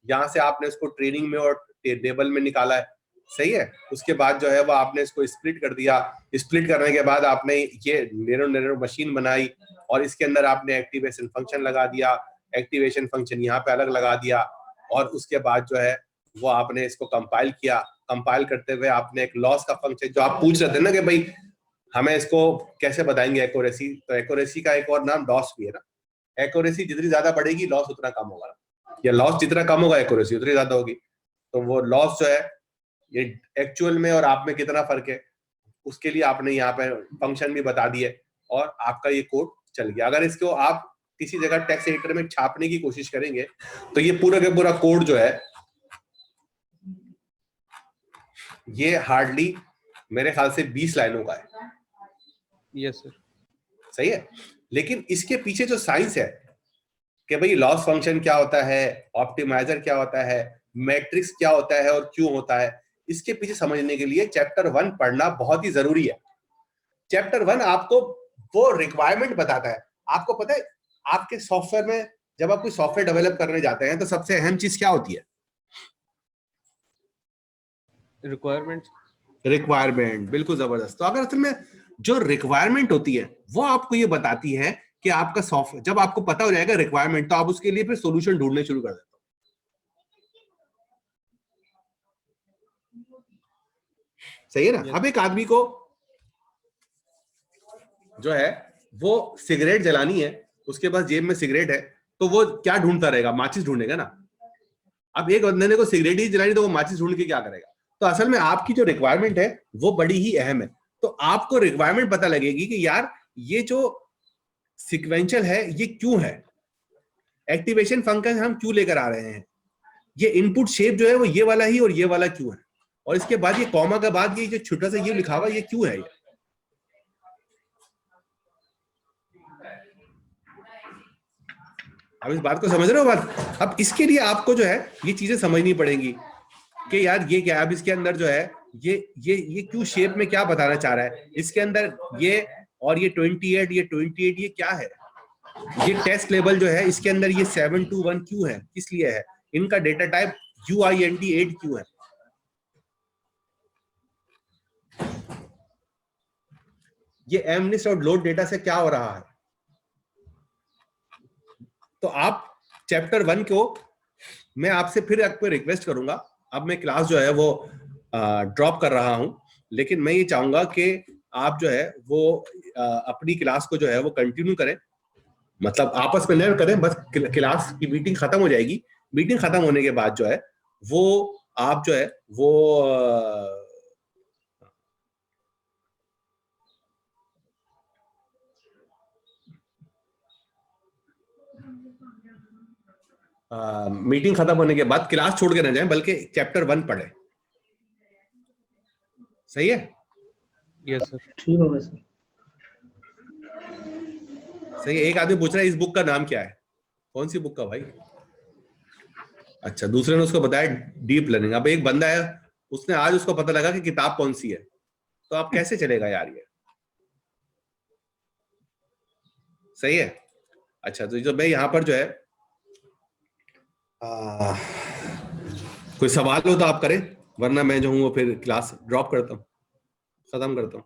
यहाँ से आपने इसको ट्रेनिंग में और टेबल में निकाला है, सही है। उसके बाद जो है वो आपने इसको स्प्लिट कर दिया, स्प्लिट करने के बाद आपने ये नैरो मशीन बनाई, और इसके अंदर आपने एक्टिवेशन फंक्शन लगा दिया, एक्टिवेशन फंक्शन यहाँ पे अलग लगा दिया, और उसके बाद जो है वो आपने इसको कंपाइल किया। कंपाइल करते हुए आपने एक लॉस का फंक्शन, जो आप पूछ रहे थे ना कि भाई हमें इसको कैसे बताएंगे एक्यूरेसी, तो एक्यूरेसी का एक और नाम लॉस भी है ना। एक्यूरेसी जितनी ज्यादा बढ़ेगी लॉस उतना कम होगा, या लॉस जितना कम होगा एक्यूरेसी उतनी ज्यादा होगी। तो वो लॉस जो है ये एक्चुअल में और आप में कितना फर्क है, उसके लिए आपने यहाँ पे फंक्शन भी बता दिए, और आपका ये कोड चल गया। अगर इसको आप किसी जगह टेक्स्ट एडिटर में छापने की कोशिश करेंगे तो ये पूरा का पूरा कोड जो है ये हार्डली मेरे ख्याल से 20 लाइनों का है। Yes sir. सही है। लेकिन इसके पीछे जो साइंस है कि भाई लॉस फंक्शन क्या होता है, ऑप्टिमाइजर क्या होता है, मैट्रिक्स क्या होता है और क्यों होता है, इसके पीछे समझने के लिए चैप्टर 1 पढ़ना बहुत ही जरूरी है। चैप्टर 1 आपको वो रिक्वायरमेंट बताता है। आपको पता है आपके सॉफ्टवेयर में जब आप कोई सॉफ्टवेयर डेवलप करने जाते हैं तो सबसे अहम चीज क्या होती है? रिक्वायरमेंट। बिल्कुल जबरदस्त। तो अगर असल में जो रिक्वायरमेंट होती है वो आपको ये बताती है कि आपका सॉफ्टवेयर, जब आपको पता हो जाएगा रिक्वायरमेंट, तो आप उसके लिए फिर सॉल्यूशन ढूंढने शुरू कर देते हो। सही है ना। अब एक आदमी को जो है वो सिगरेट जलानी है, उसके पास जेब में सिगरेट है, तो वो क्या ढूंढता रहेगा? माचिस ढूंढेगा ना। अब एक बंदे को सिगरेट ही जलानी तो वो माचिस ढूंढ के क्या करेगा? तो असल में आपकी जो रिक्वायरमेंट है वो बड़ी ही अहम है। तो आपको रिक्वायरमेंट पता लगेगी कि यार ये जो सीक्वेंशियल है ये क्यों है, एक्टिवेशन फंक्शन हम क्यों लेकर आ रहे हैं, ये इनपुट शेप जो है वो ये वाला ही और ये वाला क्यों है, और इसके बाद ये कॉमा के बाद ये जो छोटा सा ये लिखा हुआ ये क्यों है। अब इस बात को समझ रहे हो बात? अब इसके लिए आपको जो है ये चीजें समझनी पड़ेंगी कि यार ये क्या है। अब इसके अंदर जो है ये क्यों शेप में क्या बताना चाह रहा है, इसके अंदर ये और ये 28 ये क्या है, ये टेस्ट लेवल जो है इसके अंदर ये 721 क्यों है, किस लिए है, इनका डेटा टाइप UINT 8 क्यों है, ये MNIST और लोड डेटा से क्या हो रहा है। तो आप चैप्टर 1 को मैं आपसे फिर आपको रिक्वेस्ट करूंगा, अब मैं क्लास जो है वो ड्रॉप कर रहा हूं, लेकिन मैं ये चाहूंगा कि आप जो है वो अपनी क्लास को जो है वो कंटिन्यू करें, मतलब आपस में न करें, बस क्लास की मीटिंग खत्म हो जाएगी। मीटिंग खत्म होने के बाद जो है वो आप जो है वो मीटिंग खत्म होने के बाद क्लास छोड़ के ना जाएं, बल्कि चैप्टर 1 पढ़ें। सही है? Yes sir. ठीक होगा सर। सही है। एक आदमी पूछ रहा है इस बुक का नाम क्या है, कौन सी बुक का भाई? अच्छा, दूसरे ने उसको बताया डीप लर्निंग। अब एक बंदा है उसने आज उसको पता लगा कि किताब कौन सी है, तो आप कैसे चलेगा यार ये? सही है। अच्छा, तो जो मैं यहाँ पर जो है कोई सवाल हो तो आप करें, वरना मैं जो हूँ वो फिर क्लास ड्रॉप करता हूँ, खत्म करता हूँ।